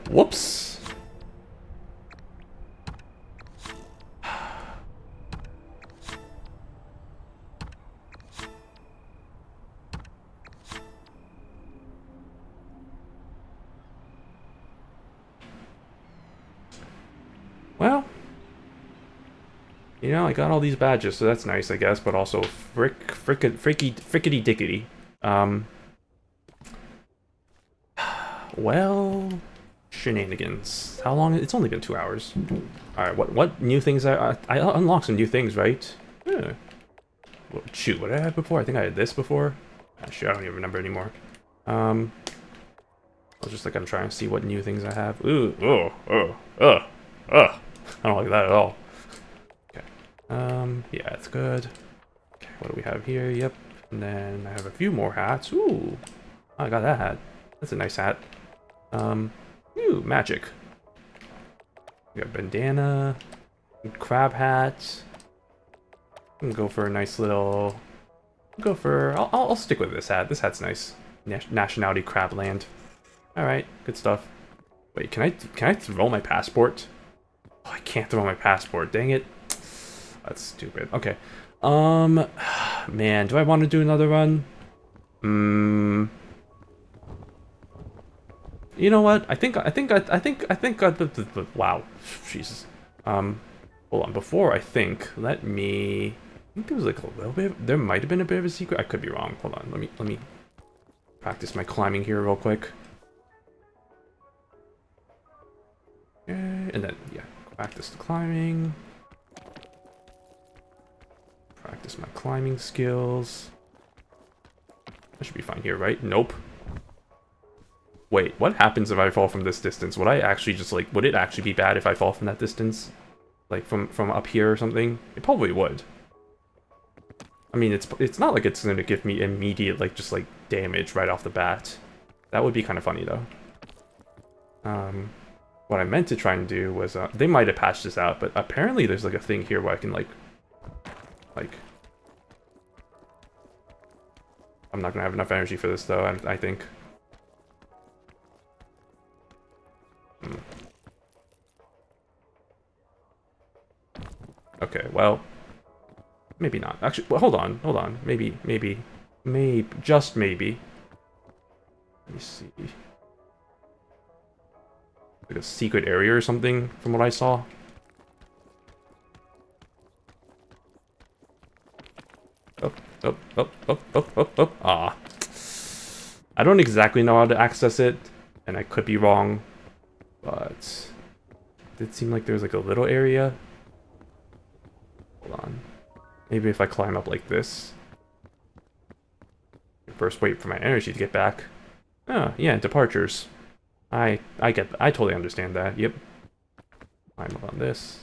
Whoops. Well, you know, I got all these badges, so that's nice, I guess, but also frickety dickety. Well, shenanigans. How long? It's only been 2 hours. All right, what new things? I unlocked some new things, right? Yeah. Well, shoot, what did I have before? I think I had this before. Shoot, I don't even remember anymore. I was just like, I'm trying to see what new things I have. Ooh, I don't like that at all. Okay. Yeah, it's good. Okay, what do we have here? Yep. And then I have a few more hats. Ooh, I got that hat. That's a nice hat. Ooh, magic. We got bandana, crab hat. I can go for a nice little. Go for. I'll stick with this hat. This hat's nice. Nationality Crabland. All right, good stuff. Wait, can I throw my passport? Oh, I can't throw my passport. Dang it. That's stupid. Okay. Man, do I want to do another run? You know what? Wow, Jesus. Hold on. Before I think, let me. I think there was like a little bit. There might have been a bit of a secret. I could be wrong. Hold on. Let me practice my climbing here real quick. Okay, and then yeah, practice the climbing. Practice my climbing skills. I should be fine here, right? Nope. Wait, what happens if I fall from this distance? Would I actually just like, would it actually be bad if I fall from that distance? Like from up here or something? It probably would. I mean, it's not like it's gonna give me immediate like just like damage right off the bat. That would be kind of funny though. What I meant to try and do was they might have patched this out, but apparently there's like a thing here where I can like I'm not gonna have enough energy for this though. I think. Okay, well, maybe not. Actually, well, hold on. Maybe, just maybe. Let me see. Like a secret area or something, from what I saw. Oh. Ah. I don't exactly know how to access it, and I could be wrong, but it did seem like there was like a little area. Hold on. Maybe if I climb up like this. First wait for my energy to get back. Oh, yeah, departures. I totally understand that. Yep. Climb up on this.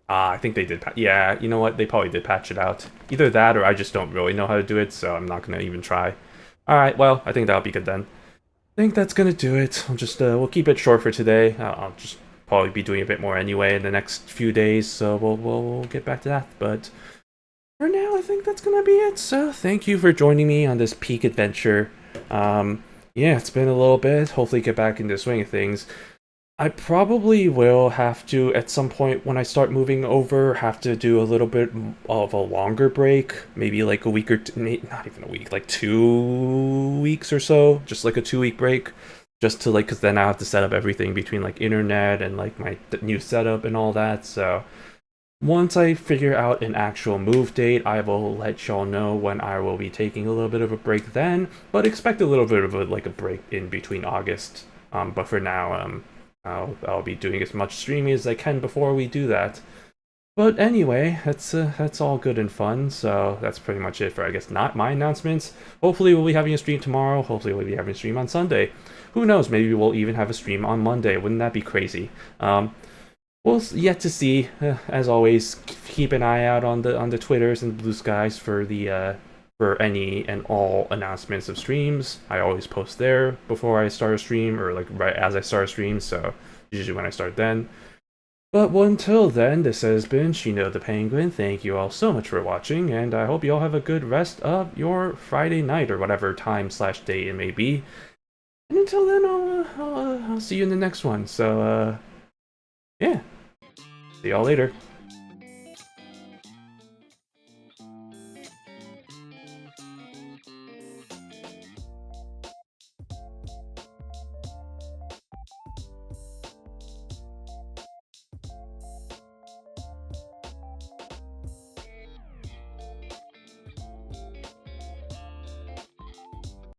Ah, I think they did. Yeah, you know what? They probably did patch it out. Either that, or I just don't really know how to do it, so I'm not gonna even try. All right, well, I think that'll be good then. I think that's gonna do it. I'll just we'll keep it short for today. I'll just probably be doing a bit more anyway in the next few days, so we'll get back to that. But for now, I think that's gonna be it. So thank you for joining me on this peak adventure. Yeah, it's been a little bit. Hopefully, get back into the swing of things. I probably will have to, at some point when I start moving over, have to do a little bit of a longer break. Maybe like a week or two, not even a week, like 2 weeks or so. Just like a 2-week break. Just to like, because then I have to set up everything between like internet and like my new setup and all that. So once I figure out an actual move date, I will let y'all know when I will be taking a little bit of a break then. But expect a little bit of a break in between August. But for now, I'll be doing as much streaming as I can before we do that. But anyway, that's all good and fun. So that's pretty much it for, I guess, not my announcements. Hopefully we'll be having a stream tomorrow. Hopefully we'll be having a stream on Sunday. Who knows? Maybe we'll even have a stream on Monday. Wouldn't that be crazy? We'll yet to see. As always, keep an eye out on the Twitters and Blue Skies for the for any and all announcements of streams. I always post there before I start a stream, or like right as I start a stream, so usually when I start then. But until then, this has been Shino the Penguin. Thank you all so much for watching, and I hope you all have a good rest of your Friday night, or whatever time/day it may be. And until then, I'll see you in the next one. So, yeah. See y'all later.